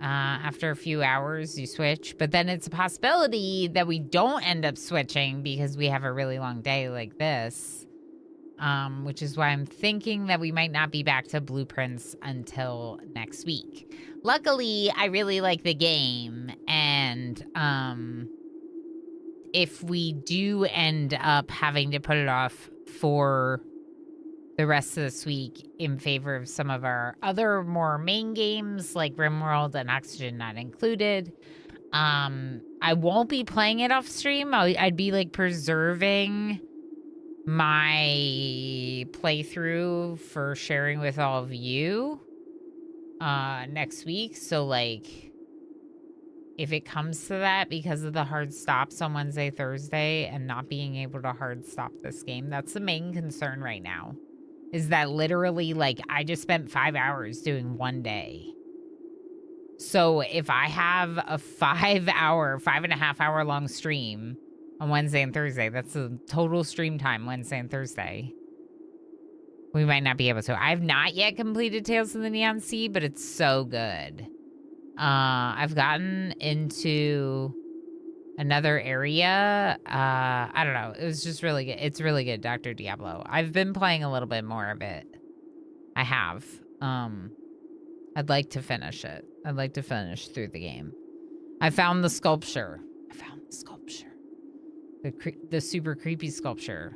after a few hours you switch. But then it's a possibility that we don't end up switching because we have a really long day like this. Which is why I'm thinking that we might not be back to Blueprints until next week. Luckily, I really like the game, and if we do end up having to put it off for the rest of this week in favor of some of our other more main games like RimWorld and Oxygen Not Included, I won't be playing it off stream. I'd be like preserving my playthrough for sharing with all of you next week. So like if it comes to that, because of the hard stops on Wednesday, Thursday, and not being able to hard stop this game, that's the main concern right now, is that literally like I just spent 5 hours doing one day. So if I have a 5.5 hour long stream on Wednesday and Thursday, that's the total stream time, Wednesday and Thursday, we might not be able to. I've not yet completed Tales of the Neon Sea, but it's so good. I've gotten into another area. I don't know. It was just really good. It's really good, Dr. Diablo. I've been playing a little bit more of it. I have. I'd like to finish it. I'd like to finish through the game. I found the sculpture. The super creepy sculpture.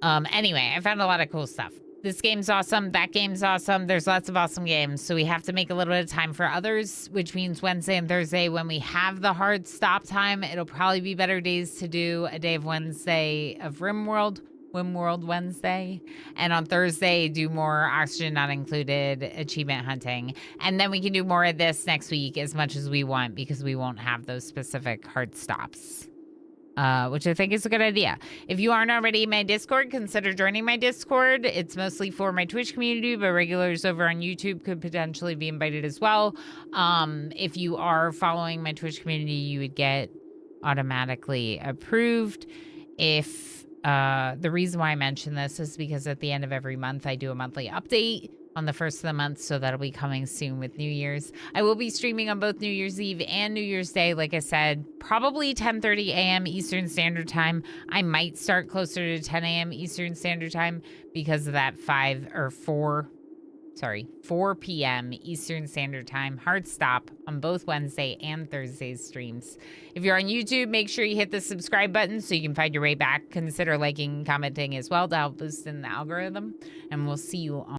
Anyway, I found a lot of cool stuff. This game's awesome. That game's awesome. There's lots of awesome games. So we have to make a little bit of time for others, which means Wednesday and Thursday when we have the hard stop time, it'll probably be better days to do a day of Wednesday of RimWorld Wednesday. And on Thursday, do more Oxygen Not Included achievement hunting. And then we can do more of this next week as much as we want because we won't have those specific hard stops. Which I think is a good idea. If you aren't already in my Discord, consider joining my Discord. It's mostly for my Twitch community, but regulars over on YouTube could potentially be invited as well. If you are following my Twitch community, you would get automatically approved. If the reason why I mention this is because at the end of every month, I do a monthly update on the first of the month, so that'll be coming soon with New Year's. I will be streaming on both New Year's Eve and New Year's Day, like I said, probably 10:30 a.m. Eastern Standard Time. I might start closer to 10 a.m. Eastern Standard Time because of that 4 p.m. Eastern Standard Time hard stop on both Wednesday and Thursday's streams. If you're on YouTube, make sure you hit the subscribe button so you can find your way back. Consider liking and commenting as well to help boost in the algorithm, and we'll see you on